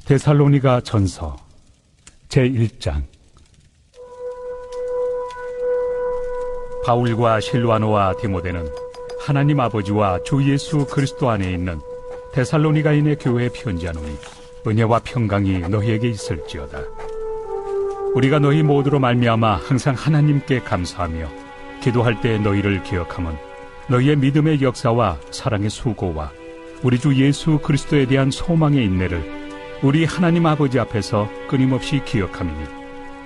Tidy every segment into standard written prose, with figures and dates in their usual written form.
데살로니가 전서 제1장. 바울과 실와노와 디모데는 하나님 아버지와 주 예수 그리스도 안에 있는 데살로니가인의 교회에 편지하노니 은혜와 평강이 너희에게 있을지어다. 우리가 너희 모두로 말미암아 항상 하나님께 감사하며 기도할 때 너희를 기억함은 너희의 믿음의 역사와 사랑의 수고와 우리 주 예수 그리스도에 대한 소망의 인내를 우리 하나님 아버지 앞에서 끊임없이 기억함이니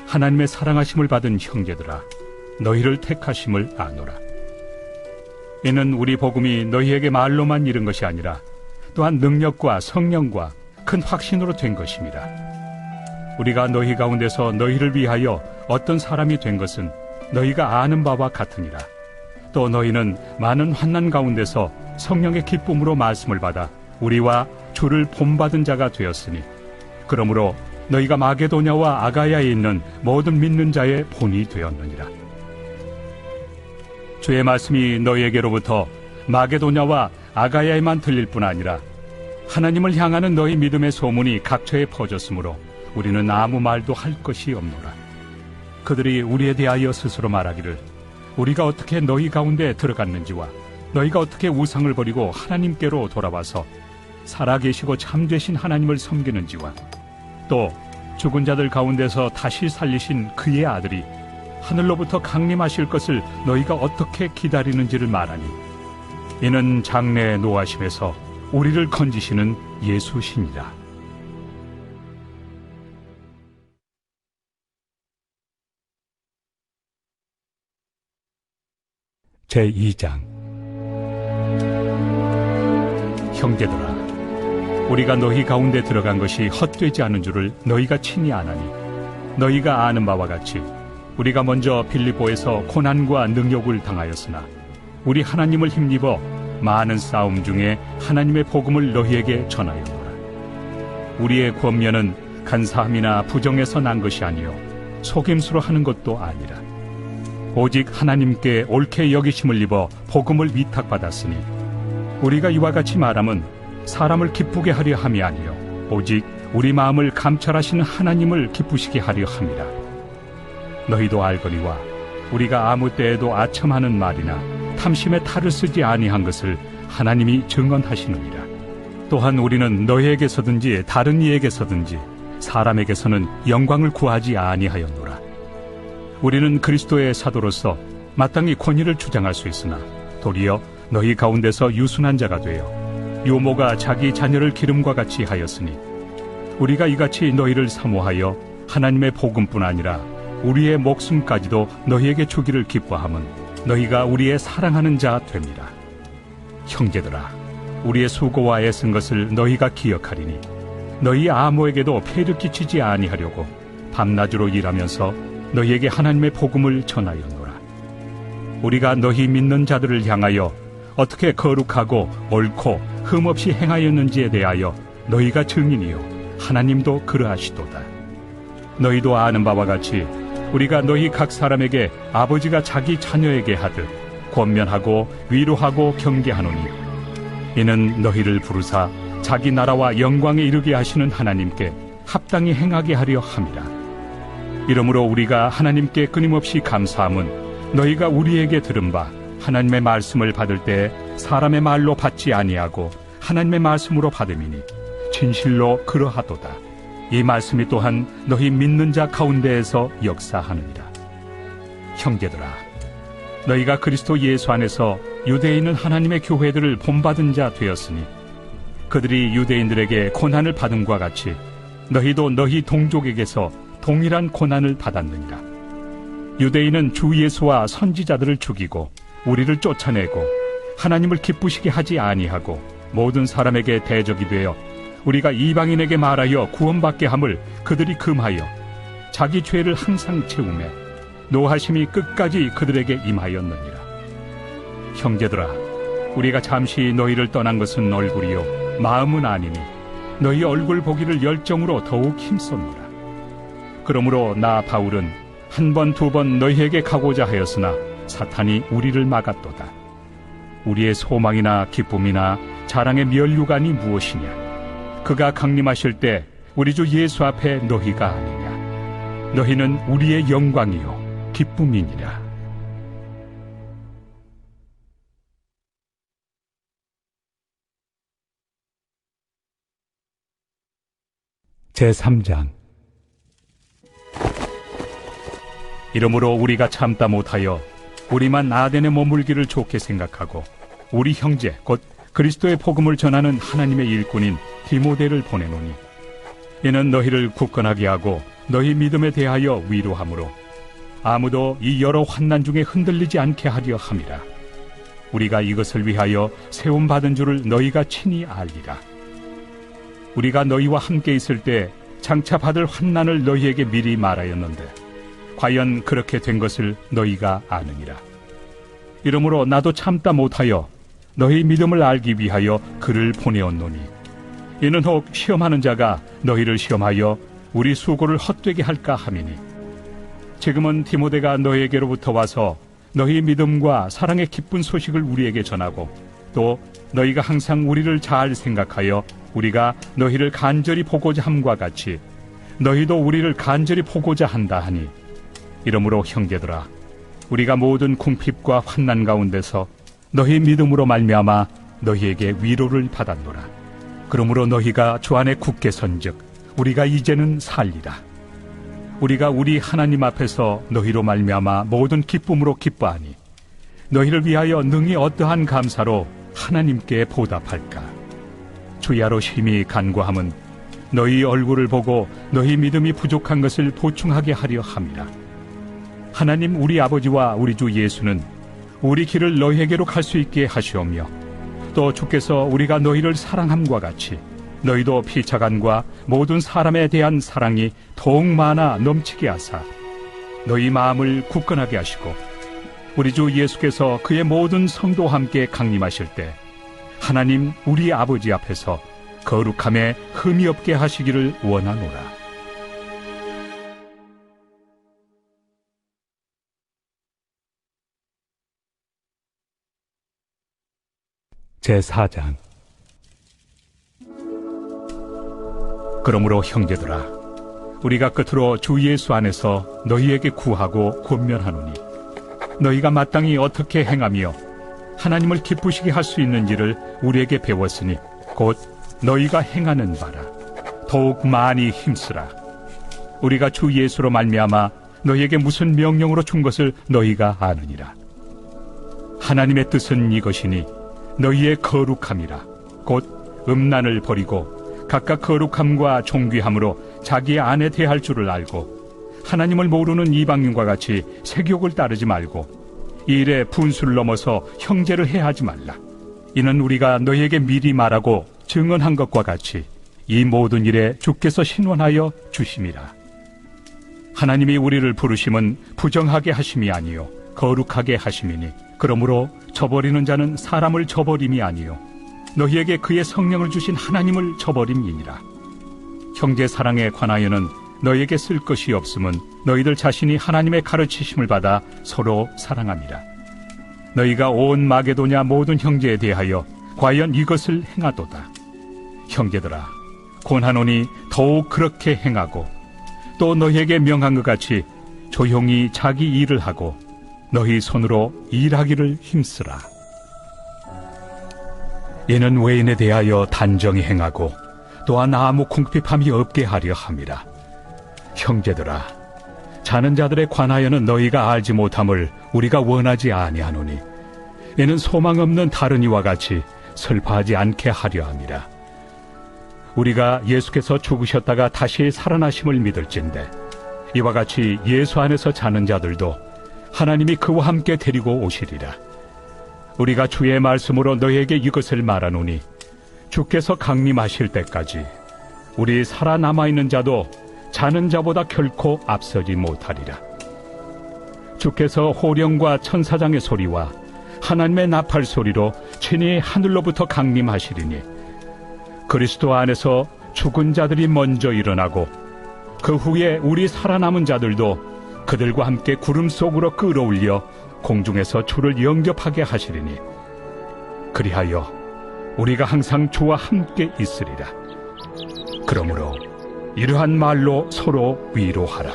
하나님의 사랑하심을 받은 형제들아, 너희를 택하심을 아노라. 이는 우리 복음이 너희에게 말로만 이른 것이 아니라 또한 능력과 성령과 큰 확신으로 된 것입니다. 우리가 너희 가운데서 너희를 위하여 어떤 사람이 된 것은 너희가 아는 바와 같으니라. 또 너희는 많은 환난 가운데서 성령의 기쁨으로 말씀을 받아 우리와 주를 본받은 자가 되었으니, 그러므로 너희가 마게도냐와 아가야에 있는 모든 믿는 자의 본이 되었느니라. 주의 말씀이 너희에게로부터 마게도냐와 아가야에만 들릴 뿐 아니라 하나님을 향하는 너희 믿음의 소문이 각처에 퍼졌으므로 우리는 아무 말도 할 것이 없노라. 그들이 우리에 대하여 스스로 말하기를 우리가 어떻게 너희 가운데 들어갔는지와 너희가 어떻게 우상을 버리고 하나님께로 돌아와서 살아계시고 참되신 하나님을 섬기는지와 또 죽은 자들 가운데서 다시 살리신 그의 아들이 하늘로부터 강림하실 것을 너희가 어떻게 기다리는지를 말하니, 이는 장래의 노하심에서 우리를 건지시는 예수시니라. 제2장. 형제들아, 우리가 너희 가운데 들어간 것이 헛되지 않은 줄을 너희가 친히 아나니, 너희가 아는 바와 같이 우리가 먼저 빌립보에서 고난과 능욕을 당하였으나 우리 하나님을 힘입어 많은 싸움 중에 하나님의 복음을 너희에게 전하였노라. 우리의 권면은 간사함이나 부정에서 난 것이 아니요 속임수로 하는 것도 아니라 오직 하나님께 옳게 여기심을 입어 복음을 위탁받았으니, 우리가 이와 같이 말함은 사람을 기쁘게 하려 함이 아니요 오직 우리 마음을 감찰하시는 하나님을 기쁘시게 하려 함이라. 너희도 알거니와 우리가 아무 때에도 아첨하는 말이나 탐심에 탈을 쓰지 아니한 것을 하나님이 증언하시느니라. 또한 우리는 너희에게서든지 다른 이에게서든지 사람에게서는 영광을 구하지 아니하였노라. 우리는 그리스도의 사도로서 마땅히 권위를 주장할 수 있으나 도리어 너희 가운데서 유순한 자가 되어 유모가 자기 자녀를 기름과 같이 하였으니, 우리가 이같이 너희를 사모하여 하나님의 복음뿐 아니라 우리의 목숨까지도 너희에게 주기를 기뻐함은 너희가 우리의 사랑하는 자 됩니다. 형제들아, 우리의 수고와 애쓴 것을 너희가 기억하리니 너희 아무에게도 폐를 끼치지 아니하려고 밤낮으로 일하면서 너희에게 하나님의 복음을 전하였노라. 우리가 너희 믿는 자들을 향하여 어떻게 거룩하고 옳고 흠없이 행하였는지에 대하여 너희가 증인이요 하나님도 그러하시도다. 너희도 아는 바와 같이 우리가 너희 각 사람에게 아버지가 자기 자녀에게 하듯 권면하고 위로하고 경계하노니, 이는 너희를 부르사 자기 나라와 영광에 이르게 하시는 하나님께 합당히 행하게 하려 함이라. 이러므로 우리가 하나님께 끊임없이 감사함은 너희가 우리에게 들은 바 하나님의 말씀을 받을 때 사람의 말로 받지 아니하고 하나님의 말씀으로 받음이니 진실로 그러하도다. 이 말씀이 또한 너희 믿는 자 가운데에서 역사하느니라. 형제들아, 너희가 그리스도 예수 안에서 유대에 있는 하나님의 교회들을 본받은 자 되었으니, 그들이 유대인들에게 고난을 받음과 같이 너희도 너희 동족에게서 동일한 고난을 받았느니라. 유대인은 주 예수와 선지자들을 죽이고 우리를 쫓아내고 하나님을 기쁘시게 하지 아니하고 모든 사람에게 대적이 되어 우리가 이방인에게 말하여 구원받게 함을 그들이 금하여 자기 죄를 항상 채우며 노하심이 끝까지 그들에게 임하였느니라. 형제들아, 우리가 잠시 너희를 떠난 것은 얼굴이요 마음은 아니니 너희 얼굴 보기를 열정으로 더욱 힘썼노라. 그러므로 나 바울은 한 번 두 번 너희에게 가고자 하였으나 사탄이 우리를 막았도다. 우리의 소망이나 기쁨이나 자랑의 면류관이 무엇이냐? 그가 강림하실 때 우리 주 예수 앞에 너희가 아니냐. 너희는 우리의 영광이요 기쁨이니라. 제3장. 이러므로 우리가 참다 못하여 우리만 아덴에 머물기를 좋게 생각하고 우리 형제 곧 그리스도의 복음을 전하는 하나님의 일꾼인 디모데를 보내노니, 이는 너희를 굳건하게 하고 너희 믿음에 대하여 위로하므로 아무도 이 여러 환난 중에 흔들리지 않게 하려 함이라. 우리가 이것을 위하여 세움받은 줄을 너희가 친히 알리라. 우리가 너희와 함께 있을 때 장차 받을 환난을 너희에게 미리 말하였는데 과연 그렇게 된 것을 너희가 아느니라. 이러므로 나도 참다 못하여 너희 믿음을 알기 위하여 그를 보내었노니, 이는 혹 시험하는 자가 너희를 시험하여 우리 수고를 헛되게 할까 함이니, 지금은 디모데가 너희에게로부터 와서 너희 믿음과 사랑의 기쁜 소식을 우리에게 전하고 또 너희가 항상 우리를 잘 생각하여 우리가 너희를 간절히 보고자 함과 같이 너희도 우리를 간절히 보고자 한다 하니, 이러므로 형제들아, 우리가 모든 궁핍과 환난 가운데서 너희 믿음으로 말미암아 너희에게 위로를 받았노라. 그러므로 너희가 주 안에 굳게 선즉 우리가 이제는 살리라. 우리가 우리 하나님 앞에서 너희로 말미암아 모든 기쁨으로 기뻐하니 너희를 위하여 능히 어떠한 감사로 하나님께 보답할까. 주야로 심히 간구함은 너희 얼굴을 보고 너희 믿음이 부족한 것을 보충하게 하려 함이라. 하나님 우리 아버지와 우리 주 예수는 우리 길을 너희에게로 갈 수 있게 하시오며, 또 주께서 우리가 너희를 사랑함과 같이 너희도 피차간과 모든 사람에 대한 사랑이 더욱 많아 넘치게 하사 너희 마음을 굳건하게 하시고, 우리 주 예수께서 그의 모든 성도와 함께 강림하실 때 하나님 우리 아버지 앞에서 거룩함에 흠이 없게 하시기를 원하노라. 제4장. 그러므로 형제들아, 우리가 끝으로 주 예수 안에서 너희에게 구하고 권면하노니, 너희가 마땅히 어떻게 행하며 하나님을 기쁘시게 할 수 있는지를 우리에게 배웠으니 곧 너희가 행하는 바라. 더욱 많이 힘쓰라. 우리가 주 예수로 말미암아 너희에게 무슨 명령으로 준 것을 너희가 아느니라. 하나님의 뜻은 이것이니 너희의 거룩함이라. 곧 음란을 버리고 각각 거룩함과 존귀함으로 자기 안에 대할 줄을 알고, 하나님을 모르는 이방인과 같이 세욕을 따르지 말고 이 일에 분수를 넘어서 형제를 해하지 말라. 이는 우리가 너희에게 미리 말하고 증언한 것과 같이 이 모든 일에 주께서 신원하여 주심이라. 하나님이 우리를 부르심은 부정하게 하심이 아니요 거룩하게 하심이니, 그러므로 저버리는 자는 사람을 저버림이 아니요 너희에게 그의 성령을 주신 하나님을 저버림이니라. 형제 사랑에 관하여는 너희에게 쓸 것이 없음은 너희들 자신이 하나님의 가르치심을 받아 서로 사랑함이라. 너희가 온 마게도냐 모든 형제에 대하여 과연 이것을 행하도다. 형제들아, 권하노니 더욱 그렇게 행하고, 또 너희에게 명한 것 같이 조용히 자기 일을 하고 너희 손으로 일하기를 힘쓰라. 이는 외인에 대하여 단정히 행하고 또한 아무 궁핍함이 없게 하려 함이라. 형제들아, 자는 자들에 관하여는 너희가 알지 못함을 우리가 원하지 아니하노니, 이는 소망 없는 다른 이와 같이 슬퍼하지 않게 하려 함이라. 우리가 예수께서 죽으셨다가 다시 살아나심을 믿을진대, 이와 같이 예수 안에서 자는 자들도 하나님이 그와 함께 데리고 오시리라. 우리가 주의 말씀으로 너희에게 이것을 말하노니, 주께서 강림하실 때까지 우리 살아남아있는 자도 자는 자보다 결코 앞서지 못하리라. 주께서 호령과 천사장의 소리와 하나님의 나팔 소리로 친히 하늘로부터 강림하시리니, 그리스도 안에서 죽은 자들이 먼저 일어나고 그 후에 우리 살아남은 자들도 그들과 함께 구름 속으로 끌어올려 공중에서 주를 영접하게 하시리니, 그리하여 우리가 항상 주와 함께 있으리라. 그러므로 이러한 말로 서로 위로하라.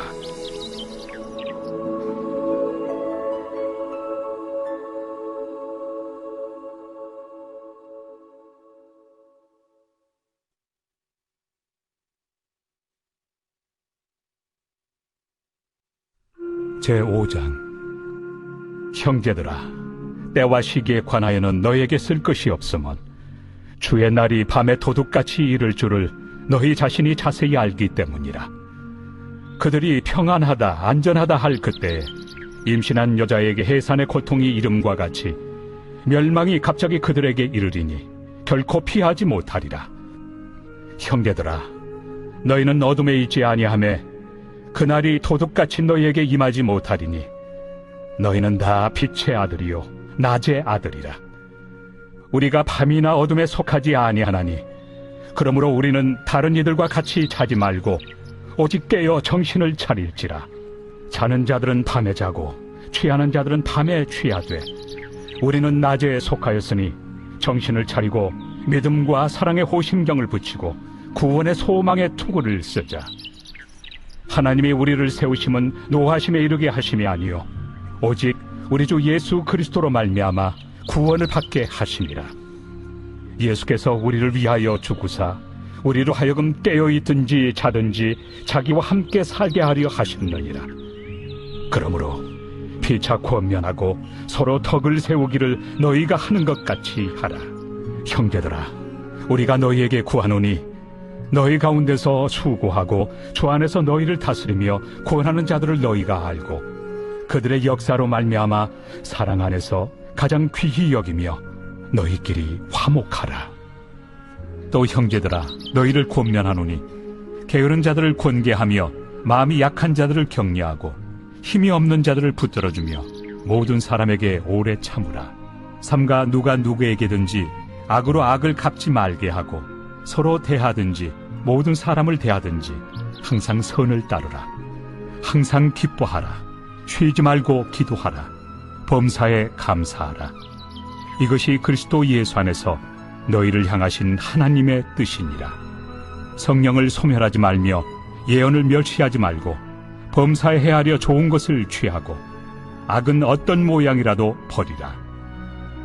제5장. 형제들아, 때와 시기에 관하여는 너에게 쓸 것이 없으면 주의 날이 밤에 도둑같이 이를 줄을 너희 자신이 자세히 알기 때문이라. 그들이 평안하다 안전하다 할 그때에 임신한 여자에게 해산의 고통이 이름과 같이 멸망이 갑자기 그들에게 이르리니 결코 피하지 못하리라. 형제들아, 너희는 어둠에 있지 아니하매 그날이 도둑같이 너희에게 임하지 못하리니 너희는 다 빛의 아들이요 낮의 아들이라. 우리가 밤이나 어둠에 속하지 아니하나니 그러므로 우리는 다른 이들과 같이 자지 말고 오직 깨어 정신을 차릴지라. 자는 자들은 밤에 자고 취하는 자들은 밤에 취하되 우리는 낮에 속하였으니 정신을 차리고 믿음과 사랑의 호심경을 붙이고 구원의 소망의 투구를 쓰자. 하나님이 우리를 세우심은 노하심에 이르게 하심이 아니요 오직 우리 주 예수 그리스도로 말미암아 구원을 받게 하심이라. 예수께서 우리를 위하여 죽으사 우리로 하여금 깨어있든지 자든지 자기와 함께 살게 하려 하셨느니라. 그러므로 피차 권면하고 서로 덕을 세우기를 너희가 하는 것 같이 하라. 형제들아, 우리가 너희에게 구하노니 너희 가운데서 수고하고 주 안에서 너희를 다스리며 권하는 자들을 너희가 알고 그들의 역사로 말미암아 사랑 안에서 가장 귀히 여기며 너희끼리 화목하라. 또 형제들아, 너희를 권면하노니 게으른 자들을 권계하며 마음이 약한 자들을 격려하고 힘이 없는 자들을 붙들어주며 모든 사람에게 오래 참으라. 삼가 누가 누구에게든지 악으로 악을 갚지 말게 하고 서로 대하든지 모든 사람을 대하든지 항상 선을 따르라. 항상 기뻐하라. 쉬지 말고 기도하라. 범사에 감사하라. 이것이 그리스도 예수 안에서 너희를 향하신 하나님의 뜻이니라. 성령을 소멸하지 말며 예언을 멸시하지 말고 범사에 헤아려 좋은 것을 취하고 악은 어떤 모양이라도 버리라.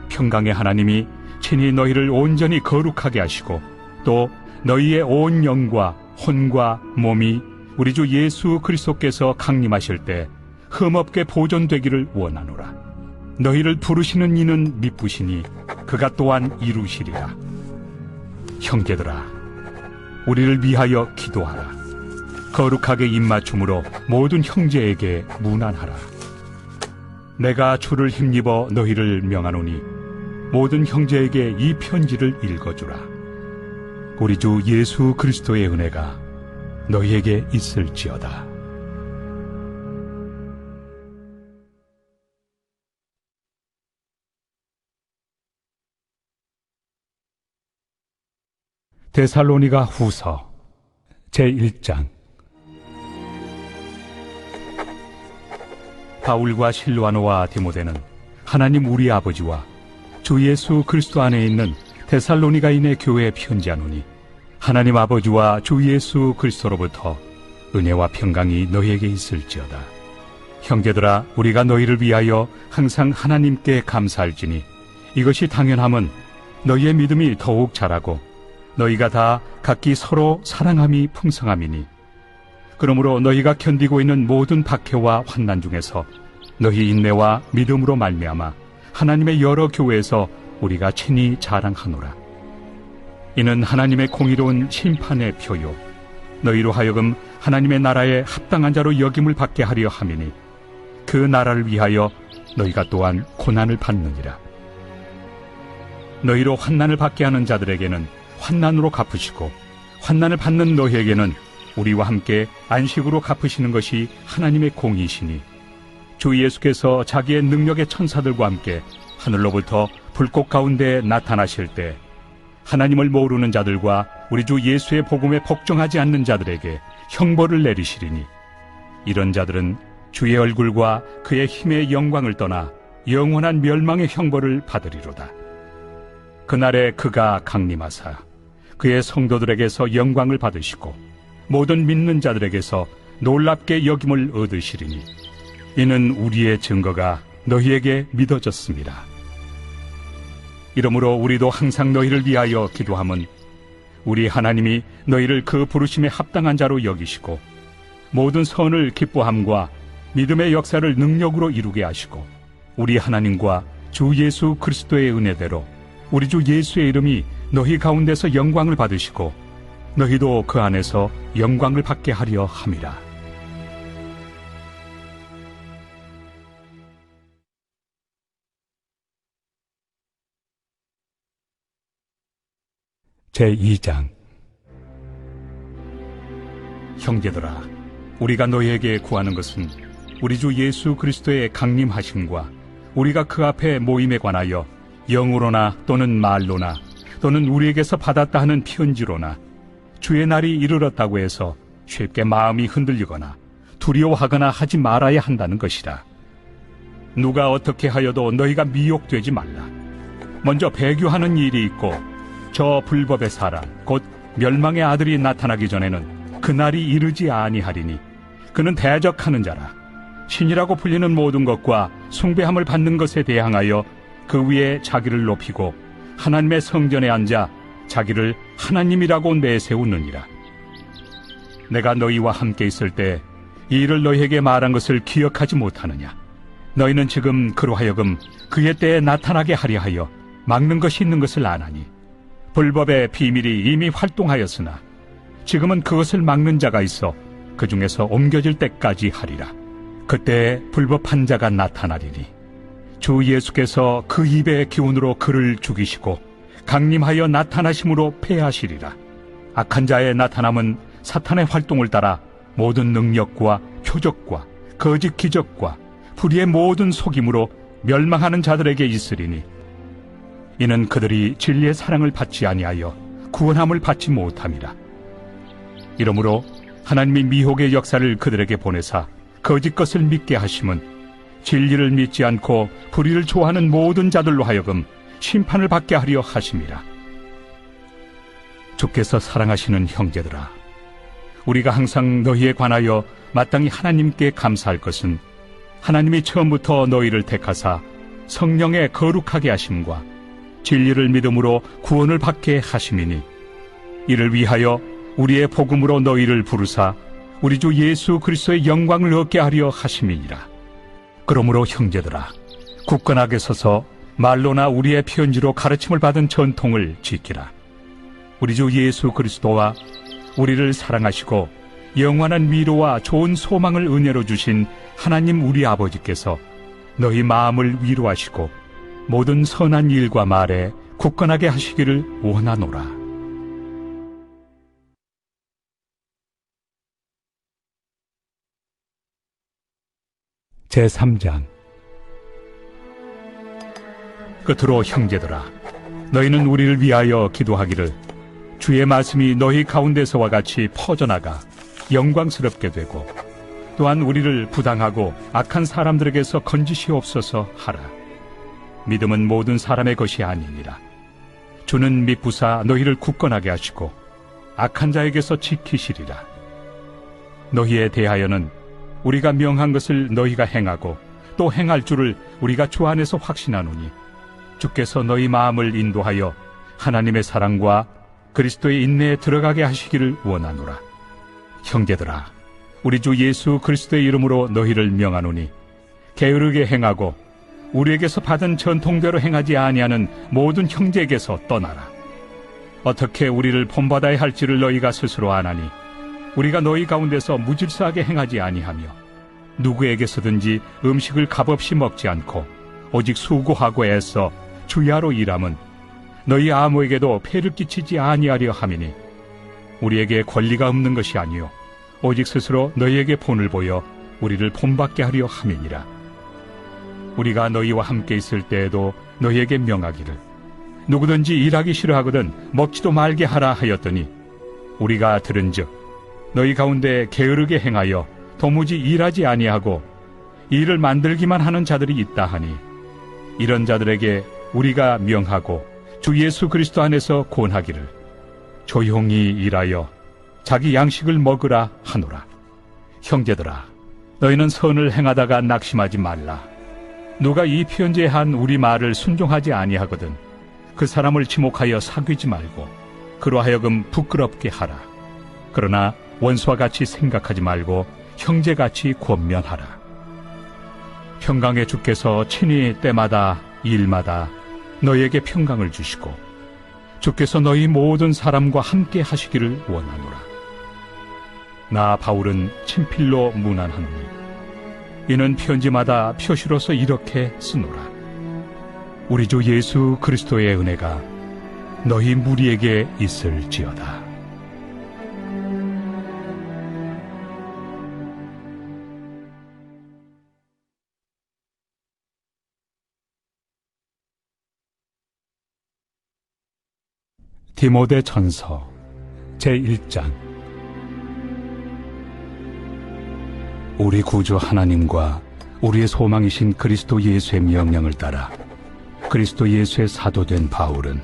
평강의 하나님이 친히 너희를 온전히 거룩하게 하시고 또 너희의 온 영과 혼과 몸이 우리 주 예수 그리스도께서 강림하실 때 흠없게 보존되기를 원하노라. 너희를 부르시는 이는 미쁘시니 그가 또한 이루시리라. 형제들아, 우리를 위하여 기도하라. 거룩하게 입맞춤으로 모든 형제에게 문안하라. 내가 주를 힘입어 너희를 명하노니 모든 형제에게 이 편지를 읽어주라. 우리 주 예수 그리스도의 은혜가 너희에게 있을지어다. 데살로니가 후서 제1장. 바울과 실와노와 디모데는 하나님 우리 아버지와 주 예수 그리스도 안에 있는 데살로니가인의 교회에 편지하노니 하나님 아버지와 주 예수 그리스도로부터 은혜와 평강이 너희에게 있을지어다. 형제들아, 우리가 너희를 위하여 항상 하나님께 감사할지니 이것이 당연함은 너희의 믿음이 더욱 자라고 너희가 다 각기 서로 사랑함이 풍성함이니 그러므로 너희가 견디고 있는 모든 박해와 환난 중에서 너희 인내와 믿음으로 말미암아 하나님의 여러 교회에서 우리가 친히 자랑하노라. 이는 하나님의 공의로운 심판의 표요 너희로 하여금 하나님의 나라에 합당한 자로 여김을 받게 하려 함이니 그 나라를 위하여 너희가 또한 고난을 받느니라. 너희로 환난을 받게 하는 자들에게는 환난으로 갚으시고 환난을 받는 너희에게는 우리와 함께 안식으로 갚으시는 것이 하나님의 공의시니 주 예수께서 자기의 능력의 천사들과 함께 하늘로부터 불꽃 가운데 나타나실 때 하나님을 모르는 자들과 우리 주 예수의 복음에 복종하지 않는 자들에게 형벌을 내리시리니 이런 자들은 주의 얼굴과 그의 힘의 영광을 떠나 영원한 멸망의 형벌을 받으리로다. 그날에 그가 강림하사 그의 성도들에게서 영광을 받으시고 모든 믿는 자들에게서 놀랍게 여김을 얻으시리니 이는 우리의 증거가 너희에게 믿어졌습니다. 이러므로 우리도 항상 너희를 위하여 기도함은 우리 하나님이 너희를 그 부르심에 합당한 자로 여기시고 모든 선을 기뻐함과 믿음의 역사를 능력으로 이루게 하시고 우리 하나님과 주 예수 그리스도의 은혜대로 우리 주 예수의 이름이 너희 가운데서 영광을 받으시고 너희도 그 안에서 영광을 받게 하려 함이라. 제2장. 형제들아, 우리가 너희에게 구하는 것은 우리 주 예수 그리스도의 강림하심과 우리가 그 앞에 모임에 관하여 영으로나 또는 말로나 또는 우리에게서 받았다 하는 편지로나 주의 날이 이르렀다고 해서 쉽게 마음이 흔들리거나 두려워하거나 하지 말아야 한다는 것이라. 누가 어떻게 하여도 너희가 미혹되지 말라. 먼저 배교하는 일이 있고 저 불법의 사람 곧 멸망의 아들이 나타나기 전에는 그 날이 이르지 아니하리니 그는 대적하는 자라. 신이라고 불리는 모든 것과 숭배함을 받는 것에 대항하여 그 위에 자기를 높이고 하나님의 성전에 앉아 자기를 하나님이라고 내세우느니라. 내가 너희와 함께 있을 때 이 일을 너희에게 말한 것을 기억하지 못하느냐? 너희는 지금 그로 하여금 그의 때에 나타나게 하려 하여 막는 것이 있는 것을 아나니 불법의 비밀이 이미 활동하였으나 지금은 그것을 막는 자가 있어 그 중에서 옮겨질 때까지 하리라. 그때 불법한 자가 나타나리니 주 예수께서 그 입의 기운으로 그를 죽이시고 강림하여 나타나심으로 패하시리라. 악한 자의 나타남은 사탄의 활동을 따라 모든 능력과 표적과 거짓 기적과 불의의 모든 속임으로 멸망하는 자들에게 있으리니 이는 그들이 진리의 사랑을 받지 아니하여 구원함을 받지 못함이라. 이러므로 하나님이 미혹의 역사를 그들에게 보내사 거짓 것을 믿게 하심은 진리를 믿지 않고 불의를 좋아하는 모든 자들로 하여금 심판을 받게 하려 하심이라. 주께서 사랑하시는 형제들아, 우리가 항상 너희에 관하여 마땅히 하나님께 감사할 것은 하나님이 처음부터 너희를 택하사 성령에 거룩하게 하심과 진리를 믿음으로 구원을 받게 하심이니 이를 위하여 우리의 복음으로 너희를 부르사 우리 주 예수 그리스도의 영광을 얻게 하려 하심이니라. 그러므로 형제들아, 굳건하게 서서 말로나 우리의 편지로 가르침을 받은 전통을 지키라. 우리 주 예수 그리스도와 우리를 사랑하시고 영원한 위로와 좋은 소망을 은혜로 주신 하나님 우리 아버지께서 너희 마음을 위로하시고 모든 선한 일과 말에 굳건하게 하시기를 원하노라. 제3장. 끝으로 형제들아, 너희는 우리를 위하여 기도하기를 주의 말씀이 너희 가운데서와 같이 퍼져나가 영광스럽게 되고 또한 우리를 부당하고 악한 사람들에게서 건지시옵소서 하라. 믿음은 모든 사람의 것이 아니니라. 주는 미쁘사 너희를 굳건하게 하시고 악한 자에게서 지키시리라. 너희에 대하여는 우리가 명한 것을 너희가 행하고 또 행할 줄을 우리가 주 안에서 확신하노니 주께서 너희 마음을 인도하여 하나님의 사랑과 그리스도의 인내에 들어가게 하시기를 원하노라. 형제들아, 우리 주 예수 그리스도의 이름으로 너희를 명하노니 게으르게 행하고 우리에게서 받은 전통대로 행하지 아니하는 모든 형제에게서 떠나라. 어떻게 우리를 본받아야 할지를 너희가 스스로 아나니 우리가 너희 가운데서 무질서하게 행하지 아니하며 누구에게서든지 음식을 값없이 먹지 않고 오직 수고하고 애써 주야로 일함은 너희 아무에게도 폐를 끼치지 아니하려 함이니 우리에게 권리가 없는 것이 아니요 오직 스스로 너희에게 본을 보여 우리를 본받게 하려 함이니라. 우리가 너희와 함께 있을 때에도 너희에게 명하기를 누구든지 일하기 싫어하거든 먹지도 말게 하라 하였더니 우리가 들은즉 너희 가운데 게으르게 행하여 도무지 일하지 아니하고 일을 만들기만 하는 자들이 있다 하니 이런 자들에게 우리가 명하고 주 예수 그리스도 안에서 권하기를 조용히 일하여 자기 양식을 먹으라 하노라. 형제들아, 너희는 선을 행하다가 낙심하지 말라. 누가 이 편지에 한 우리 말을 순종하지 아니하거든 그 사람을 지목하여 사귀지 말고 그로 하여금 부끄럽게 하라. 그러나 원수와 같이 생각하지 말고 형제같이 권면하라. 평강의 주께서 친히 때마다 일마다 너희에게 평강을 주시고 주께서 너희 모든 사람과 함께 하시기를 원하노라. 나 바울은 친필로 문안하노니 이는 편지마다 표시로서 이렇게 쓰노라. 우리 주 예수 그리스도의 은혜가 너희 무리에게 있을지어다. 디모데 전서 제1장. 우리 구주 하나님과 우리의 소망이신 그리스도 예수의 명령을 따라 그리스도 예수의 사도된 바울은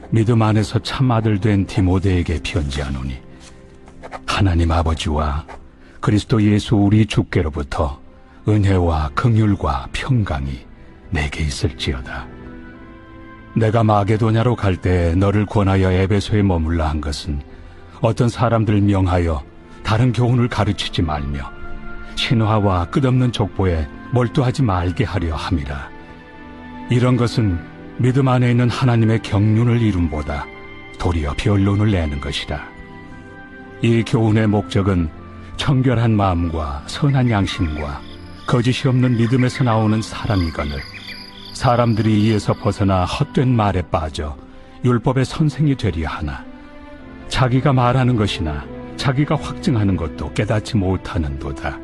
믿음 안에서 참 아들 된 디모데에게 편지하노니 하나님 아버지와 그리스도 예수 우리 주께로부터 은혜와 긍휼과 평강이 내게 있을지어다. 내가 마게도냐로 갈 때 너를 권하여 에베소에 머물라 한 것은 어떤 사람들을 명하여 다른 교훈을 가르치지 말며 신화와 끝없는 족보에 몰두하지 말게 하려 함이라. 이런 것은 믿음 안에 있는 하나님의 경륜을 이룸보다 도리어 변론을 내는 것이라. 이 교훈의 목적은 청결한 마음과 선한 양심과 거짓이 없는 믿음에서 나오는 사랑이거늘 사람들이 이에서 벗어나 헛된 말에 빠져 율법의 선생이 되려 하나 자기가 말하는 것이나 자기가 확증하는 것도 깨닫지 못하는도다.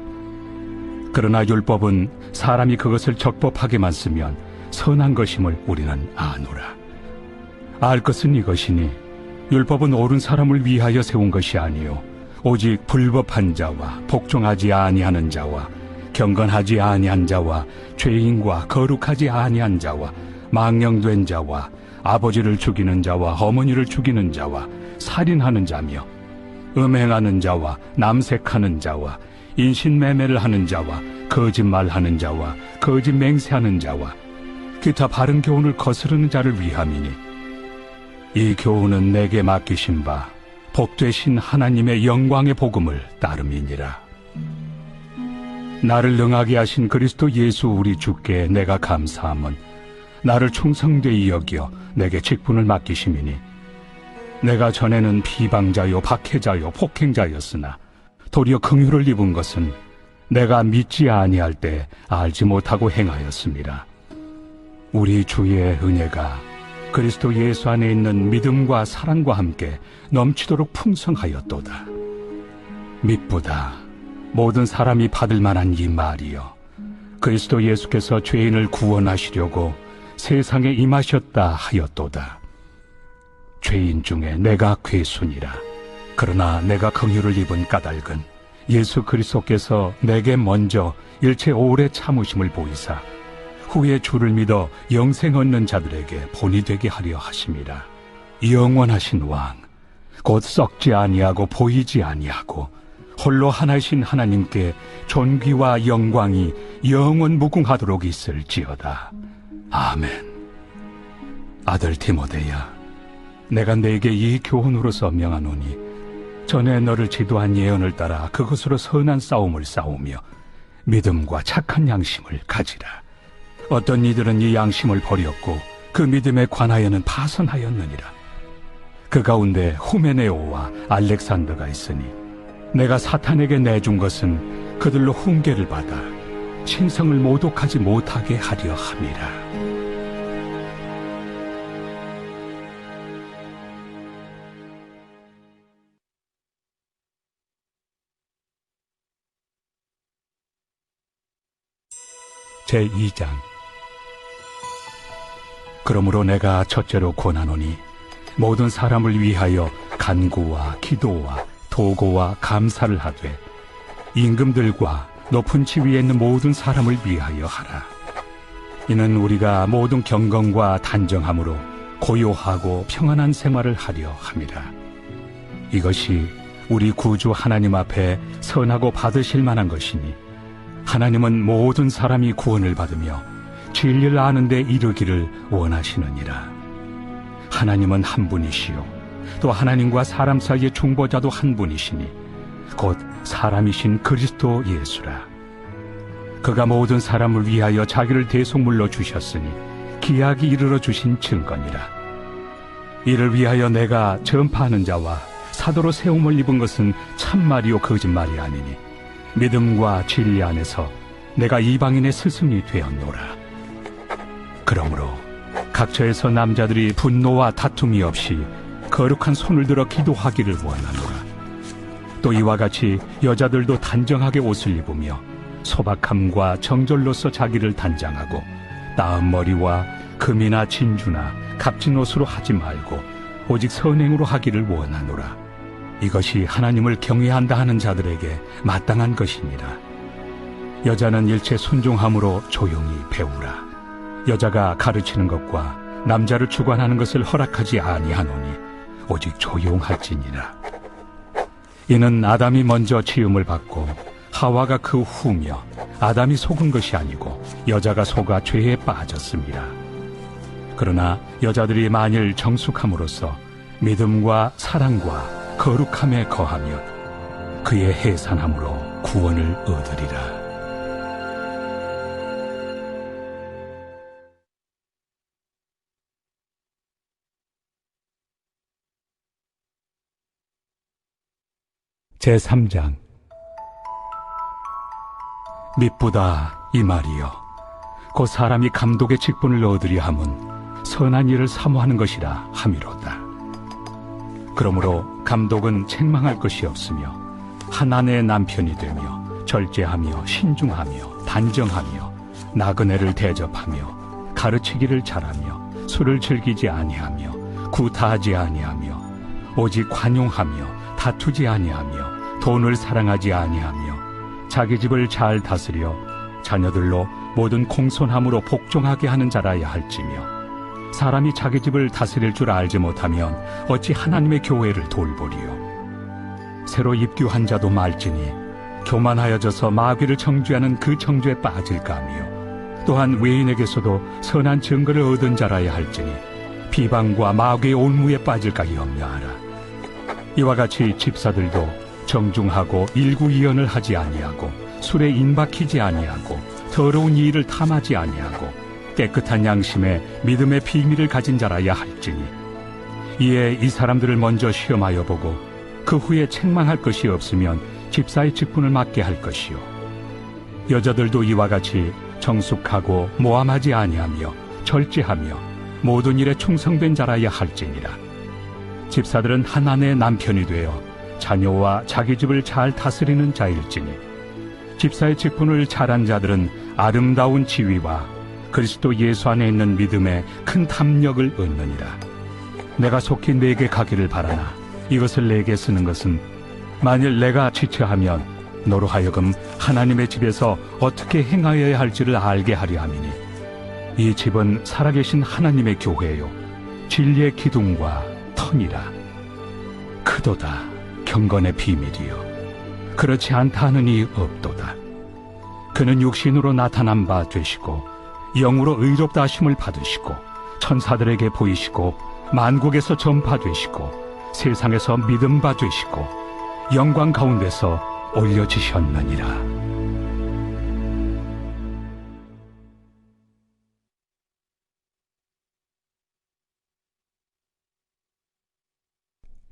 그러나 율법은 사람이 그것을 적법하게만 쓰면 선한 것임을 우리는 아노라. 알 것은 이것이니 율법은 옳은 사람을 위하여 세운 것이 아니요 오직 불법한 자와 복종하지 아니하는 자와 경건하지 아니한 자와 죄인과 거룩하지 아니한 자와 망령된 자와 아버지를 죽이는 자와 어머니를 죽이는 자와 살인하는 자며 음행하는 자와 남색하는 자와 인신매매를 하는 자와 거짓말하는 자와 거짓 맹세하는 자와 기타 바른 교훈을 거스르는 자를 위함이니 이 교훈은 내게 맡기신 바 복되신 하나님의 영광의 복음을 따름이니라. 나를 능하게 하신 그리스도 예수 우리 주께 내가 감사함은 나를 충성되이 여겨 내게 직분을 맡기심이니 내가 전에는 비방자요 박해자요 폭행자였으나 도리어 긍휼을 입은 것은 내가 믿지 아니할 때 알지 못하고 행하였습니다. 우리 주의 은혜가 그리스도 예수 안에 있는 믿음과 사랑과 함께 넘치도록 풍성하였도다. 믿보다 모든 사람이 받을 만한 이 말이여 그리스도 예수께서 죄인을 구원하시려고 세상에 임하셨다 하였도다. 죄인 중에 내가 괴순이라. 그러나 내가 긍휼을 입은 까닭은 예수 그리스도께서 내게 먼저 일체 오래 참으심을 보이사 후에 주를 믿어 영생 얻는 자들에게 본이 되게 하려 하심이라. 영원하신 왕 곧 썩지 아니하고 보이지 아니하고 홀로 하나이신 하나님께 존귀와 영광이 영원 무궁하도록 있을지어다. 아멘. 아들 디모데야, 내가 네게 이 교훈으로서 명하노니 전에 너를 지도한 예언을 따라 그것으로 선한 싸움을 싸우며 믿음과 착한 양심을 가지라. 어떤 이들은 이 양심을 버렸고 그 믿음에 관하여는 파선하였느니라. 그 가운데 후메네오와 알렉산더가 있으니 내가 사탄에게 내준 것은 그들로 훈계를 받아 신성을 모독하지 못하게 하려 함이라. 제2장. 그러므로 내가 첫째로 권하노니 모든 사람을 위하여 간구와 기도와 도고와 감사를 하되 임금들과 높은 지위에 있는 모든 사람을 위하여 하라. 이는 우리가 모든 경건과 단정함으로 고요하고 평안한 생활을 하려 함이라. 이것이 우리 구주 하나님 앞에 선하고 받으실 만한 것이니 하나님은 모든 사람이 구원을 받으며 진리를 아는 데 이르기를 원하시느니라. 하나님은 한 분이시요 또 하나님과 사람 사이의 중보자도 한 분이시니 곧 사람이신 그리스도 예수라. 그가 모든 사람을 위하여 자기를 대속물로 주셨으니 기약이 이르러 주신 증거니라. 이를 위하여 내가 전파하는 자와 사도로 세움을 입은 것은 참말이요 거짓말이 아니니 믿음과 진리 안에서 내가 이방인의 스승이 되었노라. 그러므로 각처에서 남자들이 분노와 다툼이 없이 거룩한 손을 들어 기도하기를 원하노라. 또 이와 같이 여자들도 단정하게 옷을 입으며 소박함과 정절로서 자기를 단장하고 따은 머리와 금이나 진주나 값진 옷으로 하지 말고 오직 선행으로 하기를 원하노라. 이것이 하나님을 경외한다 하는 자들에게 마땅한 것이니라. 여자는 일체 순종함으로 조용히 배우라. 여자가 가르치는 것과 남자를 주관하는 것을 허락하지 아니하노니 오직 조용할지니라. 이는 아담이 먼저 지음을 받고 하와가 그 후며 아담이 속은 것이 아니고 여자가 속아 죄에 빠졌습니다. 그러나 여자들이 만일 정숙함으로써 믿음과 사랑과 거룩함에 거하면 그의 해산함으로 구원을 얻으리라. 제3장. 미쁘다 이 말이여 곧 사람이 감독의 직분을 얻으려 함은 선한 일을 사모하는 것이라 함이로다. 그러므로 감독은 책망할 것이 없으며 한 아내의 남편이 되며 절제하며 신중하며 단정하며 나그네를 대접하며 가르치기를 잘하며 술을 즐기지 아니하며 구타하지 아니하며 오직 관용하며 다투지 아니하며 돈을 사랑하지 아니하며 자기 집을 잘 다스려 자녀들로 모든 공손함으로 복종하게 하는 자라야 할지며 사람이 자기 집을 다스릴 줄 알지 못하면 어찌 하나님의 교회를 돌보리요. 새로 입교한 자도 말지니 교만하여져서 마귀를 청죄하는 그 청죄에 빠질까 하며 또한 외인에게서도 선한 증거를 얻은 자라야 할지니 비방과 마귀의 올무에 빠질까 염려하라. 이와 같이 집사들도 정중하고 일구이연을 하지 아니하고 술에 인박히지 아니하고 더러운 일을 탐하지 아니하고 깨끗한 양심에 믿음의 비밀을 가진 자라야 할지니 이에 이 사람들을 먼저 시험하여 보고 그 후에 책망할 것이 없으면 집사의 직분을 맡게 할 것이요. 여자들도 이와 같이 정숙하고 모함하지 아니하며 절제하며 모든 일에 충성된 자라야 할지니라. 집사들은 한 아내의 남편이 되어 자녀와 자기 집을 잘 다스리는 자일지니 집사의 직분을 잘한 자들은 아름다운 지위와 그리스도 예수 안에 있는 믿음에 큰 탐욕을 얻느니라. 내가 속히 내게 가기를 바라나 이것을 내게 쓰는 것은 만일 내가 지체하면 너로 하여금 하나님의 집에서 어떻게 행하여야 할지를 알게 하려 함이니 이 집은 살아계신 하나님의 교회요 진리의 기둥과 터니라. 크도다 경건의 비밀이요 그렇지 않다 하느니 없도다. 그는 육신으로 나타난 바 되시고 영으로 의롭다 하심을 받으시고 천사들에게 보이시고 만국에서 전파되시고 세상에서 믿음 바 되시고 영광 가운데서 올려지셨느니라.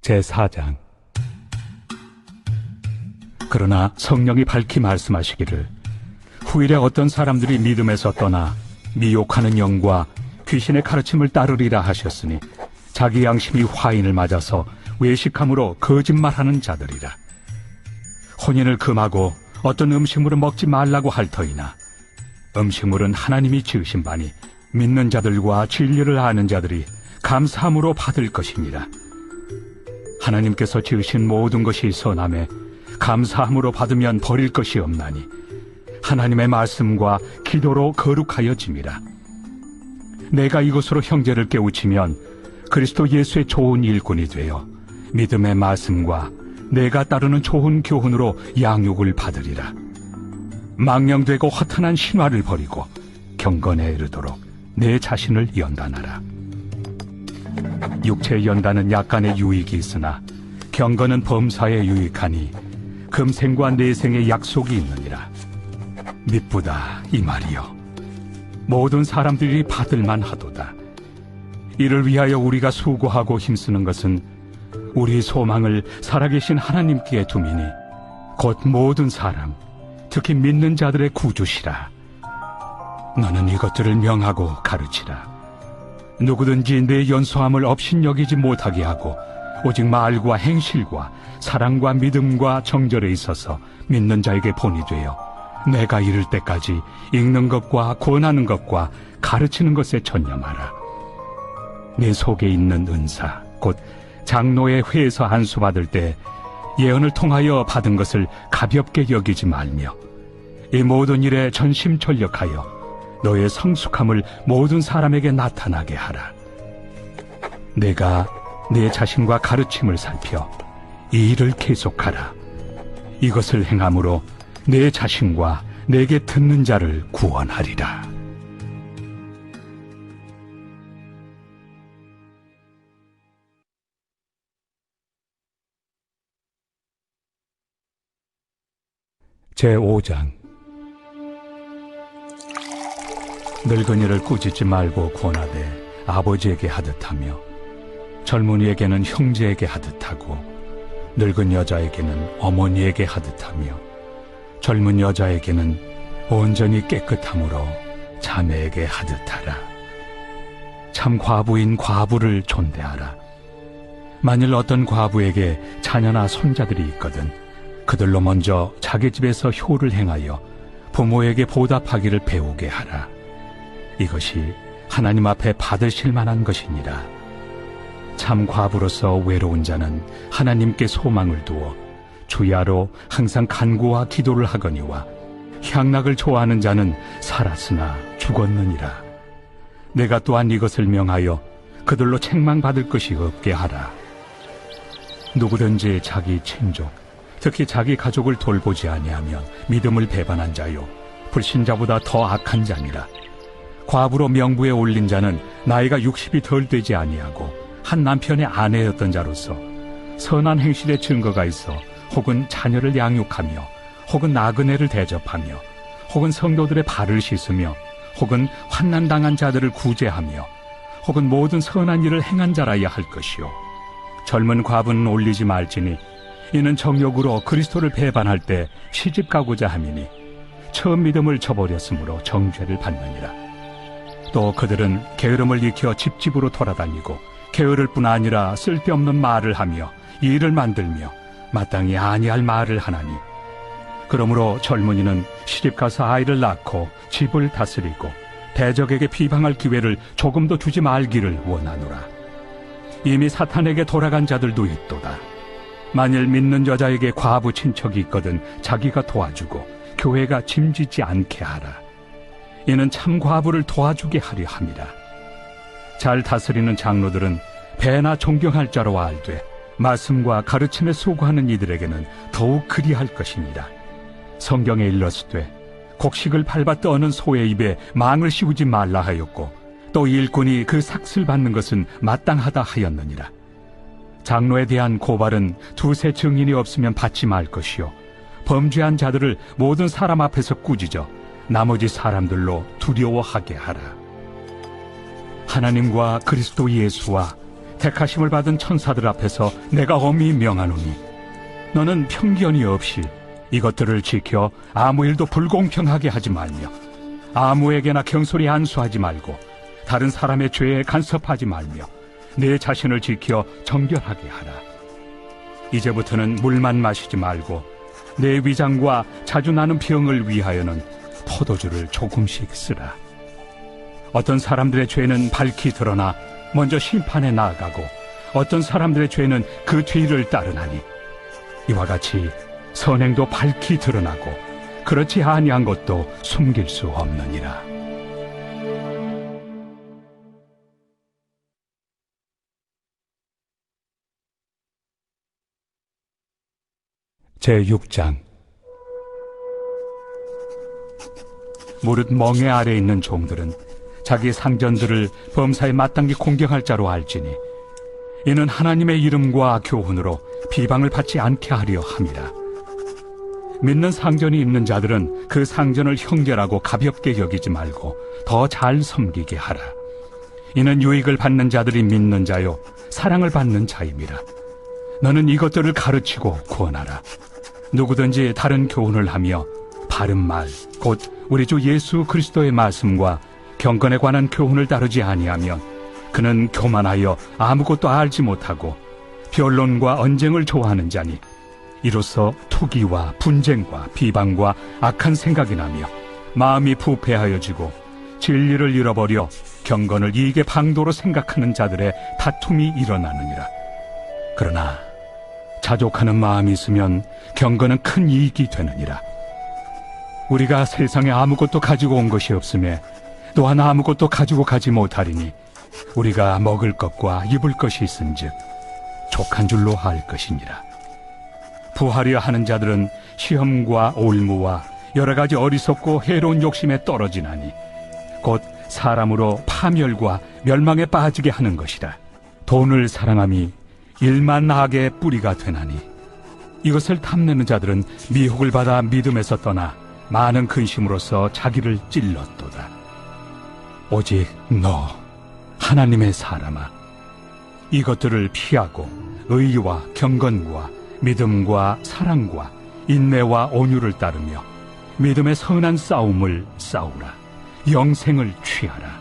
제4장. 그러나 성령이 밝히 말씀하시기를 후일에 어떤 사람들이 믿음에서 떠나 미혹하는 영과 귀신의 가르침을 따르리라 하셨으니 자기 양심이 화인을 맞아서 외식함으로 거짓말하는 자들이라. 혼인을 금하고 어떤 음식물을 먹지 말라고 할 터이나 음식물은 하나님이 지으신 바니 믿는 자들과 진리를 아는 자들이 감사함으로 받을 것이니라. 하나님께서 지으신 모든 것이 선함에 감사함으로 받으면 버릴 것이 없나니 하나님의 말씀과 기도로 거룩하여짐이라. 내가 이것으로 형제를 깨우치면 그리스도 예수의 좋은 일꾼이 되어 믿음의 말씀과 내가 따르는 좋은 교훈으로 양육을 받으리라. 망령되고 허탄한 신화를 버리고 경건에 이르도록 내 자신을 연단하라. 육체의 연단은 약간의 유익이 있으나 경건은 범사에 유익하니 금생과 내생의 약속이 있느니라. 미쁘다 이 말이여. 모든 사람들이 받을만 하도다. 이를 위하여 우리가 수고하고 힘쓰는 것은 우리 소망을 살아계신 하나님께 두미니 곧 모든 사람, 특히 믿는 자들의 구주시라. 너는 이것들을 명하고 가르치라. 누구든지 내 연소함을 업신여기지 못하게 하고 오직 말과 행실과 사랑과 믿음과 정절에 있어서 믿는 자에게 본이 되어 내가 이를 때까지 읽는 것과 권하는 것과 가르치는 것에 전념하라. 내 속에 있는 은사 곧 장로의 회에서 안수받을 때 예언을 통하여 받은 것을 가볍게 여기지 말며 이 모든 일에 전심전력하여 너의 성숙함을 모든 사람에게 나타나게 하라. 내가 내 자신과 가르침을 살펴 이 일을 계속하라. 이것을 행함으로 내 자신과 내게 듣는 자를 구원하리라. 제5장. 늙은이를 꾸짖지 말고 권하되 아버지에게 하듯하며 젊은이에게는 형제에게 하듯하고 늙은 여자에게는 어머니에게 하듯하며 젊은 여자에게는 온전히 깨끗함으로 자매에게 하듯하라. 참 과부인 과부를 존대하라. 만일 어떤 과부에게 자녀나 손자들이 있거든 그들로 먼저 자기 집에서 효를 행하여 부모에게 보답하기를 배우게 하라. 이것이 하나님 앞에 받으실 만한 것이니라. 참 과부로서 외로운 자는 하나님께 소망을 두어 주야로 항상 간구와 기도를 하거니와 향락을 좋아하는 자는 살았으나 죽었느니라. 내가 또한 이것을 명하여 그들로 책망받을 것이 없게 하라. 누구든지 자기 친족, 특히 자기 가족을 돌보지 아니하면 믿음을 배반한 자요 불신자보다 더 악한 자니라. 과부로 명부에 올린 자는 나이가 60이 덜 되지 아니하고 한 남편의 아내였던 자로서 선한 행실의 증거가 있어 혹은 자녀를 양육하며 혹은 나그네를 대접하며 혹은 성도들의 발을 씻으며 혹은 환난당한 자들을 구제하며 혹은 모든 선한 일을 행한 자라야 할 것이요 젊은 과부는 올리지 말지니 이는 정욕으로 그리스도를 배반할 때 시집 가고자 함이니 처음 믿음을 저버렸으므로 정죄를 받느니라. 또 그들은 게으름을 익혀 집집으로 돌아다니고 게으를 뿐 아니라 쓸데없는 말을 하며 일을 만들며 마땅히 아니할 말을 하나니 그러므로 젊은이는 시집가서 아이를 낳고 집을 다스리고 대적에게 비방할 기회를 조금도 주지 말기를 원하노라. 이미 사탄에게 돌아간 자들도 있도다. 만일 믿는 여자에게 과부 친척이 있거든 자기가 도와주고 교회가 짐짓지 않게 하라. 이는 참 과부를 도와주게 하려 함이라. 잘 다스리는 장로들은 배나 존경할 자로 알되 말씀과 가르침에 수고하는 이들에게는 더욱 그리할 것이니라. 성경에 일렀으되 곡식을 밟아 떠는 소의 입에 망을 씌우지 말라 하였고 또 일꾼이 그 삭슬 받는 것은 마땅하다 하였느니라. 장로에 대한 고발은 두세 증인이 없으면 받지 말 것이요 범죄한 자들을 모든 사람 앞에서 꾸짖어 나머지 사람들로 두려워하게 하라. 하나님과 그리스도 예수와 택하심을 받은 천사들 앞에서 내가 엄히 명하노니 너는 편견이 없이 이것들을 지켜 아무 일도 불공평하게 하지 말며 아무에게나 경솔히 안수하지 말고 다른 사람의 죄에 간섭하지 말며 내 자신을 지켜 정결하게 하라. 이제부터는 물만 마시지 말고 내 위장과 자주 나는 병을 위하여는 포도주를 조금씩 쓰라. 어떤 사람들의 죄는 밝히 드러나 먼저 심판에 나아가고 어떤 사람들의 죄는 그 뒤를 따르나니 이와 같이 선행도 밝히 드러나고 그렇지 아니한 것도 숨길 수 없느니라. 제6장. 무릇 멍에 아래 있는 종들은 자기 상전들을 범사에 마땅히 공경할 자로 알지니 이는 하나님의 이름과 교훈으로 비방을 받지 않게 하려 함이라. 믿는 상전이 있는 자들은 그 상전을 형제라고 가볍게 여기지 말고 더 잘 섬기게 하라. 이는 유익을 받는 자들이 믿는 자요 사랑을 받는 자임이라. 너는 이것들을 가르치고 구원하라. 누구든지 다른 교훈을 하며 바른 말, 곧 우리 주 예수 그리스도의 말씀과 경건에 관한 교훈을 따르지 아니하면 그는 교만하여 아무것도 알지 못하고 변론과 언쟁을 좋아하는 자니 이로써 투기와 분쟁과 비방과 악한 생각이 나며 마음이 부패하여지고 진리를 잃어버려 경건을 이익의 방도로 생각하는 자들의 다툼이 일어나느니라. 그러나 자족하는 마음이 있으면 경건은 큰 이익이 되느니라. 우리가 세상에 아무것도 가지고 온 것이 없음에 또한 아무것도 가지고 가지 못하리니 우리가 먹을 것과 입을 것이 있은즉 족한 줄로 알 것이니라. 부하려 하는 자들은 시험과 올무와 여러 가지 어리석고 해로운 욕심에 떨어지나니 곧 사람으로 파멸과 멸망에 빠지게 하는 것이라. 돈을 사랑함이 일만 악의 뿌리가 되나니 이것을 탐내는 자들은 미혹을 받아 믿음에서 떠나 많은 근심으로써 자기를 찔렀도다. 오직 너 하나님의 사람아, 이것들을 피하고 의와 경건과 믿음과 사랑과 인내와 온유를 따르며 믿음의 선한 싸움을 싸우라. 영생을 취하라.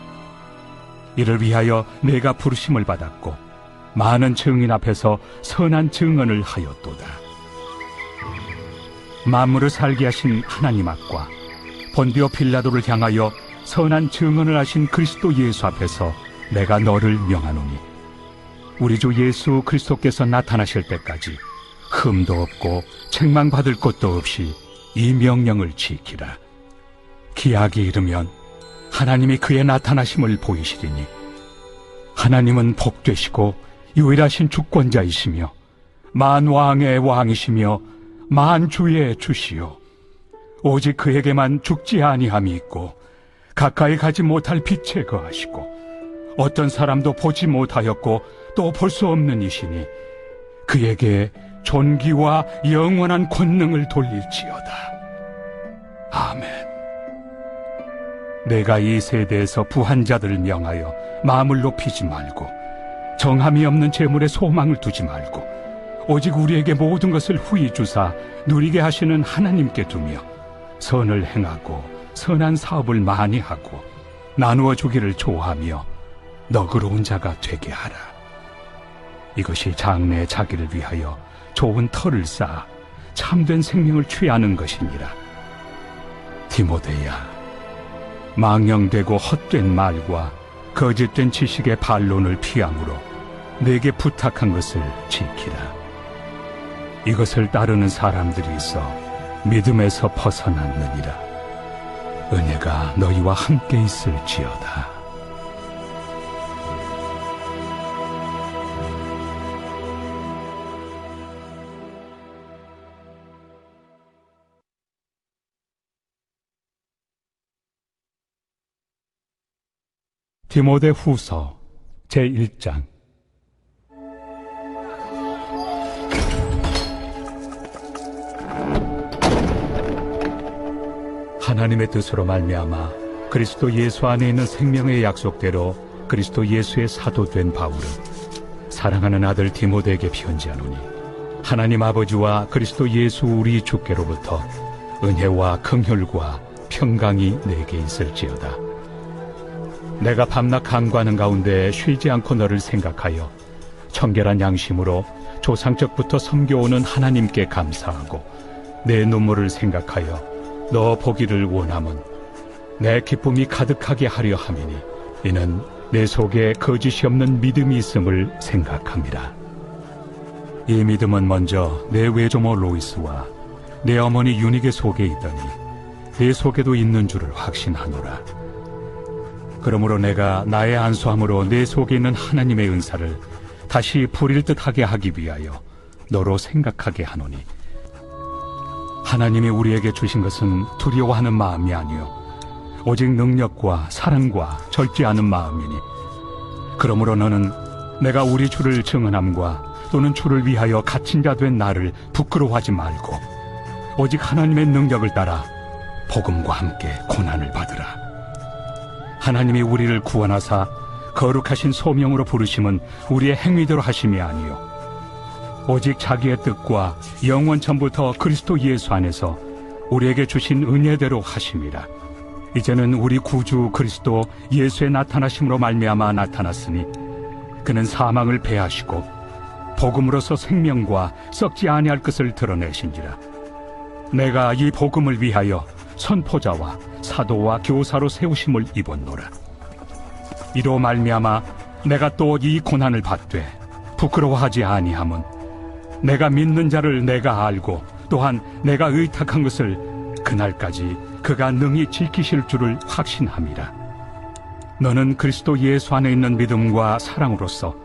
이를 위하여 내가 부르심을 받았고 많은 증인 앞에서 선한 증언을 하였도다. 만물을 살게 하신 하나님 앞과 본디오 빌라도를 향하여 선한 증언을 하신 그리스도 예수 앞에서 내가 너를 명하노니 우리 주 예수 그리스도께서 나타나실 때까지 흠도 없고 책망받을 것도 없이 이 명령을 지키라. 기약이 이르면 하나님이 그의 나타나심을 보이시리니 하나님은 복되시고 유일하신 주권자이시며 만왕의 왕이시며 만주의 주시요 오직 그에게만 죽지 아니함이 있고 가까이 가지 못할 빛에 거하시고 어떤 사람도 보지 못하였고 또 볼 수 없는 이시니 그에게 존귀와 영원한 권능을 돌릴지어다. 아멘. 내가 이 세대에서 부한 자들을 명하여 마음을 높이지 말고 정함이 없는 재물에 소망을 두지 말고 오직 우리에게 모든 것을 후히 주사 누리게 하시는 하나님께 두며 선을 행하고 선한 사업을 많이 하고 나누어 주기를 좋아하며 너그러운 자가 되게 하라. 이것이 장래의 자기를 위하여 좋은 터를 쌓아 참된 생명을 취하는 것이니라. 디모데야, 망령되고 헛된 말과 거짓된 지식의 반론을 피함으로 내게 부탁한 것을 지키라. 이것을 따르는 사람들이 있어 믿음에서 벗어났느니라. 은혜가 너희와 함께 있을지어다. 디모데 후서 제1장. 하나님의 뜻으로 말미암아 그리스도 예수 안에 있는 생명의 약속대로 그리스도 예수의 사도된 바울은 사랑하는 아들 디모데에게 편지하노니 하나님 아버지와 그리스도 예수 우리 주께로부터 은혜와 긍휼과 평강이 내게 있을지어다. 내가 밤낮 간구하는 가운데 쉬지 않고 너를 생각하여 청결한 양심으로 조상적부터 섬겨오는 하나님께 감사하고 내 눈물을 생각하여 너 보기를 원함은 내 기쁨이 가득하게 하려 함이니 이는 내 속에 거짓이 없는 믿음이 있음을 생각함이라. 이 믿음은 먼저 내 외조모 로이스와 내 어머니 유니게 속에 있더니 내 속에도 있는 줄을 확신하노라. 그러므로 내가 나의 안수함으로 내 속에 있는 하나님의 은사를 다시 부릴 듯하게 하기 위하여 너로 생각하게 하노니 하나님이 우리에게 주신 것은 두려워하는 마음이 아니요 오직 능력과 사랑과 절제하는 마음이니 그러므로 너는 내가 우리 주를 증언함과 또는 주를 위하여 갇힌 자 된 나를 부끄러워하지 말고 오직 하나님의 능력을 따라 복음과 함께 고난을 받으라. 하나님이 우리를 구원하사 거룩하신 소명으로 부르심은 우리의 행위대로 하심이 아니요 오직 자기의 뜻과 영원 전부터 그리스도 예수 안에서 우리에게 주신 은혜대로 하심이라. 이제는 우리 구주 그리스도 예수의 나타나심으로 말미암아 나타났으니 그는 사망을 패하시고 복음으로서 생명과 썩지 아니할 것을 드러내신지라. 내가 이 복음을 위하여 선포자와 사도와 교사로 세우심을 입었노라. 이로 말미암아 내가 또 이 고난을 받되 부끄러워하지 아니함은 내가 믿는 자를 내가 알고 또한 내가 의탁한 것을 그날까지 그가 능히 지키실 줄을 확신함이라. 너는 그리스도 예수 안에 있는 믿음과 사랑으로서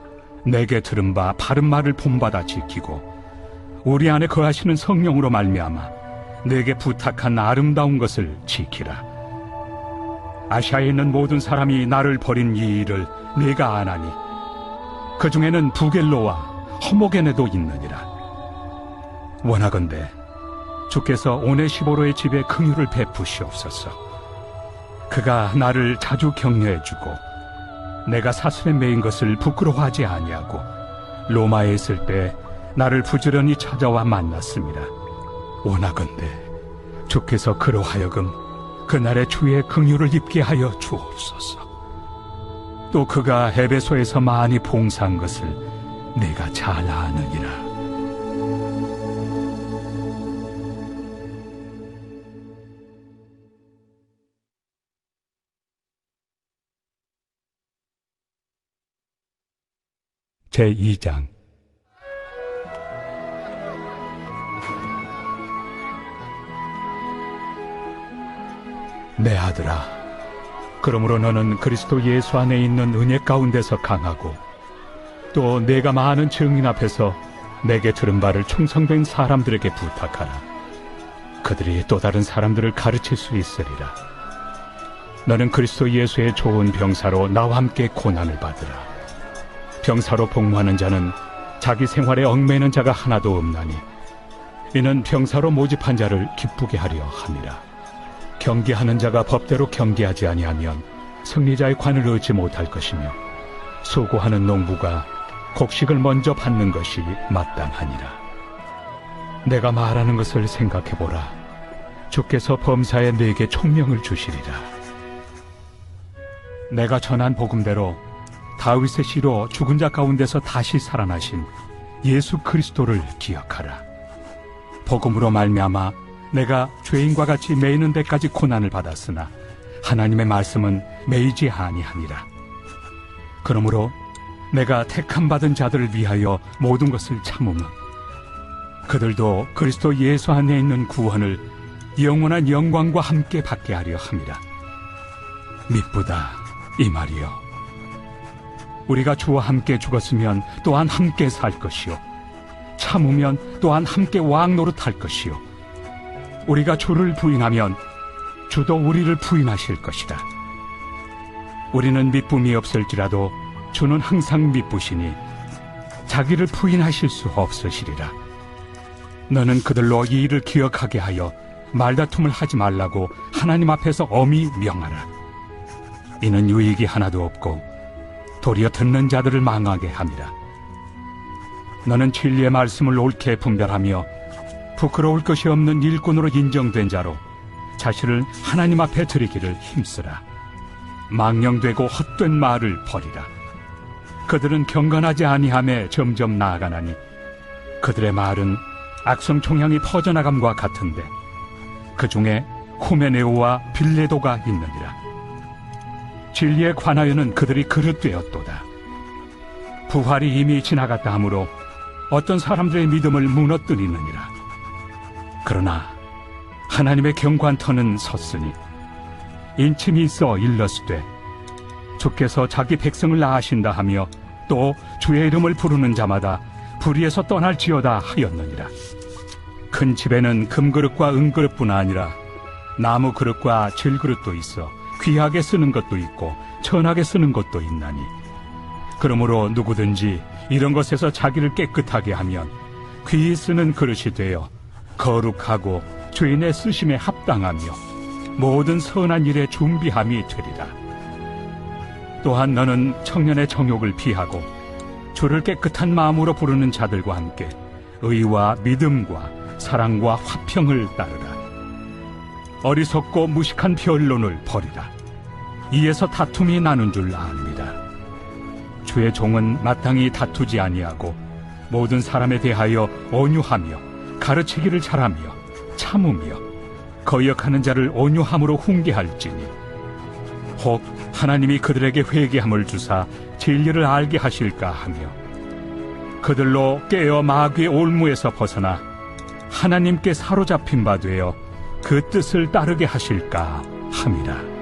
내게 들은 바 바른 말을 본받아 지키고 우리 안에 거하시는 성령으로 말미암아 내게 부탁한 아름다운 것을 지키라. 아시아에 있는 모든 사람이 나를 버린 이 일을 네가 아나니 그 중에는 부겔로와 허모게네도 있느니라. 원하건대 주께서 오네시보로의 집에 긍휼을 베푸시옵소서. 그가 나를 자주 격려해주고 내가 사슬에 매인 것을 부끄러워하지 아니하고 로마에 있을 때 나를 부지런히 찾아와 만났습니다. 원하건대 주께서 그로 하여금 그날의 주의 긍휼을 입게 하여 주옵소서. 또 그가 에베소에서 많이 봉사한 것을 네가 잘 아느니라. 제2장. 내 아들아, 그러므로 너는 그리스도 예수 안에 있는 은혜 가운데서 강하고 또 내가 많은 증인 앞에서 내게 들은 바를 충성된 사람들에게 부탁하라. 그들이 또 다른 사람들을 가르칠 수 있으리라. 너는 그리스도 예수의 좋은 병사로 나와 함께 고난을 받으라. 병사로 복무하는 자는 자기 생활에 얽매이는 자가 하나도 없나니 이는 병사로 모집한 자를 기쁘게 하려 함이라. 경계하는 자가 법대로 경계하지 아니하면 승리자의 관을 얻지 못할 것이며 수고하는 농부가 곡식을 먼저 받는 것이 마땅하니라. 내가 말하는 것을 생각해보라. 주께서 범사에 네게 총명을 주시리라. 내가 전한 복음대로 다윗의 씨로 죽은 자 가운데서 다시 살아나신 예수 그리스도를 기억하라. 복음으로 말미암아 내가 죄인과 같이 매이는 데까지 고난을 받았으나 하나님의 말씀은 매이지 아니하니라. 그러므로 내가 택함 받은 자들을 위하여 모든 것을 참으며 그들도 그리스도 예수 안에 있는 구원을 영원한 영광과 함께 받게 하려 함이라. 미쁘다 이 말이요. 우리가 주와 함께 죽었으면 또한 함께 살 것이요 참으면 또한 함께 왕 노릇할 것이요 우리가 주를 부인하면 주도 우리를 부인하실 것이다. 우리는 미쁨이 없을지라도 주는 항상 미쁘시니 자기를 부인하실 수 없으시리라. 너는 그들로 이 일을 기억하게 하여 말다툼을 하지 말라고 하나님 앞에서 엄히 명하라. 이는 유익이 하나도 없고 도리어 듣는 자들을 망하게 함이라. 너는 진리의 말씀을 옳게 분별하며 부끄러울 것이 없는 일꾼으로 인정된 자로 자신을 하나님 앞에 드리기를 힘쓰라. 망령되고 헛된 말을 버리라. 그들은 경건하지 아니함에 점점 나아가나니 그들의 말은 악성 총향이 퍼져나감과 같은데 그 중에 후메네오와 빌레도가 있느니라. 진리에 관하여는 그들이 그릇되었도다. 부활이 이미 지나갔다 하므로 어떤 사람들의 믿음을 무너뜨리느니라. 그러나 하나님의 경관터는 섰으니 인침이 있어 일렀으되 주께서 자기 백성을 낳으신다 하며 또 주의 이름을 부르는 자마다 불의에서 떠날지어다 하였느니라. 큰 집에는 금그릇과 은그릇뿐 아니라 나무 그릇과 질그릇도 있어 귀하게 쓰는 것도 있고 천하게 쓰는 것도 있나니, 그러므로 누구든지 이런 것에서 자기를 깨끗하게 하면 귀히 쓰는 그릇이 되어 거룩하고 주인의 쓰심에 합당하며 모든 선한 일에 준비함이 되리라. 또한 너는 청년의 정욕을 피하고 주를 깨끗한 마음으로 부르는 자들과 함께 의와 믿음과 사랑과 화평을 따르라. 어리석고 무식한 변론을 버리라. 이에서 다툼이 나는 줄 압니다. 주의 종은 마땅히 다투지 아니하고 모든 사람에 대하여 온유하며 가르치기를 잘하며 참으며 거역하는 자를 온유함으로 훈계할지니, 혹 하나님이 그들에게 회개함을 주사 진리를 알게 하실까 하며 그들로 깨어 마귀의 올무에서 벗어나 하나님께 사로잡힌 바 되어 그 뜻을 따르게 하실까 함이라.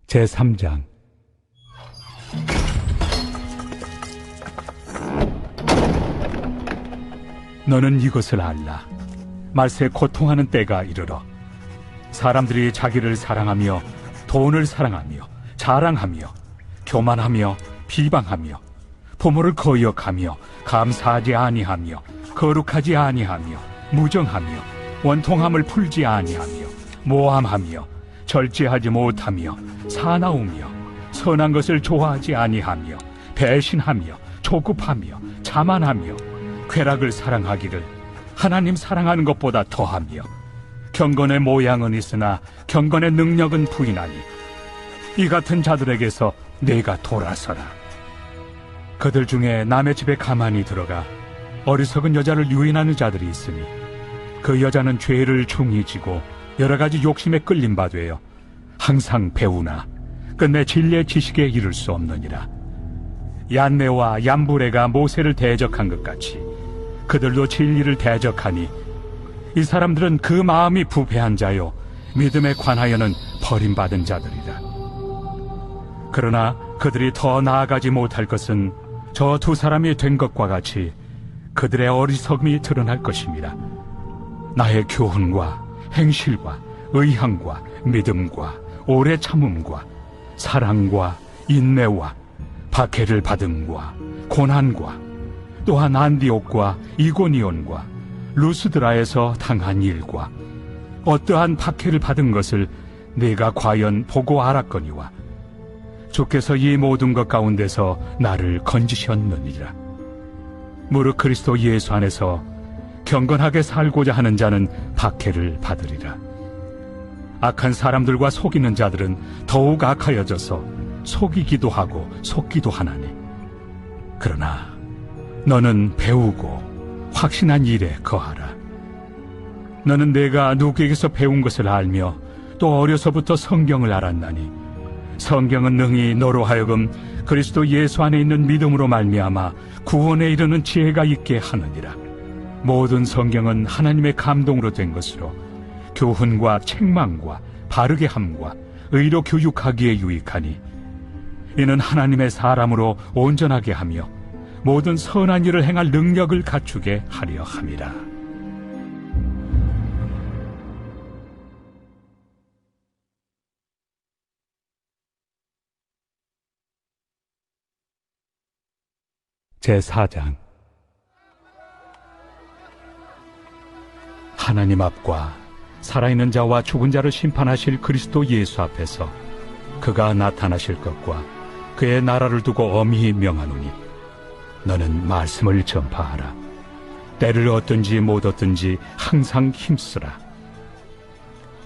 제3장. 너는 이것을 알라. 말세 고통하는 때가 이르러 사람들이 자기를 사랑하며 돈을 사랑하며 자랑하며 교만하며 비방하며 부모를 거역하며 감사하지 아니하며 거룩하지 아니하며 무정하며 원통함을 풀지 아니하며 모함하며 절제하지 못하며 사나우며 선한 것을 좋아하지 아니하며 배신하며 조급하며 자만하며 쾌락을 사랑하기를 하나님 사랑하는 것보다 더하며 경건의 모양은 있으나 경건의 능력은 부인하니 이 같은 자들에게서 내가 돌아서라. 그들 중에 남의 집에 가만히 들어가 어리석은 여자를 유인하는 자들이 있으니 그 여자는 죄를 중히 지고 여러 가지 욕심에 끌린 바 되어 항상 배우나 끝내 진리의 지식에 이를 수 없느니라. 얀네와 얀브레가 모세를 대적한 것 같이 그들도 진리를 대적하니 이 사람들은 그 마음이 부패한 자요 믿음에 관하여는 버림받은 자들이라. 그러나 그들이 더 나아가지 못할 것은 저 두 사람이 된 것과 같이 그들의 어리석음이 드러날 것입니다. 나의 교훈과 행실과 의향과 믿음과 오래 참음과 사랑과 인내와 박해를 받음과 고난과 또한 안디옥과 이고니온과 루스드라에서 당한 일과 어떠한 박해를 받은 것을 내가 과연 보고 알았거니와 주께서 이 모든 것 가운데서 나를 건지셨느니라. 무릇 그리스도 예수 안에서 경건하게 살고자 하는 자는 박해를 받으리라. 악한 사람들과 속이는 자들은 더욱 악하여져서 속이기도 하고 속기도 하나니, 그러나 너는 배우고 확신한 일에 거하라. 너는 내가 누구에게서 배운 것을 알며 또 어려서부터 성경을 알았나니 성경은 능히 너로 하여금 그리스도 예수 안에 있는 믿음으로 말미암아 구원에 이르는 지혜가 있게 하느니라. 모든 성경은 하나님의 감동으로 된 것으로 교훈과 책망과 바르게 함과 의로 교육하기에 유익하니 이는 하나님의 사람으로 온전하게 하며 모든 선한 일을 행할 능력을 갖추게 하려 함이라. 제4장. 하나님 앞과 살아있는 자와 죽은 자를 심판하실 그리스도 예수 앞에서 그가 나타나실 것과 그의 나라를 두고 엄히 명하노니 너는 말씀을 전파하라. 때를 얻든지 못 얻든지 항상 힘쓰라.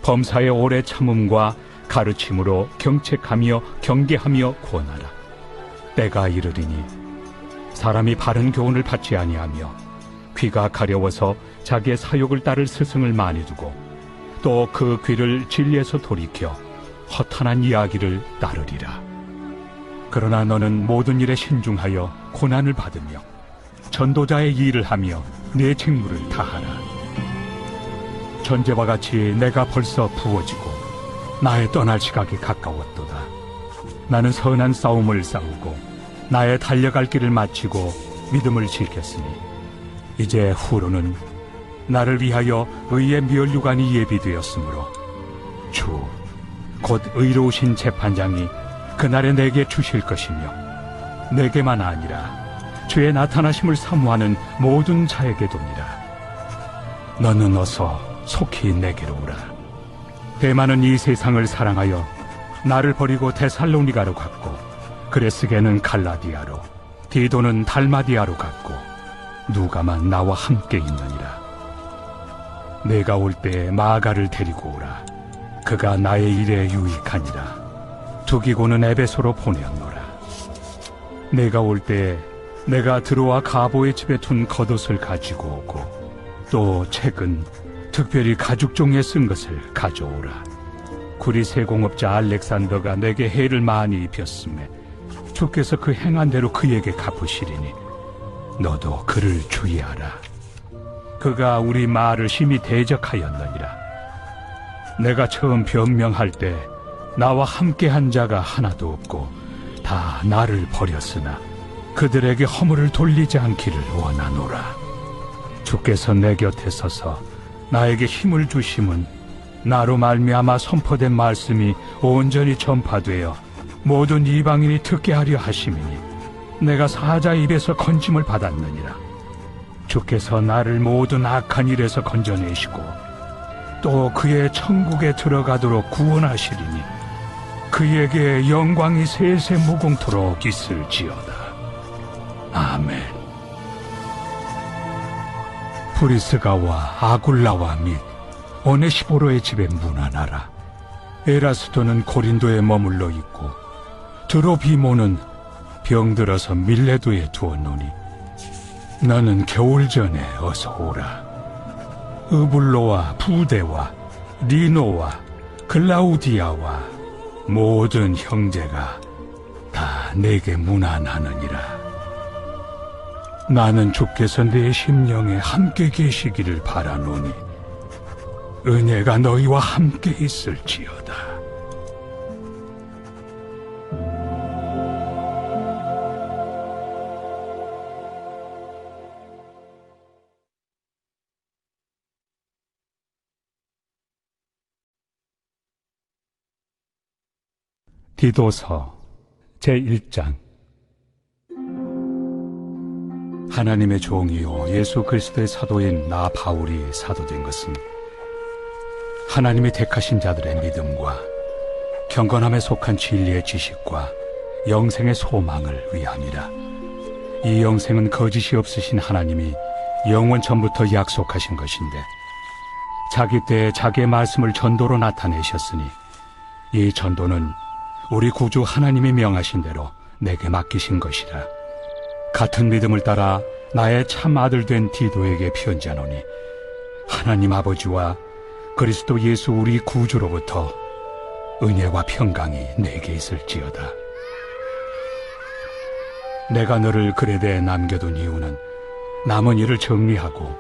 범사의 오래 참음과 가르침으로 경책하며 경계하며 권하라. 때가 이르리니 사람이 바른 교훈을 받지 아니하며 귀가 가려워서 자기의 사욕을 따를 스승을 많이 두고 또 그 귀를 진리에서 돌이켜 허탄한 이야기를 따르리라. 그러나 너는 모든 일에 신중하여 고난을 받으며 전도자의 일을 하며 내 직무를 다하라. 전제와 같이 내가 벌써 부어지고 나의 떠날 시각이 가까웠도다. 나는 선한 싸움을 싸우고 나의 달려갈 길을 마치고 믿음을 지켰으니 이제 후로는 나를 위하여 의의 면류관이 예비되었으므로 주 곧 의로우신 재판장이 그날에 내게 주실 것이며 내게만 아니라 주의 나타나심을 사모하는 모든 자에게 도니라. 너는 어서 속히 내게로 오라. 대만은 이 세상을 사랑하여 나를 버리고 데살로니가로 갔고 그레스게는 갈라디아로 디도는 달마디아로 갔고 누가만 나와 함께 있느니라. 내가 올 때 마가를 데리고 오라. 그가 나의 일에 유익하니라. 두기고는 에베소로 보내었노라. 내가 올 때 내가 드로아 가보의 집에 둔 겉옷을 가지고 오고 또 책은 특별히 가죽종에 쓴 것을 가져오라. 구리세 공업자 알렉산더가 내게 해를 많이 입혔음에 주께서 그 행한 대로 그에게 갚으시리니 너도 그를 주의하라. 그가 우리 말을 심히 대적하였느니라. 내가 처음 변명할 때 나와 함께한 자가 하나도 없고 다 나를 버렸으나 그들에게 허물을 돌리지 않기를 원하노라. 주께서 내 곁에 서서 나에게 힘을 주심은 나로 말미암아 선포된 말씀이 온전히 전파되어 모든 이방인이 듣게 하려 하심이니 내가 사자 입에서 건짐을 받았느니라. 주께서 나를 모든 악한 일에서 건져내시고 또 그의 천국에 들어가도록 구원하시리니 그에게 영광이 세세 무궁토록 있을지어다. 아멘. 브리스가와 아굴라와 및 오네시보로의 집에 문안하라. 에라스도는 고린도에 머물러 있고 드로비모는 병들어서 밀레도에 두었노니 너는 겨울 전에 어서 오라. 으불로와 부데와 리노와 글라우디아와 모든 형제가 다 내게 문안하느니라. 나는 주께서 내 심령에 함께 계시기를 바라노니 은혜가 너희와 함께 있을지어다. 디도서 제1장. 하나님의 종이요 예수 그리스도의 사도인 나 바울이 사도된 것은 하나님이 택하신 자들의 믿음과 경건함에 속한 진리의 지식과 영생의 소망을 위함이라. 이 영생은 거짓이 없으신 하나님이 영원 전부터 약속하신 것인데 자기 때에 자기의 말씀을 전도로 나타내셨으니 이 전도는 우리 구주 하나님이 명하신 대로 내게 맡기신 것이라. 같은 믿음을 따라 나의 참 아들 된 디도에게 편지하노니 하나님 아버지와 그리스도 예수 우리 구주로부터 은혜와 평강이 내게 있을지어다. 내가 너를 그레데에 남겨둔 이유는 남은 일을 정리하고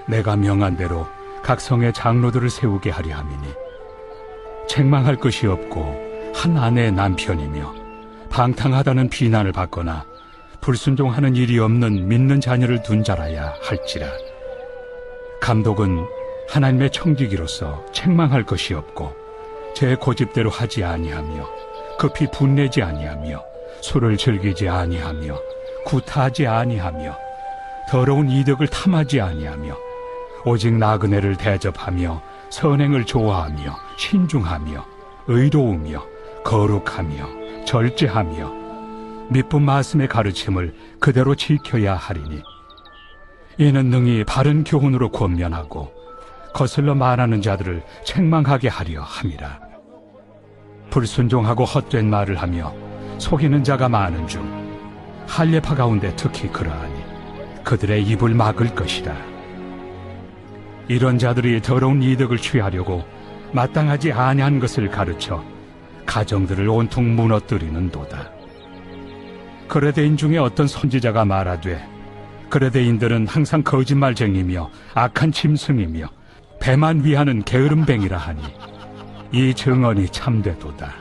내가 명한 대로 각 성의 장로들을 세우게 하려 함이니 책망할 것이 없고 한 아내의 남편이며 방탕하다는 비난을 받거나 불순종하는 일이 없는 믿는 자녀를 둔 자라야 할지라. 감독은 하나님의 청지기로서 책망할 것이 없고 제 고집대로 하지 아니하며 급히 분내지 아니하며 술을 즐기지 아니하며 구타하지 아니하며 더러운 이득을 탐하지 아니하며 오직 나그네를 대접하며 선행을 좋아하며 신중하며 의로우며 거룩하며 절제하며 미쁜 말씀의 가르침을 그대로 지켜야 하리니 이는 능히 바른 교훈으로 권면하고 거슬러 말하는 자들을 책망하게 하려 함이라. 불순종하고 헛된 말을 하며 속이는 자가 많은 중 할례파 가운데 특히 그러하니 그들의 입을 막을 것이라. 이런 자들이 더러운 이득을 취하려고 마땅하지 아니한 것을 가르쳐 가정들을 온통 무너뜨리는도다. 그레데인 중에 어떤 선지자가 말하되 그레데인들은 항상 거짓말쟁이며 악한 짐승이며 배만 위하는 게으름뱅이라 하니 이 증언이 참되도다.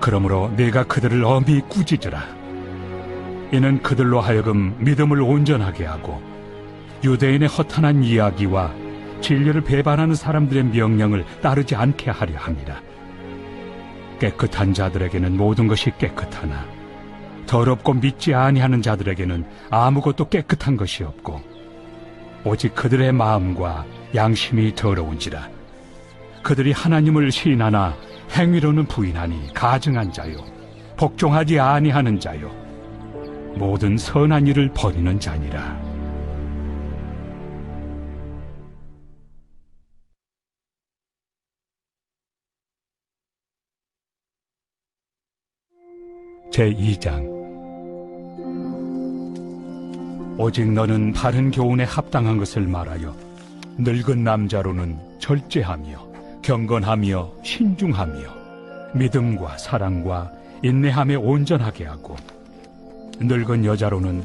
그러므로 내가 그들을 엄히 꾸짖으라. 이는 그들로 하여금 믿음을 온전하게 하고 유대인의 허탄한 이야기와 진리를 배반하는 사람들의 명령을 따르지 않게 하려 함이라. 깨끗한 자들에게는 모든 것이 깨끗하나 더럽고 믿지 아니하는 자들에게는 아무것도 깨끗한 것이 없고 오직 그들의 마음과 양심이 더러운지라. 그들이 하나님을 시인하나 행위로는 부인하니 가증한 자요 복종하지 아니하는 자요 모든 선한 일을 버리는 자니라. 제2장. 오직 너는 바른 교훈에 합당한 것을 말하여 늙은 남자로는 절제하며 경건하며 신중하며 믿음과 사랑과 인내함에 온전하게 하고 늙은 여자로는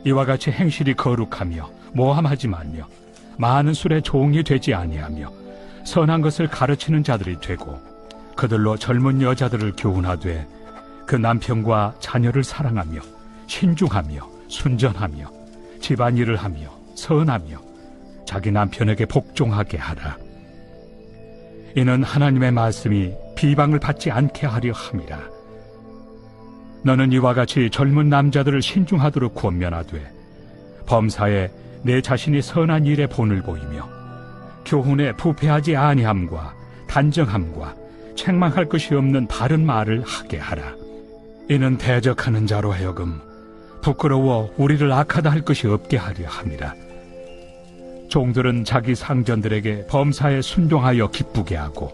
이와 같이 행실이 거룩하며 모함하지 말며 많은 술에 종이 되지 아니하며 선한 것을 가르치는 자들이 되고 그들로 젊은 여자들을 교훈하되 그 남편과 자녀를 사랑하며 신중하며 순전하며 집안일을 하며 선하며 자기 남편에게 복종하게 하라. 이는 하나님의 말씀이 비방을 받지 않게 하려 함이라. 너는 이와 같이 젊은 남자들을 신중하도록 권면하되 범사에 내 자신이 선한 일에 본을 보이며 교훈에 부패하지 아니함과 단정함과 책망할 것이 없는 바른 말을 하게 하라. 이는 대적하는 자로 하여금 부끄러워 우리를 악하다 할 것이 없게 하려 함이라. 종들은 자기 상전들에게 범사에 순종하여 기쁘게 하고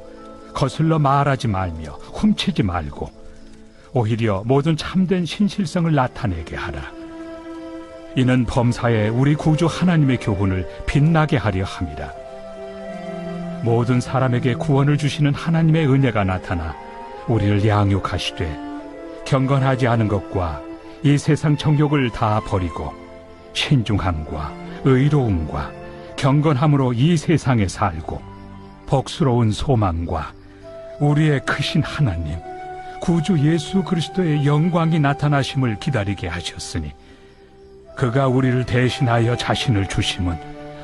거슬러 말하지 말며 훔치지 말고 오히려 모든 참된 신실성을 나타내게 하라. 이는 범사에 우리 구주 하나님의 교훈을 빛나게 하려 함이라. 모든 사람에게 구원을 주시는 하나님의 은혜가 나타나 우리를 양육하시되 경건하지 않은 것과 이 세상 정욕을 다 버리고 신중함과 의로움과 경건함으로 이 세상에 살고 복스러운 소망과 우리의 크신 하나님 구주 예수 그리스도의 영광이 나타나심을 기다리게 하셨으니 그가 우리를 대신하여 자신을 주심은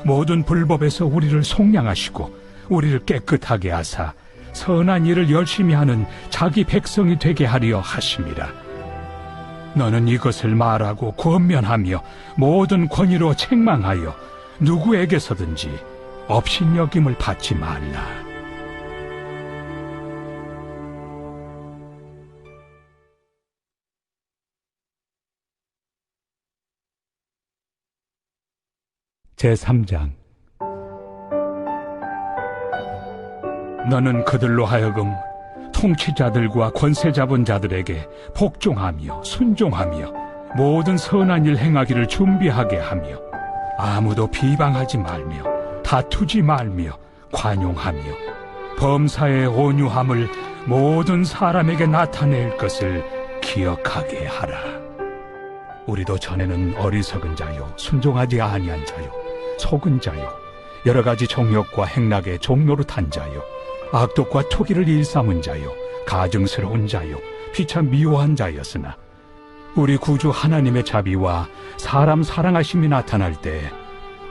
모든 불법에서 우리를 속량하시고 우리를 깨끗하게 하사 선한 일을 열심히 하는 자기 백성이 되게 하려 하심이라. 너는 이것을 말하고 권면하며 모든 권위로 책망하여 누구에게서든지 업신여김을 받지 말라. 제3장. 너는 그들로 하여금 통치자들과 권세 잡은 자들에게 복종하며 순종하며 모든 선한 일 행하기를 준비하게 하며 아무도 비방하지 말며 다투지 말며 관용하며 범사의 온유함을 모든 사람에게 나타낼 것을 기억하게 하라. 우리도 전에는 어리석은 자요 순종하지 아니한 자요 속은 자요 여러 가지 정욕과 행락의 종노릇한 자요 악독과 투기를 일삼은 자요 가증스러운 자요 피차 미워한 자였으나 우리 구주 하나님의 자비와 사람 사랑하심이 나타날 때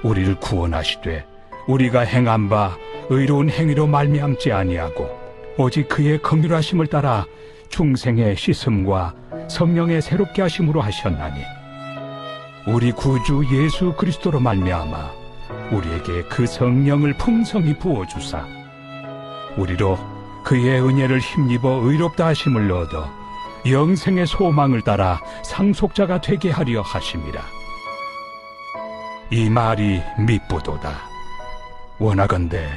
우리를 구원하시되 우리가 행한 바 의로운 행위로 말미암지 아니하고 오직 그의 긍휼하심을 따라 중생의 씻음과 성령의 새롭게 하심으로 하셨나니 우리 구주 예수 그리스도로 말미암아 우리에게 그 성령을 풍성히 부어주사 우리로 그의 은혜를 힘입어 의롭다 하심을 얻어 영생의 소망을 따라 상속자가 되게 하려 하심이라. 이 말이 미쁘도다. 원하건대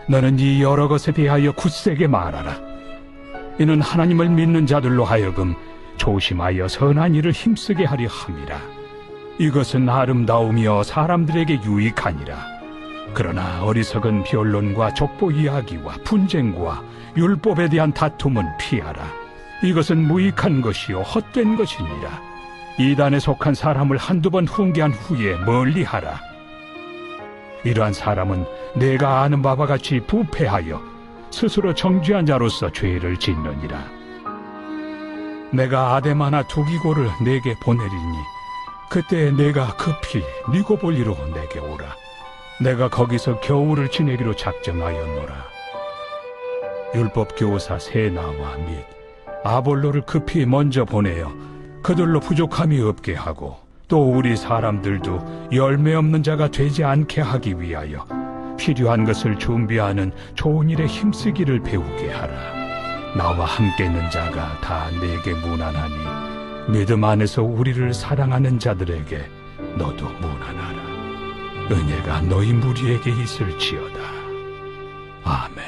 너는 이 여러 것에 대하여 굳세게 말하라. 이는 하나님을 믿는 자들로 하여금 조심하여 선한 일을 힘쓰게 하려 함이라. 이것은 아름다우며 사람들에게 유익하니라. 그러나 어리석은 변론과 족보 이야기와 분쟁과 율법에 대한 다툼은 피하라. 이것은 무익한 것이요 헛된 것이니라. 이단에 속한 사람을 한두 번 훈계한 후에 멀리하라. 이러한 사람은 내가 아는 바와 같이 부패하여 스스로 정죄한 자로서 죄를 짓느니라. 내가 아데마나 두기고를 내게 보내리니 그때 내가 급히 니고볼리로 내게 오라. 내가 거기서 겨울을 지내기로 작정하였노라. 율법 교사 세나와 및 아볼로를 급히 먼저 보내어 그들로 부족함이 없게 하고 또 우리 사람들도 열매 없는 자가 되지 않게 하기 위하여 필요한 것을 준비하는 좋은 일에 힘쓰기를 배우게 하라. 나와 함께 있는 자가 다 내게 무난하니 믿음 안에서 우리를 사랑하는 자들에게 너도 무난하라. 은혜가 너희 무리에게 있을지어다. 아멘.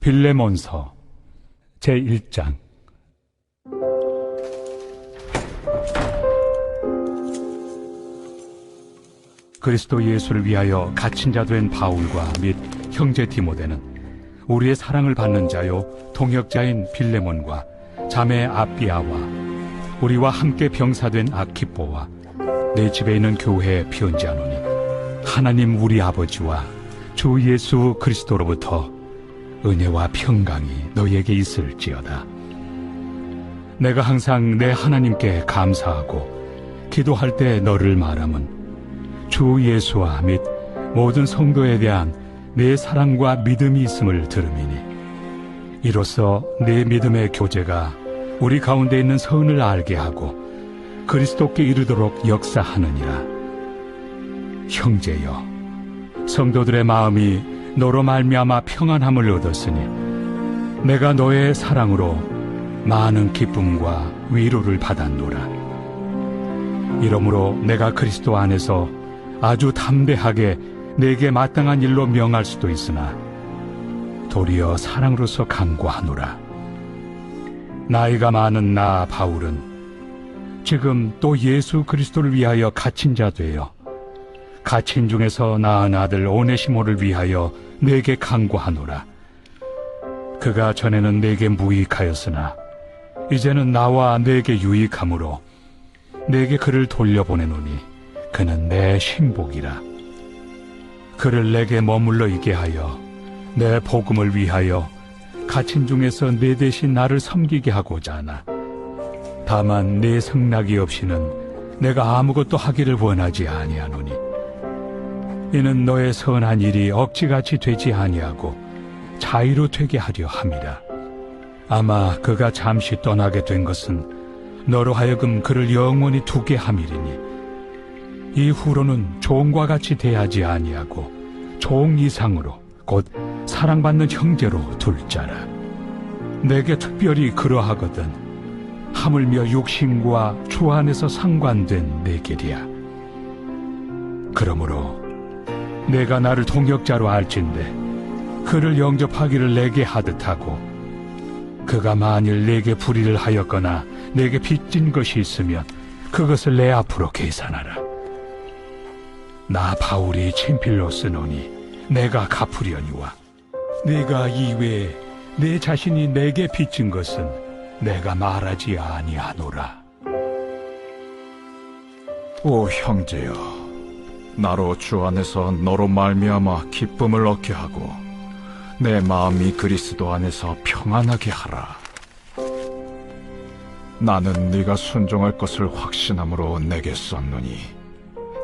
빌레몬서 제1장. 그리스도 예수를 위하여 갇힌 자 된 바울과 및 형제 디모데는 우리의 사랑을 받는 자요 동역자인 빌레몬과 자매 아비아와 우리와 함께 병사된 아키뽀와 내 집에 있는 교회에 편지하노니 하나님 우리 아버지와 주 예수 그리스도로부터 은혜와 평강이 너희에게 있을지어다. 내가 항상 내 하나님께 감사하고 기도할 때 너를 말함은 주 예수와 및 모든 성도에 대한 내 사랑과 믿음이 있음을 들음이니 이로써 내 믿음의 교제가 우리 가운데 있는 선을 알게 하고 그리스도께 이르도록 역사하느니라. 형제여, 성도들의 마음이 너로 말미암아 평안함을 얻었으니 내가 너의 사랑으로 많은 기쁨과 위로를 받았노라. 이러므로 내가 그리스도 안에서 아주 담대하게 내게 마땅한 일로 명할 수도 있으나 도리어 사랑으로서 간구하노라. 나이가 많은 나 바울은 지금 또 예수 그리스도를 위하여 갇힌 자 되어 갇힌 중에서 낳은 아들 오네시모를 위하여 내게 간구하노라. 그가 전에는 내게 무익하였으나 이제는 나와 내게 유익함으로 내게 그를 돌려보내노니 그는 내 신복이라. 그를 내게 머물러 있게 하여 내 복음을 위하여 갇힌 중에서 내 대신 나를 섬기게 하고자 하나 다만 내 승낙이 없이는 내가 아무것도 하기를 원하지 아니하노니 이는 너의 선한 일이 억지같이 되지 아니하고 자의로 되게 하려 함이라. 아마 그가 잠시 떠나게 된 것은 너로 하여금 그를 영원히 두게 함이리니 이후로는 종과 같이 대하지 아니하고 종 이상으로 곧 사랑받는 형제로 둘 자라. 내게 특별히 그러하거든 하물며 육신과 주 안에서 상관된 내 길이야. 그러므로 내가 나를 동역자로 알진대 그를 영접하기를 내게 하듯 하고 그가 만일 내게 불의를 하였거나 내게 빚진 것이 있으면 그것을 내 앞으로 계산하라. 나 바울이 친필로 쓰노니 내가 갚으려니와 네가 이외에 내 자신이 내게 빚진 것은 내가 말하지 아니하노라. 오 형제여, 나로 주 안에서 너로 말미암아 기쁨을 얻게 하고 내 마음이 그리스도 안에서 평안하게 하라. 나는 네가 순종할 것을 확신함으로 내게 썼노니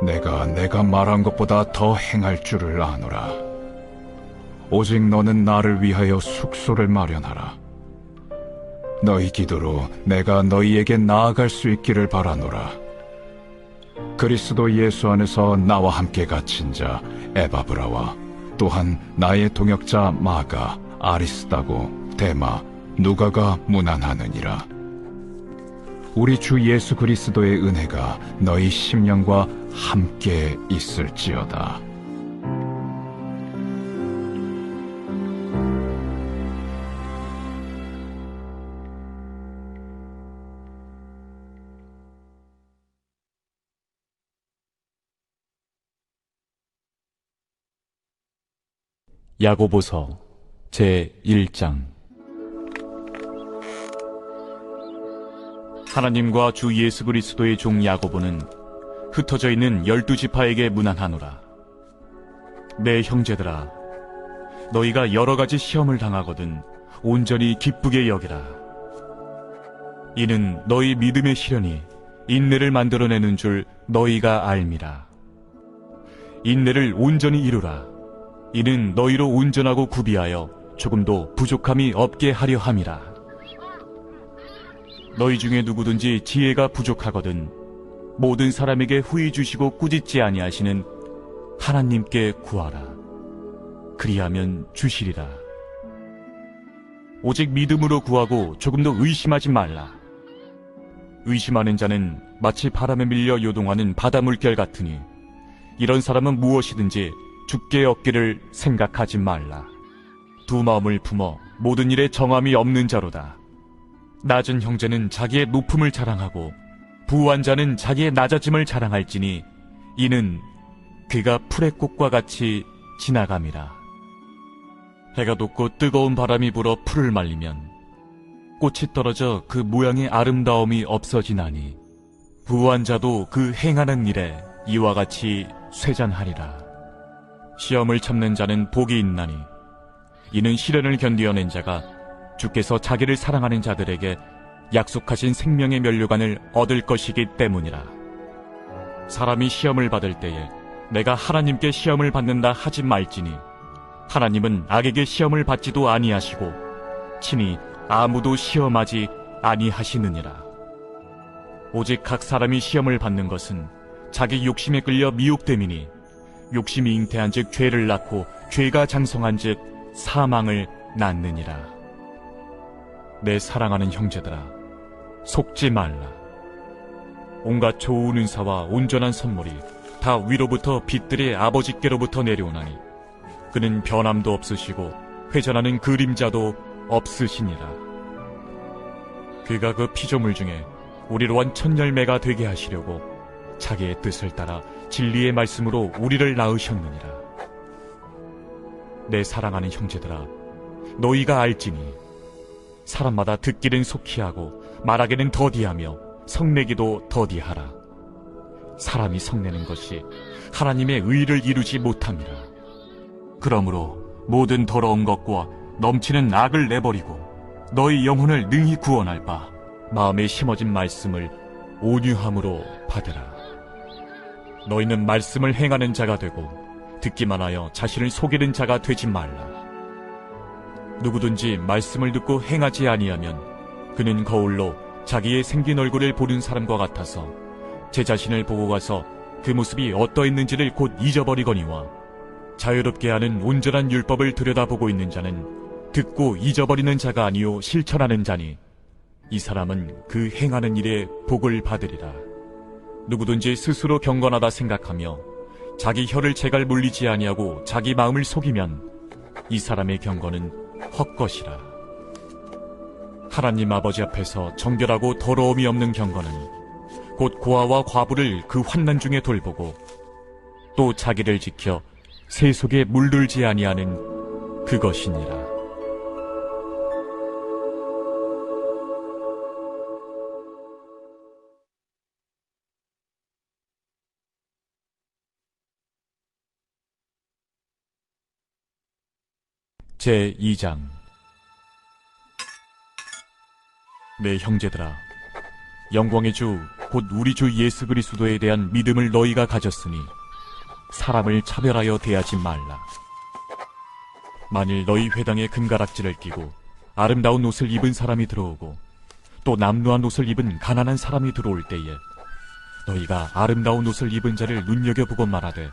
내가 말한 것보다 더 행할 줄을 아노라. 오직 너는 나를 위하여 숙소를 마련하라. 너희 기도로 내가 너희에게 나아갈 수 있기를 바라노라. 그리스도 예수 안에서 나와 함께 갇힌 자 에바브라와 또한 나의 동역자 마가, 아리스다고, 데마, 누가가 문안하느니라. 우리 주 예수 그리스도의 은혜가 너희 심령과 함께 있을지어다. 야고보서 제1장. 하나님과 주 예수 그리스도의 종 야고보는 흩어져 있는 12지파에게 문안하노라. 내 형제들아, 너희가 여러 가지 시험을 당하거든 온전히 기쁘게 여기라. 이는 너희 믿음의 시련이 인내를 만들어내는 줄 너희가 알미라. 인내를 온전히 이루라. 이는 너희로 온전하고 구비하여 조금도 부족함이 없게 하려 함이라. 너희 중에 누구든지 지혜가 부족하거든 모든 사람에게 후히 주시고 꾸짖지 아니하시는 하나님께 구하라. 그리하면 주시리라. 오직 믿음으로 구하고 조금도 의심하지 말라. 의심하는 자는 마치 바람에 밀려 요동하는 바다 물결 같으니 이런 사람은 무엇이든지 죽게 얻기를 생각하지 말라. 두 마음을 품어 모든 일에 정함이 없는 자로다. 낮은 형제는 자기의 높음을 자랑하고 부한 자는 자기의 낮아짐을 자랑할지니 이는 그가 풀의 꽃과 같이 지나감이라. 해가 돋고 뜨거운 바람이 불어 풀을 말리면 꽃이 떨어져 그 모양의 아름다움이 없어지나니 부한 자도 그 행하는 일에 이와 같이 쇠잔하리라. 시험을 참는 자는 복이 있나니 이는 시련을 견디어낸 자가 주께서 자기를 사랑하는 자들에게 약속하신 생명의 면류관을 얻을 것이기 때문이라. 사람이 시험을 받을 때에 내가 하나님께 시험을 받는다 하지 말지니 하나님은 악에게 시험을 받지도 아니하시고 친히 아무도 시험하지 아니하시느니라. 오직 각 사람이 시험을 받는 것은 자기 욕심에 끌려 미혹됨이니 욕심이 잉태한 즉 죄를 낳고 죄가 장성한 즉 사망을 낳느니라. 내 사랑하는 형제들아, 속지 말라. 온갖 좋은 은사와 온전한 선물이 다 위로부터 빛들의 아버지께로부터 내려오나니 그는 변함도 없으시고 회전하는 그림자도 없으시니라. 그가 그 피조물 중에 우리로 한 첫 열매가 되게 하시려고 자기의 뜻을 따라 진리의 말씀으로 우리를 낳으셨느니라. 내 사랑하는 형제들아, 너희가 알지니 사람마다 듣기는 속히 하고 말하기는 더디하며 성내기도 더디하라. 사람이 성내는 것이 하나님의 의를 이루지 못함이라. 그러므로 모든 더러운 것과 넘치는 악을 내버리고 너희 영혼을 능히 구원할 바 마음에 심어진 말씀을 온유함으로 받으라. 너희는 말씀을 행하는 자가 되고 듣기만 하여 자신을 속이는 자가 되지 말라. 누구든지 말씀을 듣고 행하지 아니하면 그는 거울로 자기의 생긴 얼굴을 보는 사람과 같아서 제 자신을 보고 가서 그 모습이 어떠했는지를 곧 잊어버리거니와 자유롭게 하는 온전한 율법을 들여다보고 있는 자는 듣고 잊어버리는 자가 아니요 실천하는 자니 이 사람은 그 행하는 일에 복을 받으리라. 누구든지 스스로 경건하다 생각하며 자기 혀를 제갈 물리지 아니하고 자기 마음을 속이면 이 사람의 경건은 헛것이라. 하나님 아버지 앞에서 정결하고 더러움이 없는 경건은 곧 고아와 과부를 그 환난 중에 돌보고 또 자기를 지켜 새 속에 물들지 아니하는 그것이니라. 제2장. 내 형제들아, 영광의 주 곧 우리 주 예수 그리스도에 대한 믿음을 너희가 가졌으니 사람을 차별하여 대하지 말라. 만일 너희 회당에 금가락지를 끼고 아름다운 옷을 입은 사람이 들어오고 또 남루한 옷을 입은 가난한 사람이 들어올 때에 너희가 아름다운 옷을 입은 자를 눈여겨보고 말하되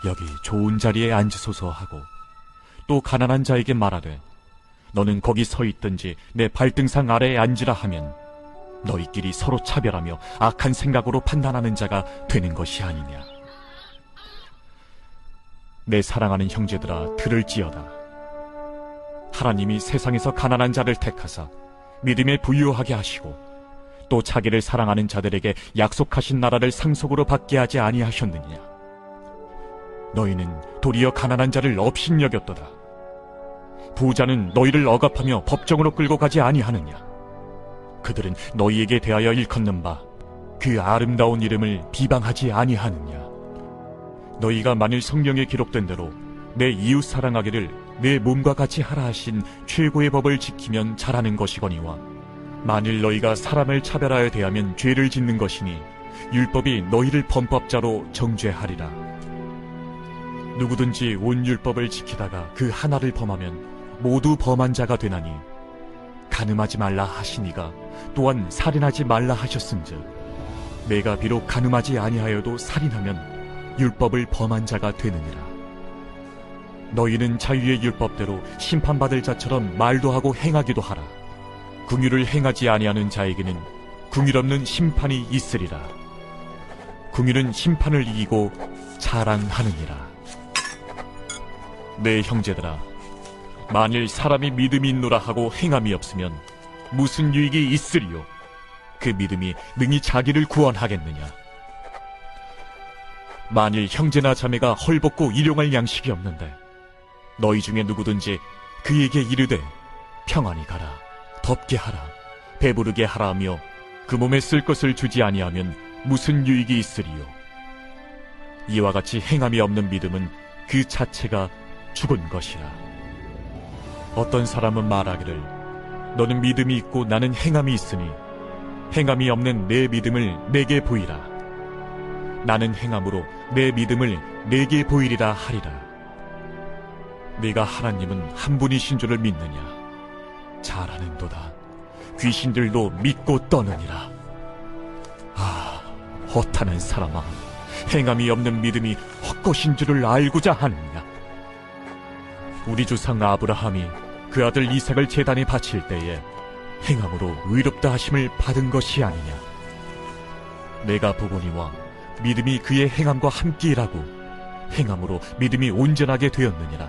여기 좋은 자리에 앉으소서 하고 또 가난한 자에게 말하되 너는 거기 서 있든지 내 발등상 아래에 앉으라 하면 너희끼리 서로 차별하며 악한 생각으로 판단하는 자가 되는 것이 아니냐. 내 사랑하는 형제들아, 들을지어다. 하나님이 세상에서 가난한 자를 택하사 믿음에 부유하게 하시고 또 자기를 사랑하는 자들에게 약속하신 나라를 상속으로 받게 하지 아니하셨느냐. 너희는 도리어 가난한 자를 업신여겼도다. 부자는 너희를 억압하며 법정으로 끌고 가지 아니하느냐. 그들은 너희에게 대하여 일컫는 바 그 아름다운 이름을 비방하지 아니하느냐. 너희가 만일 성경에 기록된 대로 내 이웃 사랑하기를 내 몸과 같이 하라 하신 최고의 법을 지키면 잘하는 것이거니와, 만일 너희가 사람을 차별하여 대하면 죄를 짓는 것이니 율법이 너희를 범법자로 정죄하리라. 누구든지 온 율법을 지키다가 그 하나를 범하면 모두 범한 자가 되나니, 간음하지 말라 하시니가 또한 살인하지 말라 하셨은즉 내가 비록 간음하지 아니하여도 살인하면 율법을 범한 자가 되느니라. 너희는 자유의 율법대로 심판받을 자처럼 말도 하고 행하기도 하라. 긍휼을 행하지 아니하는 자에게는 긍휼 없는 심판이 있으리라. 긍휼은 심판을 이기고 자랑하느니라. 내 형제들아, 만일 사람이 믿음이 있노라 하고 행함이 없으면 무슨 유익이 있으리요? 그 믿음이 능히 자기를 구원하겠느냐? 만일 형제나 자매가 헐벗고 일용할 양식이 없는데 너희 중에 누구든지 그에게 이르되 평안히 가라, 덥게 하라, 배부르게 하라 하며 그 몸에 쓸 것을 주지 아니하면 무슨 유익이 있으리요? 이와 같이 행함이 없는 믿음은 그 자체가 죽은 것이라. 어떤 사람은 말하기를 너는 믿음이 있고 나는 행함이 있으니 행함이 없는 내 믿음을 내게 보이라. 나는 행함으로 내 믿음을 내게 보이리라 하리라. 네가 하나님은 한 분이신 줄을 믿느냐? 잘하는도다. 귀신들도 믿고 떠느니라. 아, 허탄한 사람아, 행함이 없는 믿음이 헛것인 줄을 알고자 하느냐? 우리 조상 아브라함이 그 아들 이삭을 제단에 바칠 때에 행함으로 의롭다 하심을 받은 것이 아니냐? 내가 보거니와 믿음이 그의 행함과 함께 일하고 행함으로 믿음이 온전하게 되었느니라.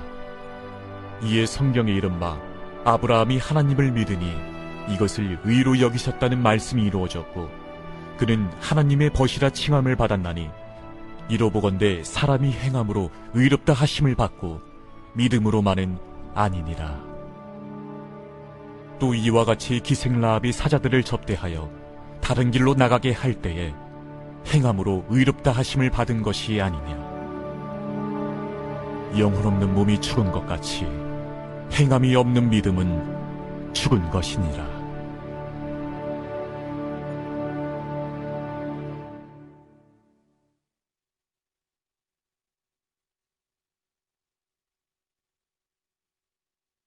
이에 성경에 이른 바 아브라함이 하나님을 믿으니 이것을 의로 여기셨다는 말씀이 이루어졌고, 그는 하나님의 벗이라 칭함을 받았나니 이로 보건대 사람이 행함으로 의롭다 하심을 받고 믿음으로만은 아니니라. 또 이와 같이 기생 라합이 사자들을 접대하여 다른 길로 나가게 할 때에 행함으로 의롭다 하심을 받은 것이 아니냐? 영혼 없는 몸이 죽은 것 같이 행함이 없는 믿음은 죽은 것이니라.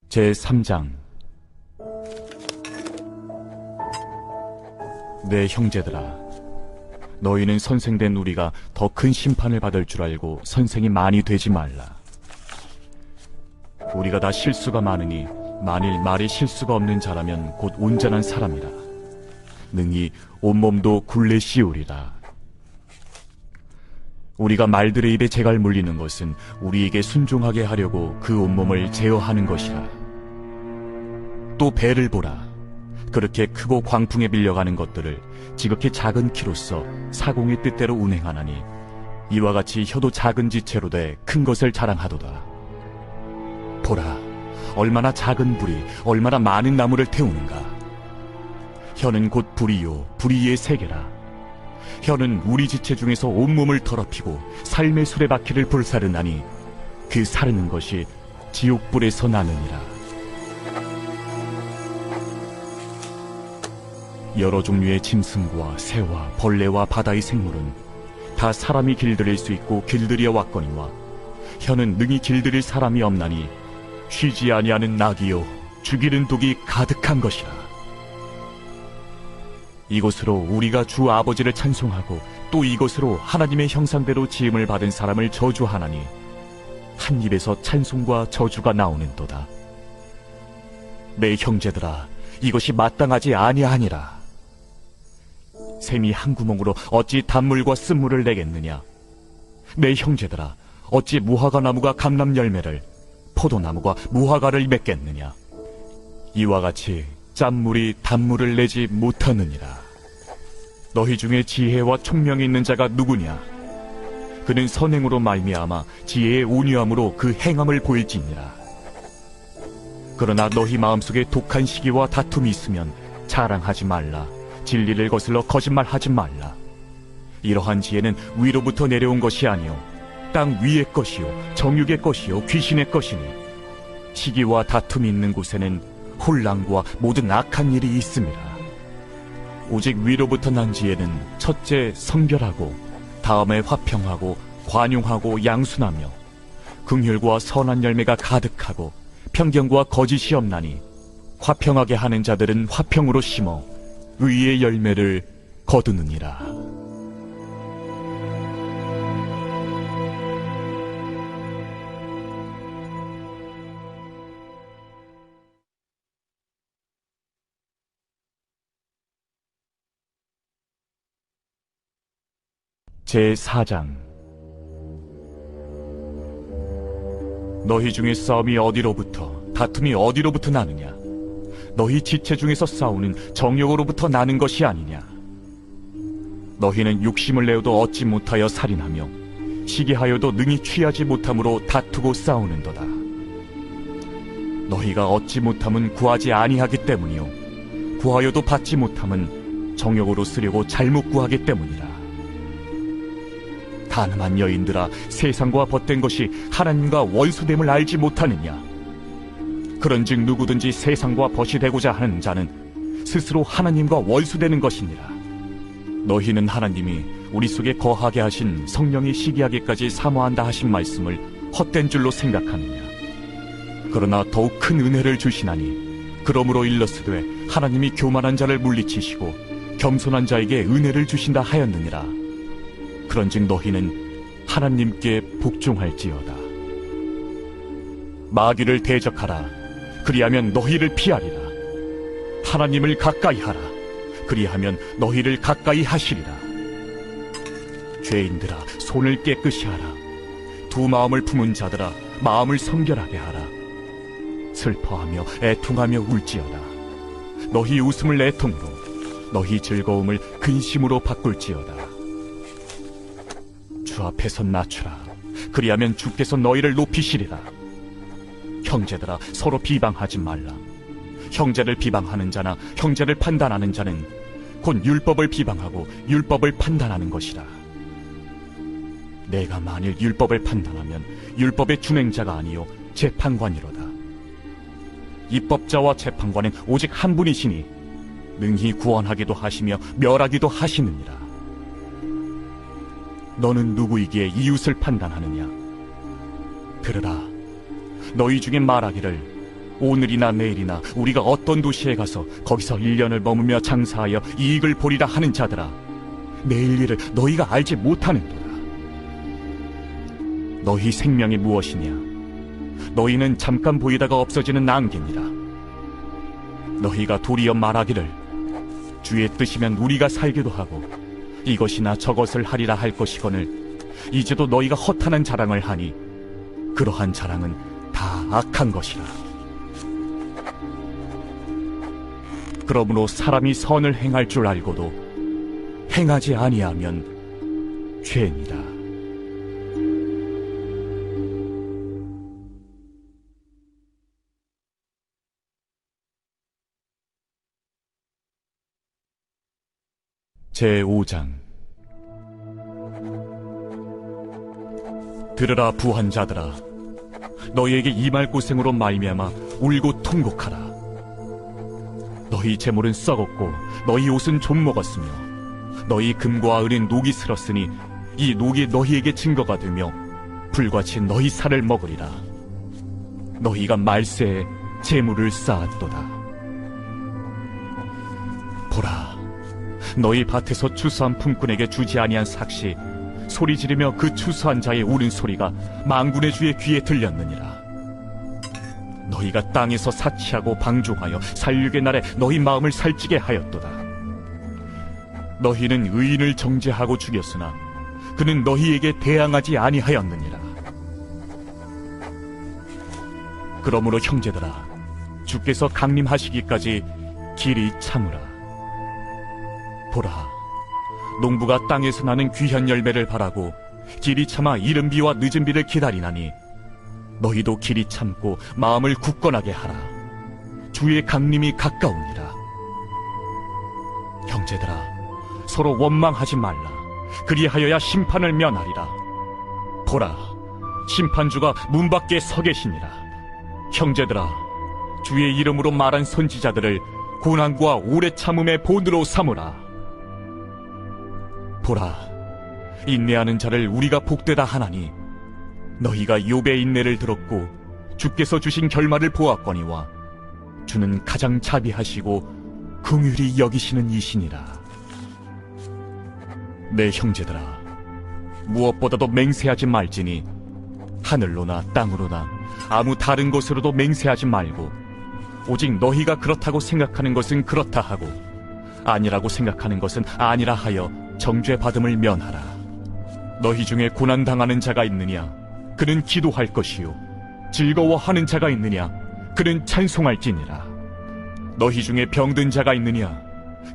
제3장. 내 형제들아, 너희는 선생된 우리가 더 큰 심판을 받을 줄 알고 선생이 많이 되지 말라. 우리가 다 실수가 많으니 만일 말이 실수가 없는 자라면 곧 온전한 사람이라. 능히 온몸도 굴레 씌우리라. 우리가 말들의 입에 재갈 물리는 것은 우리에게 순종하게 하려고 그 온몸을 제어하는 것이라. 또 배를 보라. 그렇게 크고 광풍에 밀려가는 것들을 지극히 작은 키로써 사공의 뜻대로 운행하나니 이와 같이 혀도 작은 지체로 돼 큰 것을 자랑하도다. 보라, 얼마나 작은 불이 얼마나 많은 나무를 태우는가. 혀는 곧 불이요 불이의 세계라. 혀는 우리 지체 중에서 온몸을 더럽히고 삶의 수레바퀴를 불사르나니 그 사르는 것이 지옥불에서 나느니라. 여러 종류의 짐승과 새와 벌레와 바다의 생물은 다 사람이 길들일 수 있고 길들여 왔거니와 혀는 능히 길들일 사람이 없나니 쉬지 아니하는 낙이요 죽이는 독이 가득한 것이라. 이것으로 우리가 주 아버지를 찬송하고 또 이것으로 하나님의 형상대로 지음을 받은 사람을 저주하나니 한 입에서 찬송과 저주가 나오는도다. 내 형제들아, 이것이 마땅하지 아니하니라. 샘이 한 구멍으로 어찌 단물과 쓴물을 내겠느냐? 내 형제들아, 어찌 무화과 나무가 감람 열매를, 포도나무가 무화과를 맺겠느냐? 이와 같이 짠물이 단물을 내지 못하느니라. 너희 중에 지혜와 총명이 있는 자가 누구냐? 그는 선행으로 말미암아 지혜의 온유함으로 그 행함을 보일지니라. 그러나 너희 마음속에 독한 시기와 다툼이 있으면 자랑하지 말라. 진리를 거슬러 거짓말하지 말라. 이러한 지혜는 위로부터 내려온 것이 아니요 땅 위의 것이요 정육의 것이요 귀신의 것이니 시기와 다툼이 있는 곳에는 혼란과 모든 악한 일이 있음이라. 오직 위로부터 난 지혜는 첫째 성결하고 다음에 화평하고 관용하고 양순하며 긍휼과 선한 열매가 가득하고 편견과 거짓이 없나니 화평하게 하는 자들은 화평으로 심어 의의 열매를 거두느니라. 제4장. 너희 중에 싸움이 어디로부터 다툼이 어디로부터 나느냐? 너희 지체 중에서 싸우는 정욕으로부터 나는 것이 아니냐? 너희는 욕심을 내어도 얻지 못하여 살인하며 시기하여도 능히 취하지 못함으로 다투고 싸우는도다. 너희가 얻지 못함은 구하지 아니하기 때문이요 구하여도 받지 못함은 정욕으로 쓰려고 잘못 구하기 때문이라. 가늠한 여인들아, 세상과 벗된 것이 하나님과 원수됨을 알지 못하느냐? 그런즉 누구든지 세상과 벗이 되고자 하는 자는 스스로 하나님과 원수되는 것이니라. 너희는 하나님이 우리 속에 거하게 하신 성령이 시기하기까지 사모한다 하신 말씀을 헛된 줄로 생각하느냐? 그러나 더욱 큰 은혜를 주시나니 그러므로 일렀으되 하나님이 교만한 자를 물리치시고 겸손한 자에게 은혜를 주신다 하였느니라. 그런즉 너희는 하나님께 복종할지어다. 마귀를 대적하라. 그리하면 너희를 피하리라. 하나님을 가까이 하라. 그리하면 너희를 가까이 하시리라. 죄인들아, 손을 깨끗이 하라. 두 마음을 품은 자들아, 마음을 성결하게 하라. 슬퍼하며 애통하며 울지어다. 너희 웃음을 애통으로, 너희 즐거움을 근심으로 바꿀지어다. 주 앞에서 낮추라. 그리하면 주께서 너희를 높이시리라. 형제들아, 서로 비방하지 말라. 형제를 비방하는 자나 형제를 판단하는 자는 곧 율법을 비방하고 율법을 판단하는 것이라. 내가 만일 율법을 판단하면 율법의 준행자가 아니요 재판관이로다. 입법자와 재판관은 오직 한 분이시니 능히 구원하기도 하시며 멸하기도 하시느니라. 너는 누구이기에 이웃을 판단하느냐? 들으라. 너희 중에 말하기를 오늘이나 내일이나 우리가 어떤 도시에 가서 거기서 1년을 머무며 장사하여 이익을 보리라 하는 자들아, 내일 일을 너희가 알지 못하는도다. 너희 생명이 무엇이냐? 너희는 잠깐 보이다가 없어지는 안개니라. 너희가 도리어 말하기를 주의 뜻이면 우리가 살기도 하고 이것이나 저것을 하리라 할 것이거늘 이제도 너희가 허탄한 자랑을 하니 그러한 자랑은 다 악한 것이라. 그러므로 사람이 선을 행할 줄 알고도 행하지 아니하면 죄니라. 제5장. 들으라 부한 자들아, 너희에게 임할 고생으로 말미암아 울고 통곡하라. 너희 재물은 썩었고 너희 옷은 좀 먹었으며 너희 금과 은은 녹이 슬었으니 이 녹이 너희에게 증거가 되며 불같이 너희 살을 먹으리라. 너희가 말세에 재물을 쌓았도다. 보라, 너희 밭에서 추수한 품꾼에게 주지 아니한 삭시 소리 지르며 그 추수한 자의 우는 소리가 만군의 주의 귀에 들렸느니라. 너희가 땅에서 사치하고 방종하여 살육의 날에 너희 마음을 살찌게 하였도다. 너희는 의인을 정죄하고 죽였으나 그는 너희에게 대항하지 아니하였느니라. 그러므로 형제들아, 주께서 강림하시기까지 길이 참으라. 보라, 농부가 땅에서 나는 귀한 열매를 바라고 길이 참아 이른 비와 늦은 비를 기다리나니 너희도 길이 참고 마음을 굳건하게 하라. 주의 강림이 가까우니라. 형제들아, 서로 원망하지 말라. 그리하여야 심판을 면하리라. 보라, 심판주가 문 밖에 서 계시니라. 형제들아, 주의 이름으로 말한 선지자들을 고난과 오래 참음의 본으로 삼으라. 보라, 인내하는 자를 우리가 복되다 하나니 너희가 욥의 인내를 들었고 주께서 주신 결말을 보았거니와 주는 가장 자비하시고 긍휼히 여기시는 이시니라. 내 형제들아, 무엇보다도 맹세하지 말지니 하늘로나 땅으로나 아무 다른 곳으로도 맹세하지 말고 오직 너희가 그렇다고 생각하는 것은 그렇다 하고 아니라고 생각하는 것은 아니라 하여 정죄받음을 면하라. 너희 중에 고난당하는 자가 있느냐? 그는 기도할 것이요. 즐거워하는 자가 있느냐? 그는 찬송할지니라. 너희 중에 병든 자가 있느냐?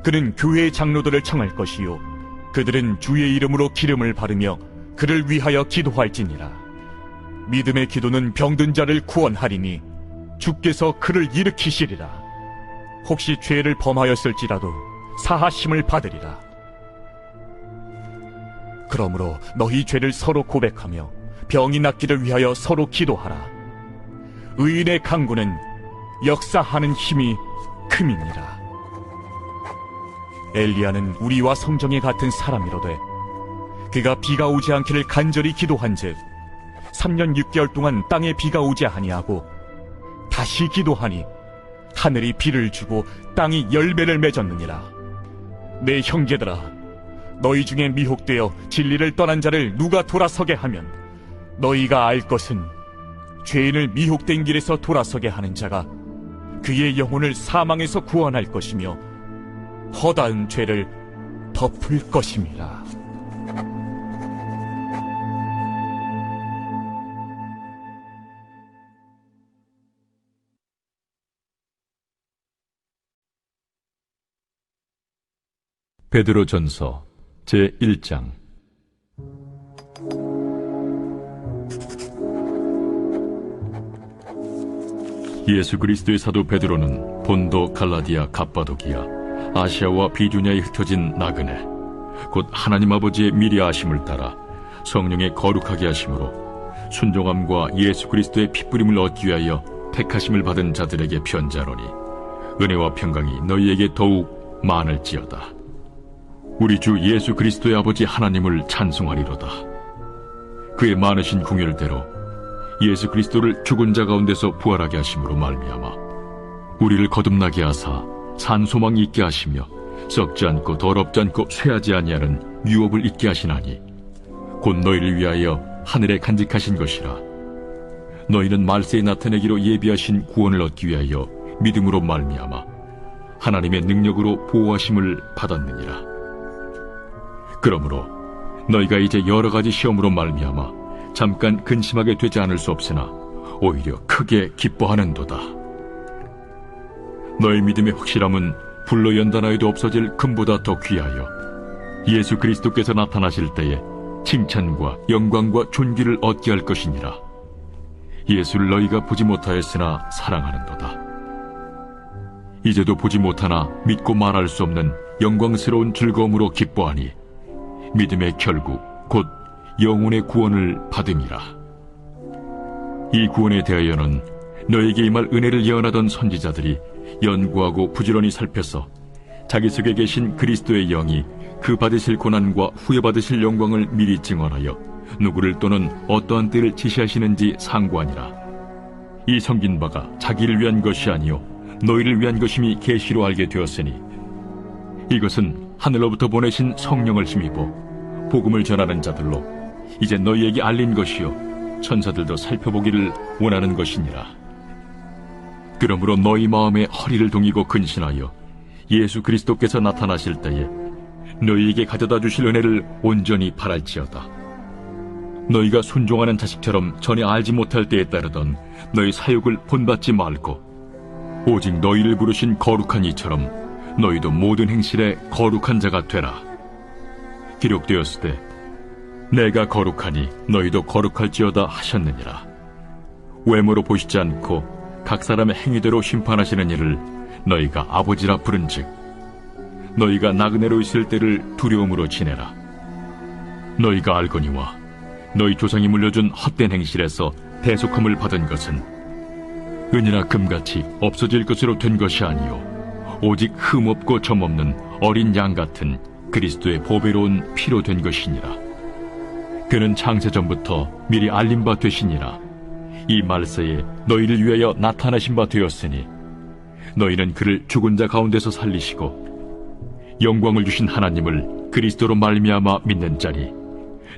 그는 교회의 장로들을 청할 것이요. 그들은 주의 이름으로 기름을 바르며 그를 위하여 기도할지니라. 믿음의 기도는 병든 자를 구원하리니 주께서 그를 일으키시리라. 혹시 죄를 범하였을지라도 사하심을 받으리라. 그러므로 너희 죄를 서로 고백하며 병이 낫기를 위하여 서로 기도하라. 의인의 강구는 역사하는 힘이 큼이니라. 엘리야는 우리와 성정에 같은 사람이로되 그가 비가 오지 않기를 간절히 기도한즉 3년 6개월 동안 땅에 비가 오지 아니하고 다시 기도하니 하늘이 비를 주고 땅이 열매를 맺었느니라. 내 형제들아, 너희 중에 미혹되어 진리를 떠난 자를 누가 돌아서게 하면 너희가 알 것은 죄인을 미혹된 길에서 돌아서게 하는 자가 그의 영혼을 사망에서 구원할 것이며 허다한 죄를 덮을 것임이라. 베드로전서 제1장. 예수 그리스도의 사도 베드로는 본도, 갈라디아, 갑바도기아, 아시아와 비두냐에 흩어진 나그네, 곧 하나님 아버지의 미리 아심을 따라 성령의 거룩하게 하심으로 순종함과 예수 그리스도의 핏부림을 얻기 위하여 택하심을 받은 자들에게 편지하노니 은혜와 평강이 너희에게 더욱 많을지어다. 우리 주 예수 그리스도의 아버지 하나님을 찬송하리로다. 그의 많으신 궁율대로 예수 그리스도를 죽은 자 가운데서 부활하게 하심으로 말미암아 우리를 거듭나게 하사 산 소망이 있게 하시며 썩지 않고 더럽지 않고 쇠하지 아니하는 유업을 있게 하시나니 곧 너희를 위하여 하늘에 간직하신 것이라. 너희는 말세에 나타내기로 예비하신 구원을 얻기 위하여 믿음으로 말미암아 하나님의 능력으로 보호하심을 받았느니라. 그러므로 너희가 이제 여러 가지 시험으로 말미암아 잠깐 근심하게 되지 않을 수 없으나 오히려 크게 기뻐하는도다. 너희 믿음의 확실함은 불로 연단하여도 없어질 금보다 더 귀하여 예수 그리스도께서 나타나실 때에 칭찬과 영광과 존귀를 얻게 할 것이니라. 예수를 너희가 보지 못하였으나 사랑하는도다. 이제도 보지 못하나 믿고 말할 수 없는 영광스러운 즐거움으로 기뻐하니 믿음의 결국 곧 영혼의 구원을 받음이라. 이 구원에 대하여는 너에게 임할 은혜를 예언하던 선지자들이 연구하고 부지런히 살펴서 자기 속에 계신 그리스도의 영이 그 받으실 고난과 후에 받으실 영광을 미리 증언하여 누구를 또는 어떠한 때를 지시하시는지 상고하니라. 이 섬긴 바가 자기를 위한 것이 아니요 너희를 위한 것임이 계시로 알게 되었으니 이것은 하늘로부터 보내신 성령을 힘입어 복음을 전하는 자들로 이제 너희에게 알린 것이요 천사들도 살펴보기를 원하는 것이니라. 그러므로 너희 마음에 허리를 동이고 근신하여 예수 그리스도께서 나타나실 때에 너희에게 가져다 주실 은혜를 온전히 바랄지어다. 너희가 순종하는 자식처럼 전에 알지 못할 때에 따르던 너희 사욕을 본받지 말고 오직 너희를 부르신 거룩한 이처럼 너희도 모든 행실에 거룩한 자가 되라. 기록되었으되 내가 거룩하니 너희도 거룩할지어다 하셨느니라. 외모로 보시지 않고 각 사람의 행위대로 심판하시는 이를 너희가 아버지라 부른즉 너희가 나그네로 있을 때를 두려움으로 지내라. 너희가 알거니와 너희 조상이 물려준 헛된 행실에서 대속함을 받은 것은 은이나 금같이 없어질 것으로 된 것이 아니요 오직 흠없고 점없는 어린 양 같은 그리스도의 보배로운 피로 된 것이니라. 그는 창세전부터 미리 알린 바 되시니라. 이 말세에 너희를 위하여 나타나신 바 되었으니 너희는 그를 죽은 자 가운데서 살리시고 영광을 주신 하나님을 그리스도로 말미암아 믿는 자니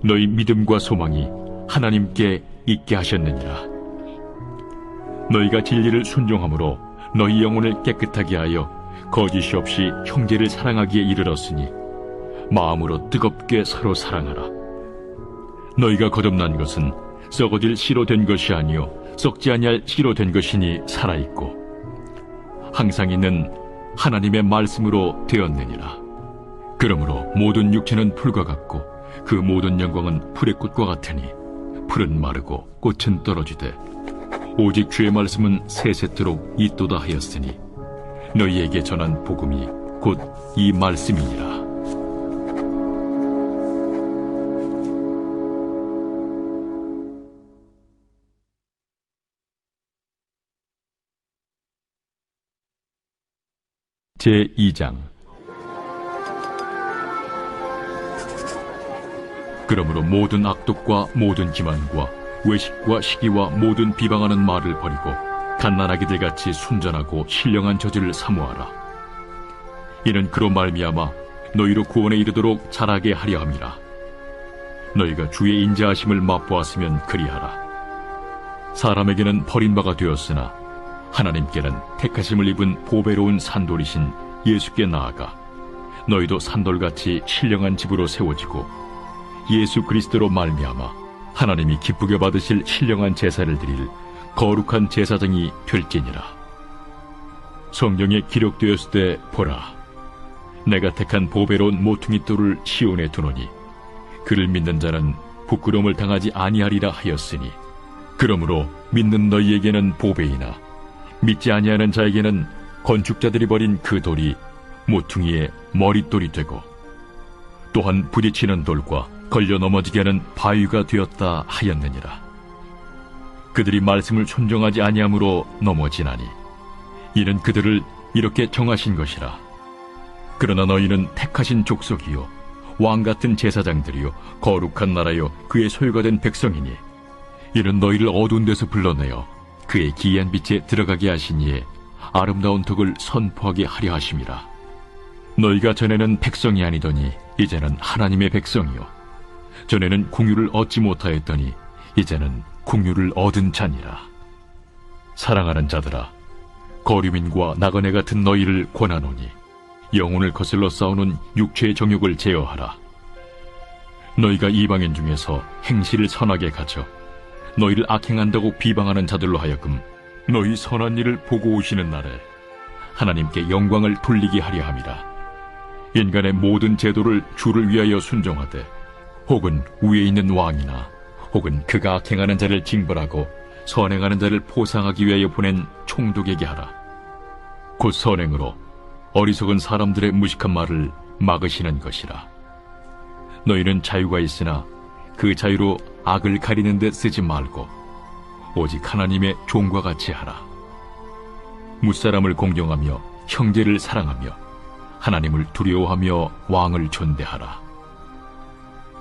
너희 믿음과 소망이 하나님께 있게 하셨느니라. 너희가 진리를 순종함으로 너희 영혼을 깨끗하게 하여 거짓이 없이 형제를 사랑하기에 이르렀으니 마음으로 뜨겁게 서로 사랑하라. 너희가 거듭난 것은 썩어질 씨로 된 것이 아니요 썩지 아니할 씨로 된 것이니 살아있고 항상 있는 하나님의 말씀으로 되었느니라. 그러므로 모든 육체는 풀과 같고 그 모든 영광은 풀의 꽃과 같으니 풀은 마르고 꽃은 떨어지되 오직 주의 말씀은 세세토록 있도다 하였으니 너희에게 전한 복음이 곧 이 말씀이니라. 제2장. 그러므로 모든 악독과 모든 기만과 외식과 시기와 모든 비방하는 말을 버리고 갓난아기들 같이 순전하고 신령한 저질을 사모하라. 이는 그로 말미암아 너희로 구원에 이르도록 자라게 하려 함이라. 너희가 주의 인자하심을 맛보았으면 그리하라. 사람에게는 버림바가 되었으나 하나님께는 택하심을 입은 보배로운 산돌이신 예수께 나아가 너희도 산돌같이 신령한 집으로 세워지고 예수 그리스도로 말미암아 하나님이 기쁘게 받으실 신령한 제사를 드릴 거룩한 제사장이 될지니라. 성경에 기록되었을 때 보라, 내가 택한 보배로운 모퉁이 돌을 시온에 두노니 그를 믿는 자는 부끄러움을 당하지 아니하리라 하였으니, 그러므로 믿는 너희에게는 보배이나 믿지 아니하는 자에게는 건축자들이 버린 그 돌이 모퉁이의 머릿돌이 되고 또한 부딪히는 돌과 걸려 넘어지게 하는 바위가 되었다 하였느니라. 그들이 말씀을 순종하지 아니함으로 넘어지나니 이는 그들을 이렇게 정하신 것이라. 그러나 너희는 택하신 족속이요 왕같은 제사장들이요 거룩한 나라요 그의 소유가 된 백성이니 이는 너희를 어두운 데서 불러내어 그의 기이한 빛에 들어가게 하시니에 아름다운 덕을 선포하게 하려 하심이라. 너희가 전에는 백성이 아니더니 이제는 하나님의 백성이요 전에는 궁유를 얻지 못하였더니 이제는 궁유를 얻은 자니라. 사랑하는 자들아, 거류민과 나그네 같은 너희를 권하노니 영혼을 거슬러 싸우는 육체의 정욕을 제어하라. 너희가 이방인 중에서 행실을 선하게 가져 너희를 악행한다고 비방하는 자들로 하여금 너희 선한 일을 보고 오시는 날에 하나님께 영광을 돌리게 하려 함이라. 인간의 모든 제도를 주를 위하여 순종하되 혹은 위에 있는 왕이나 혹은 그가 악행하는 자를 징벌하고 선행하는 자를 포상하기 위하여 보낸 총독에게 하라. 곧 선행으로 어리석은 사람들의 무식한 말을 막으시는 것이라. 너희는 자유가 있으나 그 자유로 악을 가리는 데 쓰지 말고 오직 하나님의 종과 같이 하라. 무사람을 공경하며 형제를 사랑하며 하나님을 두려워하며 왕을 존대하라.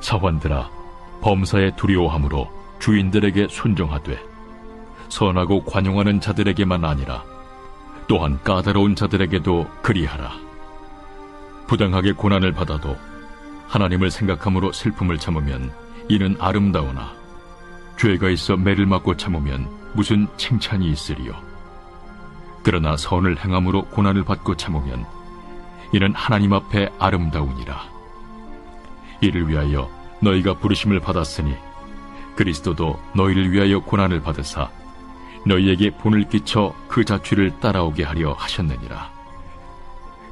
사환들아, 범사에 두려워함으로 주인들에게 순종하되 선하고 관용하는 자들에게만 아니라 또한 까다로운 자들에게도 그리하라. 부당하게 고난을 받아도 하나님을 생각함으로 슬픔을 참으면 이는 아름다우나 죄가 있어 매를 맞고 참으면 무슨 칭찬이 있으리요. 그러나 선을 행함으로 고난을 받고 참으면 이는 하나님 앞에 아름다우니라. 이를 위하여 너희가 부르심을 받았으니 그리스도도 너희를 위하여 고난을 받으사 너희에게 본을 끼쳐 그 자취를 따라오게 하려 하셨느니라.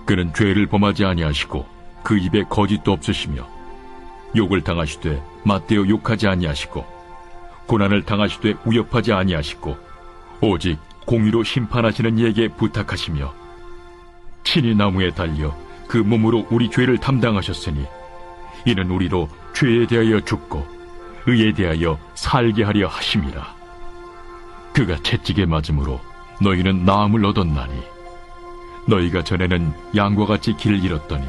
그는 죄를 범하지 아니하시고 그 입에 거짓도 없으시며 욕을 당하시되 맞대어 욕하지 아니하시고 고난을 당하시되 위협하지 아니하시고 오직 공의로 심판하시는 이에게 부탁하시며 친히 나무에 달려 그 몸으로 우리 죄를 담당하셨으니 이는 우리로 죄에 대하여 죽고 의에 대하여 살게 하려 하심이라. 그가 채찍에 맞음으로 너희는 나음을 얻었나니 너희가 전에는 양과 같이 길을 잃었더니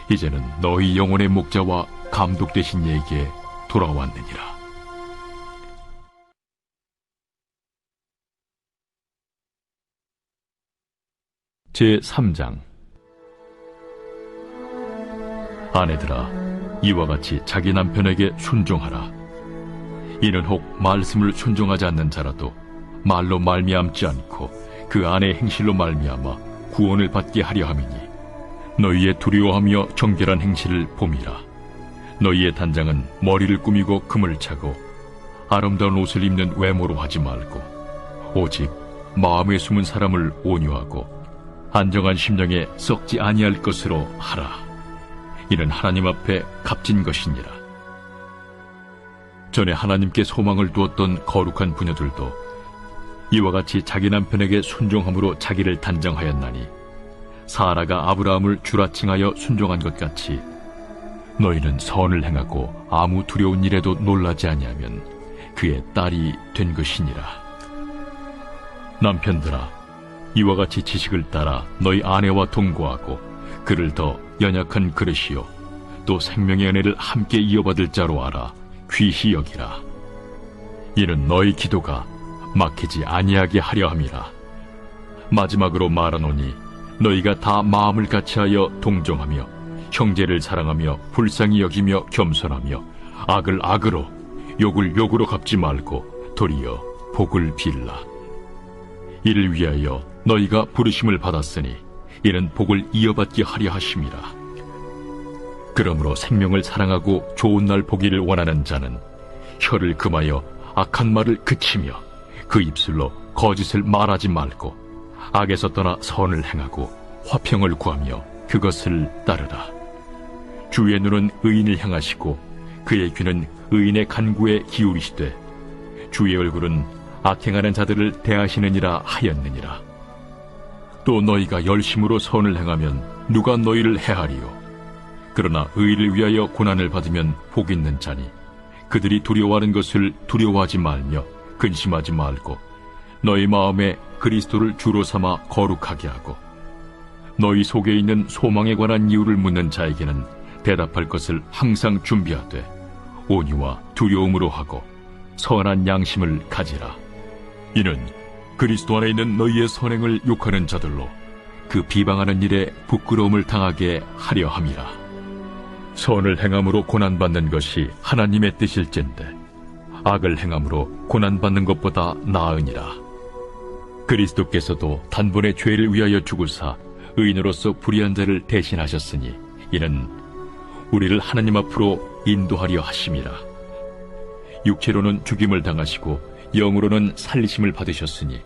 이제는 너희 영혼의 목자와 감독 되신 이에게 돌아왔느니라. 제3장. 아내들아, 이와 같이 자기 남편에게 순종하라. 이는 혹 말씀을 순종하지 않는 자라도 말로 말미암지 않고 그 아내의 행실로 말미암아 구원을 받게 하려 함이니 너희의 두려워하며 정결한 행실을 봄이라. 너희의 단장은 머리를 꾸미고 금을 차고 아름다운 옷을 입는 외모로 하지 말고 오직 마음에 숨은 사람을 온유하고 안정한 심령에 썩지 아니할 것으로 하라. 이는 하나님 앞에 값진 것이니라. 전에 하나님께 소망을 두었던 거룩한 부녀들도 이와 같이 자기 남편에게 순종함으로 자기를 단정하였나니 사라가 아브라함을 주라칭하여 순종한 것 같이 너희는 선을 행하고 아무 두려운 일에도 놀라지 아니하면 그의 딸이 된 것이니라. 남편들아, 이와 같이 지식을 따라 너희 아내와 동거하고 그를 더 연약한 그릇이요 또 생명의 은혜를 함께 이어받을 자로 알아 귀히 여기라. 이는 너희 기도가 막히지 아니하게 하려 함이라. 마지막으로 말하노니 너희가 다 마음을 같이하여 동정하며 형제를 사랑하며 불쌍히 여기며 겸손하며 악을 악으로 욕을 욕으로 갚지 말고 도리어 복을 빌라. 이를 위하여 너희가 부르심을 받았으니 이는 복을 이어받게 하려 하심이라. 그러므로 생명을 사랑하고 좋은 날 보기를 원하는 자는 혀를 금하여 악한 말을 그치며 그 입술로 거짓을 말하지 말고 악에서 떠나 선을 행하고 화평을 구하며 그것을 따르라. 주의 눈은 의인을 향하시고 그의 귀는 의인의 간구에 기울이시되 주의 얼굴은 악행하는 자들을 대하시느니라 하였느니라. 또 너희가 열심으로 선을 행하면 누가 너희를 해하리요? 그러나 의를 위하여 고난을 받으면 복 있는 자니 그들이 두려워하는 것을 두려워하지 말며 근심하지 말고 너희 마음에 그리스도를 주로 삼아 거룩하게 하고 너희 속에 있는 소망에 관한 이유를 묻는 자에게는 대답할 것을 항상 준비하되 온유와 두려움으로 하고 선한 양심을 가지라. 이는 그리스도 안에 있는 너희의 선행을 욕하는 자들로 그 비방하는 일에 부끄러움을 당하게 하려 함이라. 선을 행함으로 고난받는 것이 하나님의 뜻일진데 악을 행함으로 고난받는 것보다 나으니라. 그리스도께서도 단번에 죄를 위하여 죽으사 의인으로서 불의한 자를 대신하셨으니 이는 우리를 하나님 앞으로 인도하려 하심이라. 육체로는 죽임을 당하시고 영으로는 살리심을 받으셨으니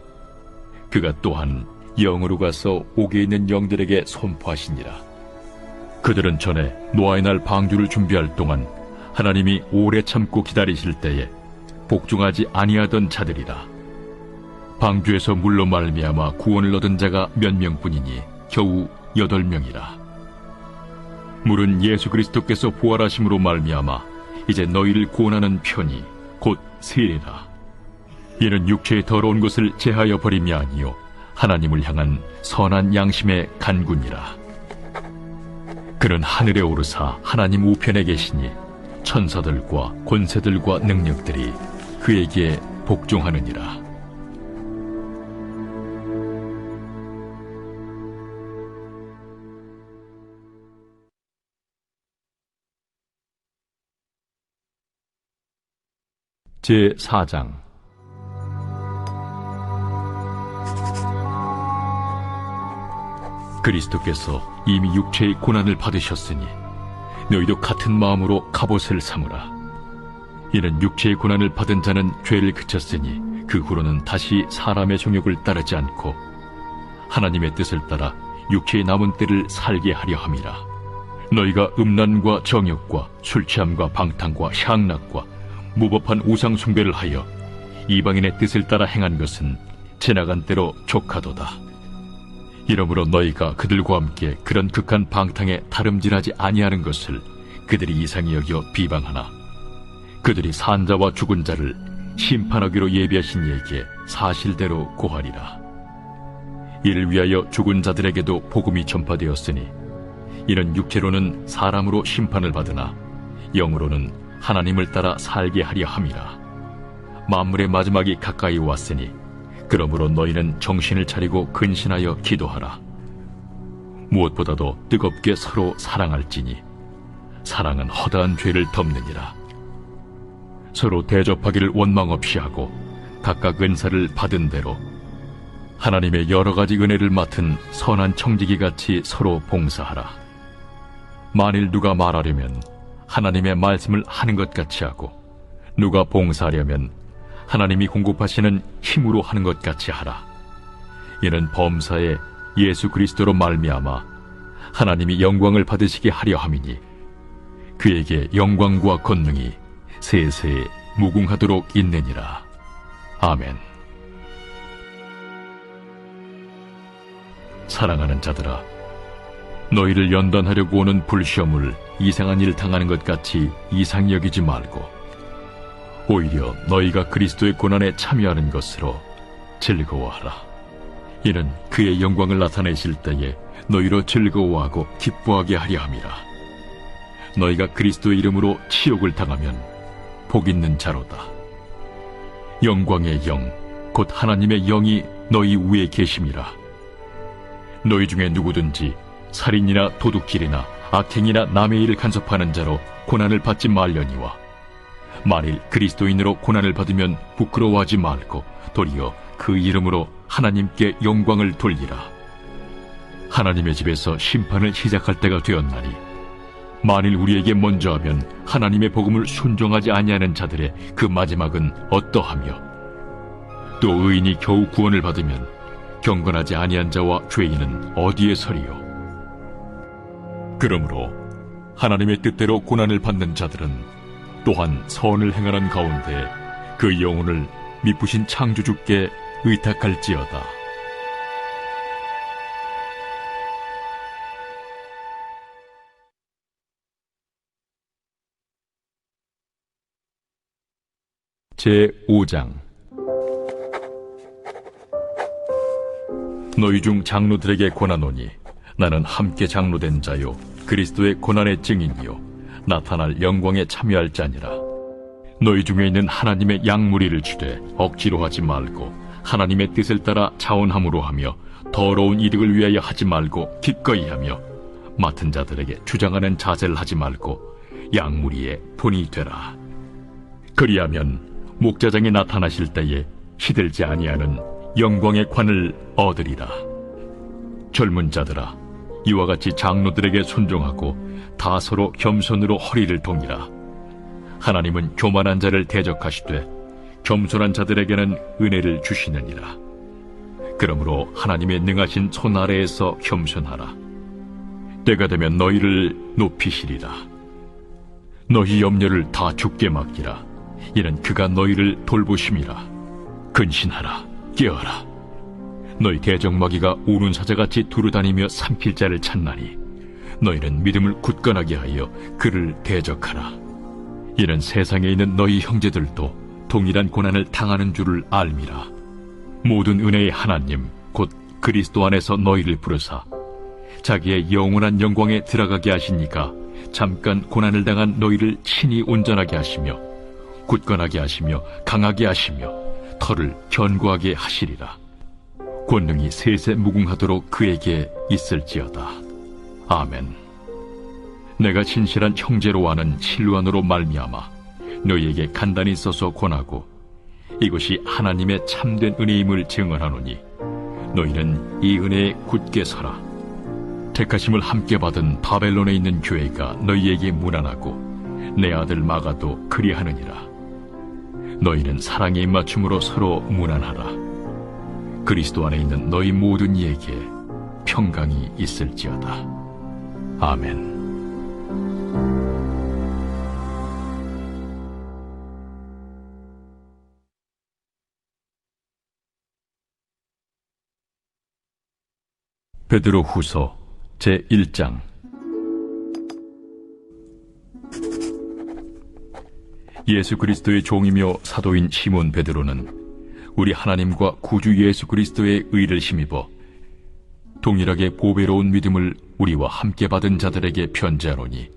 그가 또한 영으로 가서 옥에 있는 영들에게 선포하시니라. 그들은 전에 노아의 날 방주를 준비할 동안 하나님이 오래 참고 기다리실 때에 복종하지 아니하던 자들이라. 방주에서 물로 말미암아 구원을 얻은 자가 몇 명뿐이니 겨우 8명이라. 물은 예수 그리스도께서 부활하심으로 말미암아 이제 너희를 구원하는 편이 곧 세례라. 이는 육체의 더러운 것을 제하여 버림이 아니요 하나님을 향한 선한 양심의 간구니라. 그는 하늘에 오르사 하나님 우편에 계시니 천사들과 권세들과 능력들이 그에게 복종하느니라. 제4장. 그리스도께서 이미 육체의 고난을 받으셨으니 너희도 같은 마음으로 갑옷을 삼으라. 이는 육체의 고난을 받은 자는 죄를 그쳤으니 그 후로는 다시 사람의 정욕을 따르지 않고 하나님의 뜻을 따라 육체의 남은 때를 살게 하려 함이라. 너희가 음란과 정욕과 술취함과 방탕과 향락과 무법한 우상 숭배를 하여 이방인의 뜻을 따라 행한 것은 지나간 때로 족하도다. 이러므로 너희가 그들과 함께 그런 극한 방탕에 다름질하지 아니하는 것을 그들이 이상히 여겨 비방하나 그들이 산자와 죽은 자를 심판하기로 예비하신 이에게 사실대로 고하리라. 이를 위하여 죽은 자들에게도 복음이 전파되었으니 이는 육체로는 사람으로 심판을 받으나 영으로는 하나님을 따라 살게 하려 함이라. 만물의 마지막이 가까이 왔으니 그러므로 너희는 정신을 차리고 근신하여 기도하라. 무엇보다도 뜨겁게 서로 사랑할지니 사랑은 허다한 죄를 덮느니라. 서로 대접하기를 원망 없이 하고 각각 은사를 받은 대로 하나님의 여러 가지 은혜를 맡은 선한 청지기같이 서로 봉사하라. 만일 누가 말하려면 하나님의 말씀을 하는 것 같이 하고 누가 봉사하려면 하나님이 공급하시는 힘으로 하는 것 같이 하라. 이는 범사에 예수 그리스도로 말미암아 하나님이 영광을 받으시게 하려 함이니 그에게 영광과 권능이 세세에 무궁하도록 있느니라. 아멘. 사랑하는 자들아, 너희를 연단하려고 오는 불시험을 이상한 일 당하는 것 같이 이상히 여기지 말고 오히려 너희가 그리스도의 고난에 참여하는 것으로 즐거워하라. 이는 그의 영광을 나타내실 때에 너희로 즐거워하고 기뻐하게 하려 함이라. 너희가 그리스도의 이름으로 치욕을 당하면 복 있는 자로다. 영광의 영, 곧 하나님의 영이 너희 위에 계심이라. 너희 중에 누구든지 살인이나 도둑질이나 악행이나 남의 일을 간섭하는 자로 고난을 받지 말려니와 만일 그리스도인으로 고난을 받으면 부끄러워하지 말고 도리어 그 이름으로 하나님께 영광을 돌리라. 하나님의 집에서 심판을 시작할 때가 되었나니 만일 우리에게 먼저 하면 하나님의 복음을 순종하지 아니하는 자들의 그 마지막은 어떠하며 또 의인이 겨우 구원을 받으면 경건하지 아니한 자와 죄인은 어디에 서리요. 그러므로 하나님의 뜻대로 고난을 받는 자들은 또한 선을 행하는 가운데 그 영혼을 미쁘신 창조주께 의탁할지어다. 제5장. 너희 중 장로들에게 권하노니 나는 함께 장로된 자요 그리스도의 고난의 증인이요 나타날 영광에 참여할 자니라. 너희 중에 있는 하나님의 양무리를 주되 억지로 하지 말고 하나님의 뜻을 따라 자원함으로 하며 더러운 이득을 위하여 하지 말고 기꺼이 하며 맡은 자들에게 주장하는 자세를 하지 말고 양무리의 본이 되라. 그리하면 목자장이 나타나실 때에 시들지 아니하는 영광의 관을 얻으리라. 젊은 자들아, 이와 같이 장로들에게 순종하고 다 서로 겸손으로 허리를 동이라. 하나님은 교만한 자를 대적하시되 겸손한 자들에게는 은혜를 주시느니라. 그러므로 하나님의 능하신 손 아래에서 겸손하라. 때가 되면 너희를 높이시리라. 너희 염려를 다 주께 맡기라. 이는 그가 너희를 돌보심이라. 근신하라. 깨어라. 너희 대적마귀가 우는 사자같이 두루다니며 삼킬 자를 찾나니 너희는 믿음을 굳건하게 하여 그를 대적하라. 이는 세상에 있는 너희 형제들도 동일한 고난을 당하는 줄을 알미라. 모든 은혜의 하나님 곧 그리스도 안에서 너희를 부르사 자기의 영원한 영광에 들어가게 하시니까 잠깐 고난을 당한 너희를 친히 온전하게 하시며 굳건하게 하시며 강하게 하시며 털을 견고하게 하시리라. 권능이 세세 무궁하도록 그에게 있을지어다. 아멘. 내가 진실한 형제로 아는 실루안으로 말미암아 너희에게 간단히 써서 권하고 이것이 하나님의 참된 은혜임을 증언하노니 너희는 이 은혜에 굳게 서라. 택하심을 함께 받은 바벨론에 있는 교회가 너희에게 무난하고 내 아들 마가도 그리하느니라. 너희는 사랑의 입맞춤으로 서로 무난하라. 그리스도 안에 있는 너희 모든 이에게 평강이 있을지어다. 아멘. 베드로 후서 제1장. 예수 그리스도의 종이며 사도인 시몬 베드로는 우리 하나님과 구주 예수 그리스도의 의를 힘입어 동일하게 보배로운 믿음을 우리와 함께 받은 자들에게 편지하노니,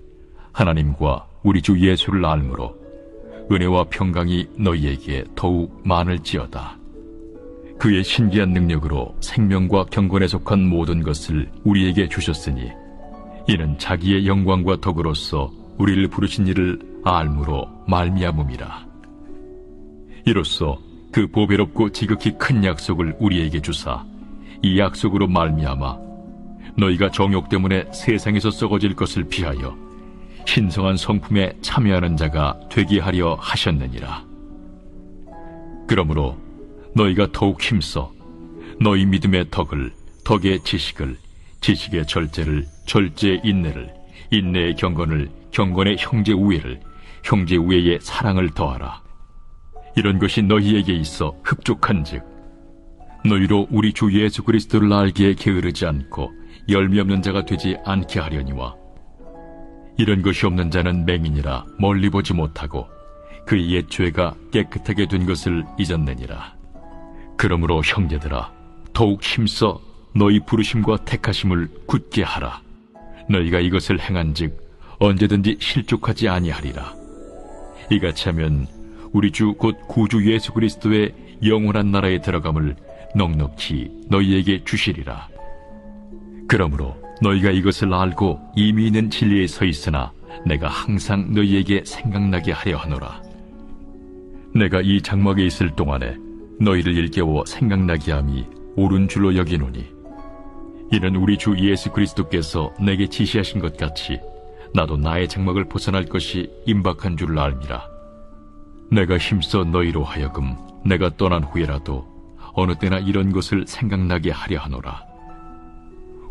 하나님과 우리 주 예수를 알므로 은혜와 평강이 너희에게 더욱 많을지어다. 그의 신기한 능력으로 생명과 경건에 속한 모든 것을 우리에게 주셨으니, 이는 자기의 영광과 덕으로서 우리를 부르신 이를 알므로 말미암음이라. 이로써 그 보배롭고 지극히 큰 약속을 우리에게 주사, 이 약속으로 말미암아 너희가 정욕 때문에 세상에서 썩어질 것을 피하여 신성한 성품에 참여하는 자가 되게 하려 하셨느니라. 그러므로 너희가 더욱 힘써 너희 믿음의 덕을, 덕의 지식을, 지식의 절제를, 절제의 인내를, 인내의 경건을, 경건의 형제 우애를, 형제 우애의 사랑을 더하라. 이런 것이 너희에게 있어 흡족한즉 너희로 우리 주 예수 그리스도를 알기에 게으르지 않고 열미 없는 자가 되지 않게 하려니와, 이런 것이 없는 자는 맹인이라 멀리 보지 못하고 그의 옛 죄가 깨끗하게 된 것을 잊었느니라. 그러므로 형제들아, 더욱 힘써 너희 부르심과 택하심을 굳게 하라. 너희가 이것을 행한즉 언제든지 실족하지 아니하리라. 이같이 하면 우리 주 곧 구주 예수 그리스도의 영원한 나라에 들어감을 넉넉히 너희에게 주시리라. 그러므로 너희가 이것을 알고 이미 있는 진리에 서 있으나 내가 항상 너희에게 생각나게 하려 하노라. 내가 이 장막에 있을 동안에 너희를 일깨워 생각나게 함이 옳은 줄로 여기노니, 이는 우리 주 예수 그리스도께서 내게 지시하신 것 같이 나도 나의 장막을 벗어날 것이 임박한 줄을 알미라. 내가 힘써 너희로 하여금 내가 떠난 후에라도 어느 때나 이런 것을 생각나게 하려 하노라.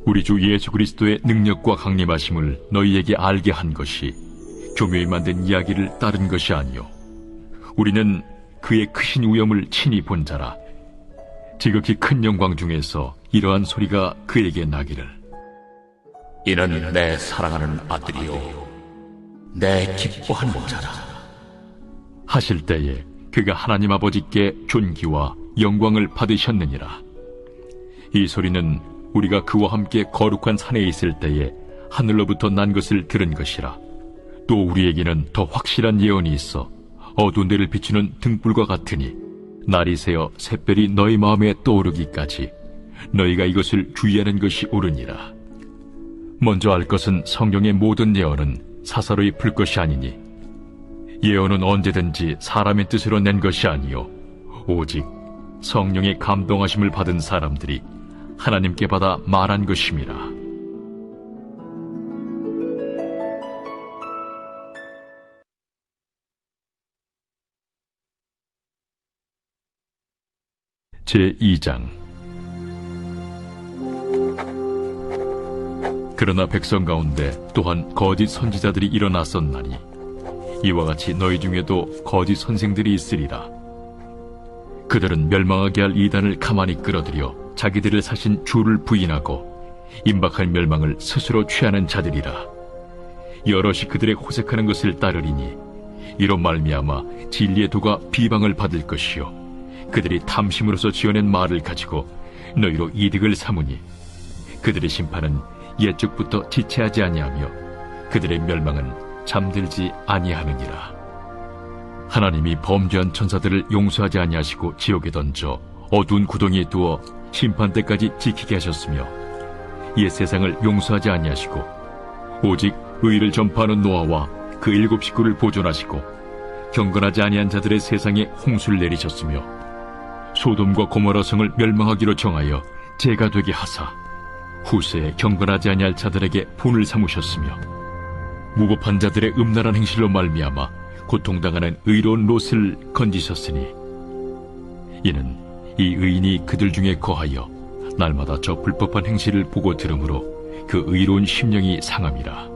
우리 주 예수 그리스도의 능력과 강림하심을 너희에게 알게 한 것이 교묘히 만든 이야기를 따른 것이 아니요, 우리는 그의 크신 위엄을 친히 본 자라. 지극히 큰 영광 중에서 이러한 소리가 그에게 나기를, 이는 내 사랑하는 아들이요 내 기뻐하는 자라 하실 때에 그가 하나님 아버지께 존귀와 영광을 받으셨느니라. 이 소리는 우리가 그와 함께 거룩한 산에 있을 때에 하늘로부터 난 것을 들은 것이라. 또 우리에게는 더 확실한 예언이 있어 어두운 데를 비추는 등불과 같으니, 날이 새어 샛별이 너희 마음에 떠오르기까지 너희가 이것을 주의하는 것이 옳으니라. 먼저 알 것은 성경의 모든 예언은 사사로이 풀 것이 아니니, 예언은 언제든지 사람의 뜻으로 낸 것이 아니요 오직 성령의 감동하심을 받은 사람들이 하나님께 받아 말한 것임이라. 제2장. 그러나 백성 가운데 또한 거짓 선지자들이 일어났었나니, 이와 같이 너희 중에도 거짓 선생들이 있으리라. 그들은 멸망하게 할 이단을 가만히 끌어들여 자기들을 사신 주를 부인하고 임박할 멸망을 스스로 취하는 자들이라. 여럿이 그들의 호색하는 것을 따르리니, 이로 말미암아 진리의 도가 비방을 받을 것이요, 그들이 탐심으로서 지어낸 말을 가지고 너희로 이득을 삼으니, 그들의 심판은 옛적부터 지체하지 아니하며 그들의 멸망은 잠들지 아니하느니라. 하나님이 범죄한 천사들을 용서하지 아니하시고 지옥에 던져 어두운 구덩이에 두어 심판 때까지 지키게 하셨으며, 옛 세상을 용서하지 아니하시고 오직 의를 전파하는 노아와 그 7 식구를 보존하시고 경건하지 아니한 자들의 세상에 홍수를 내리셨으며, 소돔과 고모라 성을 멸망하기로 정하여 죄가 되게 하사 후세에 경건하지 아니할 자들에게 분을 삼으셨으며, 무법한 자들의 음란한 행실로 말미암아 고통당하는 의로운 롯을 건지셨으니, 이는 이 의인이 그들 중에 거하여 날마다 저 불법한 행실을 보고 들으므로 그 의로운 심령이 상함이라.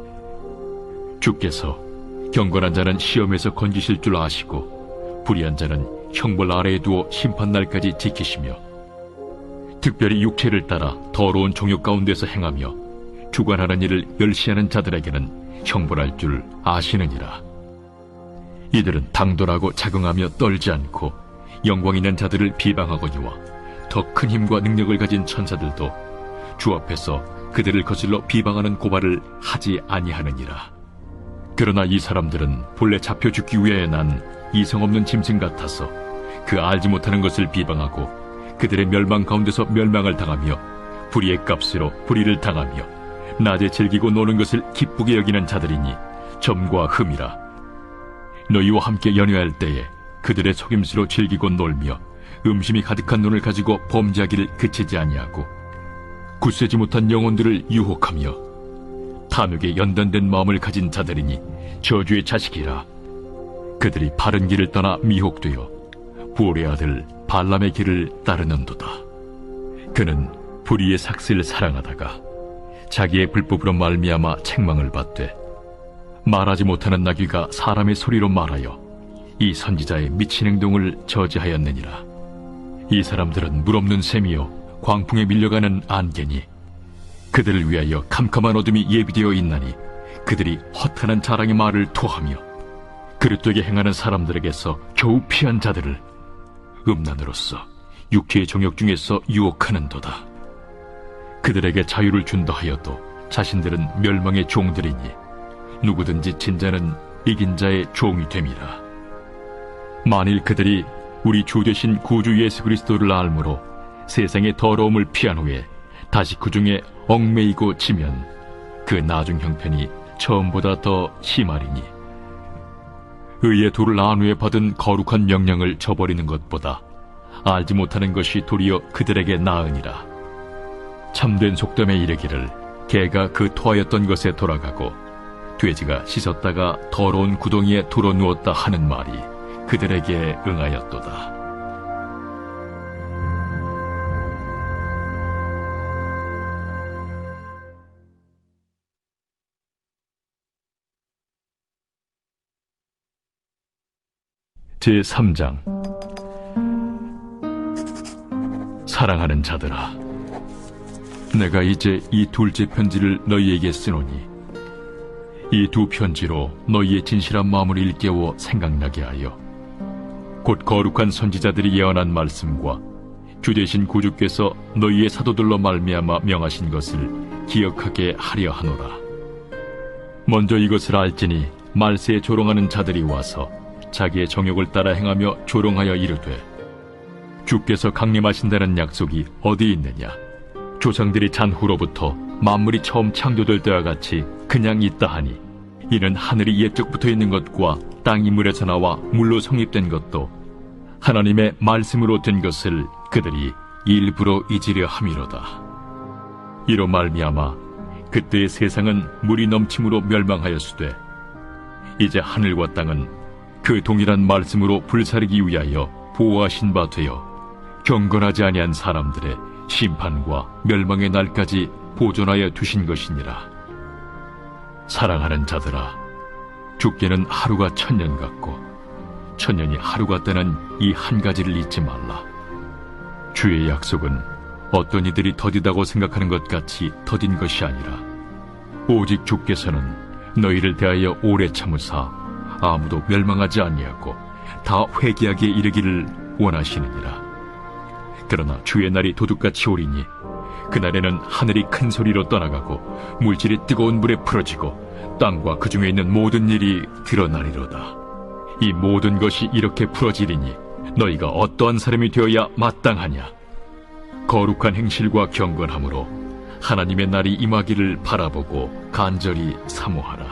주께서 경건한 자는 시험에서 건지실 줄 아시고 불의한 자는 형벌 아래에 두어 심판날까지 지키시며, 특별히 육체를 따라 더러운 종욕 가운데서 행하며 주관하는 일을 멸시하는 자들에게는 형벌할 줄 아시느니라. 이들은 당돌하고 자긍하며 떨지 않고 영광 있는 자들을 비방하거니와 더 큰 힘과 능력을 가진 천사들도 주 앞에서 그들을 거슬러 비방하는 고발을 하지 아니하느니라. 그러나 이 사람들은 본래 잡혀 죽기 위하여 난 이성 없는 짐승 같아서 그 알지 못하는 것을 비방하고 그들의 멸망 가운데서 멸망을 당하며 불의의 값으로 불의를 당하며 낮에 즐기고 노는 것을 기쁘게 여기는 자들이니 점과 흠이라. 너희와 함께 연회할 때에 그들의 속임수로 즐기고 놀며 음심이 가득한 눈을 가지고 범죄하기를 그치지 아니하고 굳세지 못한 영혼들을 유혹하며 탐욕에 연단된 마음을 가진 자들이니 저주의 자식이라. 그들이 바른 길을 떠나 미혹되어 부올의 아들 발람의 길을 따르는도다. 그는 불의의 삭슬을 사랑하다가 자기의 불법으로 말미암아 책망을 받되 말하지 못하는 나귀가 사람의 소리로 말하여 이 선지자의 미친 행동을 저지하였느니라. 이 사람들은 물없는 샘이요 광풍에 밀려가는 안개니 그들을 위하여 캄캄한 어둠이 예비되어 있나니 그들이 허탄한 자랑의 말을 토하며 그릇되게 행하는 사람들에게서 겨우 피한 자들을 음란으로서 육체의 정욕 중에서 유혹하는도다. 그들에게 자유를 준다 하여도 자신들은 멸망의 종들이니 누구든지 진 자는 이긴 자의 종이 됨이라. 만일 그들이 우리 주 되신 구주 예수 그리스도를 알므로 세상의 더러움을 피한 후에 다시 그 중에 얽매이고 지면 그 나중 형편이 처음보다 더 심하리니 의의 도를 안 후에 받은 거룩한 명령을 저버리는 것보다 알지 못하는 것이 도리어 그들에게 나으니라. 참된 속담에 이르기를 개가 그 토하였던 것에 돌아가고 돼지가 씻었다가 더러운 구덩이에 돌아 누웠다 하는 말이 그들에게 응하였도다. 제3장. 사랑하는 자들아, 내가 이제 이 둘째 편지를 너희에게 쓰노니 이 두 편지로 너희의 진실한 마음을 일깨워 생각나게 하여 곧 거룩한 선지자들이 예언한 말씀과 주 되신 구주께서 너희의 사도들로 말미암아 명하신 것을 기억하게 하려 하노라. 먼저 이것을 알지니 말세에 조롱하는 자들이 와서 자기의 정욕을 따라 행하며 조롱하여 이르되 주께서 강림하신다는 약속이 어디 있느냐? 조상들이 잔 후로부터 만물이 처음 창조될 때와 같이 그냥 있다 하니 이는 하늘이 옛적 붙어 있는 것과 땅이 물에서 나와 물로 성립된 것도 하나님의 말씀으로 된 것을 그들이 일부러 잊으려 함이로다. 이로 말미암아 그때의 세상은 물이 넘침으로 멸망하였으되 이제 하늘과 땅은 그 동일한 말씀으로 불사르기 위하여 보호하신 바 되어 경건하지 아니한 사람들의 심판과 멸망의 날까지 보존하여 두신 것이니라. 사랑하는 자들아, 죽게는 하루가 1000년 같고 1000년이 하루 같다는 이 한 가지를 잊지 말라. 주의 약속은 어떤 이들이 더디다고 생각하는 것 같이 더딘 것이 아니라 오직 주께서는 너희를 대하여 오래 참으사 아무도 멸망하지 아니하고 다 회개하기에 이르기를 원하시느니라. 그러나 주의 날이 도둑같이 오리니 그날에는 하늘이 큰 소리로 떠나가고 물질이 뜨거운 불에 풀어지고 땅과 그 중에 있는 모든 일이 드러나리로다. 이 모든 것이 이렇게 풀어지리니 너희가 어떠한 사람이 되어야 마땅하냐? 거룩한 행실과 경건함으로 하나님의 날이 임하기를 바라보고 간절히 사모하라.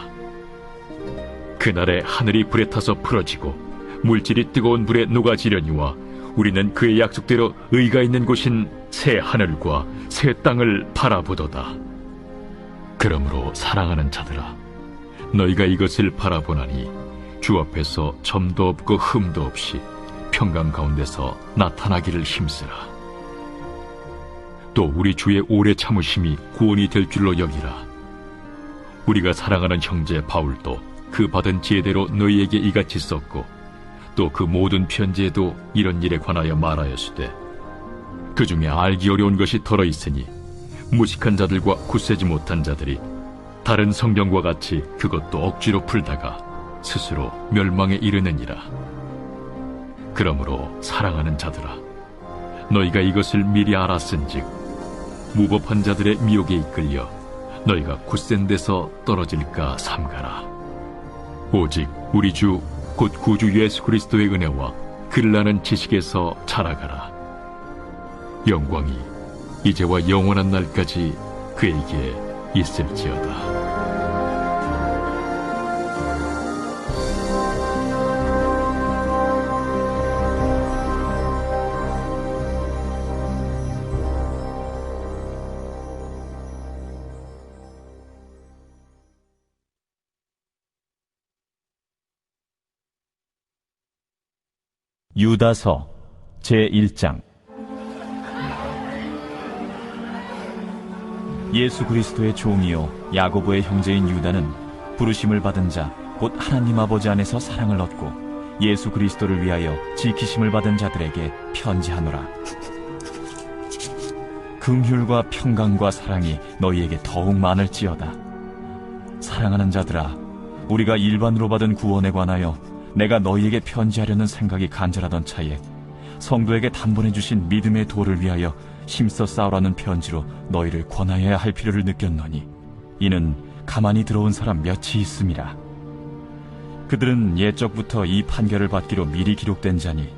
그날에 하늘이 불에 타서 풀어지고 물질이 뜨거운 불에 녹아지려니와 우리는 그의 약속대로 의가 있는 곳인 새 하늘과 새 땅을 바라보도다. 그러므로 사랑하는 자들아, 너희가 이것을 바라보나니 주 앞에서 점도 없고 흠도 없이 평강 가운데서 나타나기를 힘쓰라. 또 우리 주의 오래 참으심이 구원이 될 줄로 여기라. 우리가 사랑하는 형제 바울도 그 받은 지혜대로 너희에게 이같이 썼고 또 그 모든 편지에도 이런 일에 관하여 말하였으되 그 중에 알기 어려운 것이 덜어 있으니 무식한 자들과 굳세지 못한 자들이 다른 성경과 같이 그것도 억지로 풀다가 스스로 멸망에 이르느니라. 그러므로 사랑하는 자들아, 너희가 이것을 미리 알았은즉 무법한 자들의 미혹에 이끌려 너희가 굳센 데서 떨어질까 삼가라. 오직 우리 주 곧 구주 예수 그리스도의 은혜와 글나는 지식에서 자라가라. 영광이 이제와 영원한 날까지 그에게 있을지어다. 유다서 제1장. 예수 그리스도의 종이요 야고보의 형제인 유다는 부르심을 받은 자 곧 하나님 아버지 안에서 사랑을 얻고 예수 그리스도를 위하여 지키심을 받은 자들에게 편지하노라. 긍휼과 평강과 사랑이 너희에게 더욱 많을지어다. 사랑하는 자들아, 우리가 일반으로 받은 구원에 관하여 내가 너희에게 편지하려는 생각이 간절하던 차에 성도에게 단번에 주신 믿음의 도를 위하여 힘써 싸우라는 편지로 너희를 권하여야 할 필요를 느꼈노니 이는 가만히 들어온 사람 몇이 있음이라. 그들은 옛적부터 이 판결을 받기로 미리 기록된 자니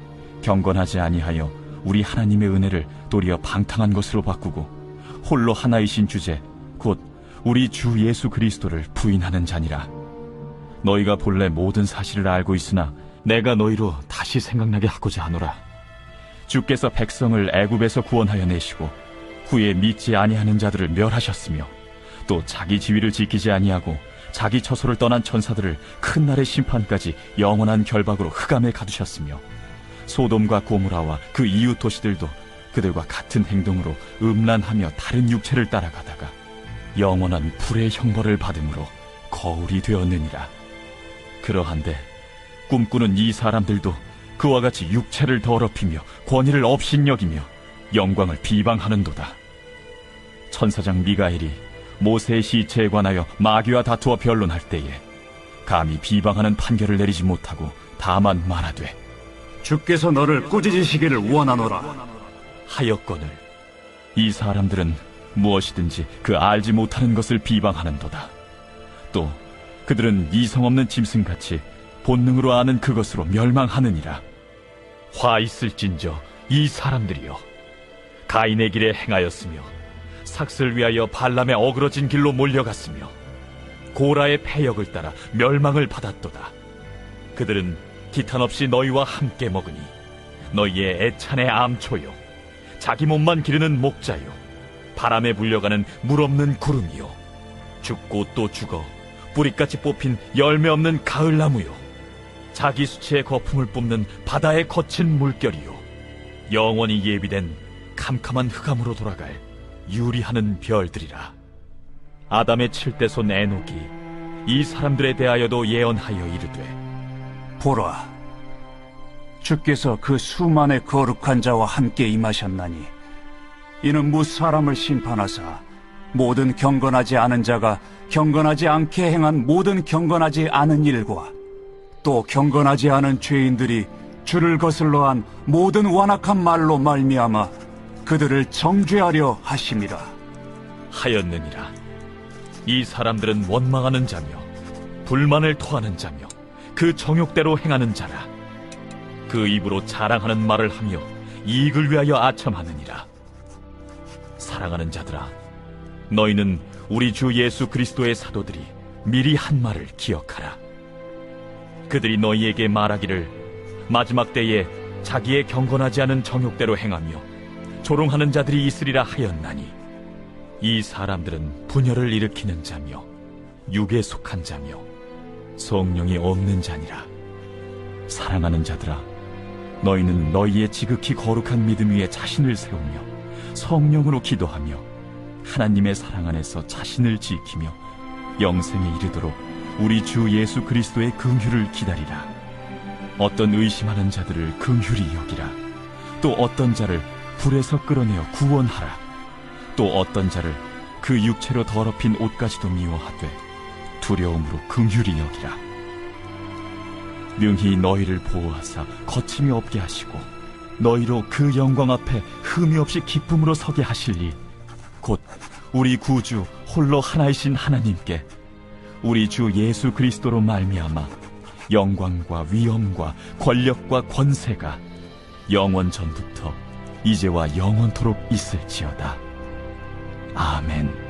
경건하지 아니하여 우리 하나님의 은혜를 도리어 방탕한 것으로 바꾸고 홀로 하나이신 주제 곧 우리 주 예수 그리스도를 부인하는 자니라. 너희가 본래 모든 사실을 알고 있으나 내가 너희로 다시 생각나게 하고자 하노라. 주께서 백성을 애굽에서 구원하여 내시고 후에 믿지 아니하는 자들을 멸하셨으며 또 자기 지위를 지키지 아니하고 자기 처소를 떠난 천사들을 큰 날의 심판까지 영원한 결박으로 흑암에 가두셨으며 소돔과 고모라와 그 이웃 도시들도 그들과 같은 행동으로 음란하며 다른 육체를 따라가다가 영원한 불의 형벌을 받음으로 거울이 되었느니라. 그러한데 꿈꾸는 이 사람들도 그와 같이 육체를 더럽히며 권위를 업신여기며 영광을 비방하는도다. 천사장 미가엘이 모세의 시체에 관하여 마귀와 다투어 변론할 때에 감히 비방하는 판결을 내리지 못하고 다만 말하되 주께서 너를 꾸짖으시기를 원하노라 하였거늘 이 사람들은 무엇이든지 그 알지 못하는 것을 비방하는도다. 또 그들은 이성 없는 짐승같이 본능으로 아는 그것으로 멸망하느니라. 화 있을진저 이 사람들이여, 가인의 길에 행하였으며 삭슬 위하여 발람의 어그러진 길로 몰려갔으며 고라의 패역을 따라 멸망을 받았도다. 그들은 기탄 없이 너희와 함께 먹으니 너희의 애찬의 암초요 자기 몸만 기르는 목자요 바람에 불려가는 물 없는 구름이요 죽고 또 죽어 뿌리같이 뽑힌 열매 없는 가을나무요 자기 수치의 거품을 뿜는 바다의 거친 물결이요 영원히 예비된 캄캄한 흑암으로 돌아갈 유리하는 별들이라. 아담의 7대손 에녹이 이 사람들에 대하여도 예언하여 이르되 보라, 주께서 그 수만의 거룩한 자와 함께 임하셨나니 이는 무사람을 심판하사 모든 경건하지 않은 자가 경건하지 않게 행한 모든 경건하지 않은 일과 또 경건하지 않은 죄인들이 주를 거슬러 한 모든 완악한 말로 말미암아 그들을 정죄하려 하심이라 하였느니라. 이 사람들은 원망하는 자며 불만을 토하는 자며 그 정욕대로 행하는 자라. 그 입으로 자랑하는 말을 하며 이익을 위하여 아첨하느니라. 사랑하는 자들아, 너희는 우리 주 예수 그리스도의 사도들이 미리 한 말을 기억하라. 그들이 너희에게 말하기를 마지막 때에 자기의 경건하지 않은 정욕대로 행하며 조롱하는 자들이 있으리라 하였나니 이 사람들은 분열을 일으키는 자며 육에 속한 자며 성령이 없는 자니라. 사랑하는 자들아, 너희는 너희의 지극히 거룩한 믿음 위에 자신을 세우며 성령으로 기도하며 하나님의 사랑 안에서 자신을 지키며 영생에 이르도록 우리 주 예수 그리스도의 긍휼을 기다리라. 어떤 의심하는 자들을 긍휼히 여기라. 또 어떤 자를 불에서 끌어내어 구원하라. 또 어떤 자를 그 육체로 더럽힌 옷까지도 미워하되 두려움으로 긍휼히 여기라. 능히 너희를 보호하사 거침이 없게 하시고 너희로 그 영광 앞에 흠이 없이 기쁨으로 서게 하실리 곧 우리 구주 홀로 하나이신 하나님께 우리 주 예수 그리스도로 말미암아 영광과 위엄과 권력과 권세가 영원 전부터 이제와 영원토록 있을지어다. 아멘.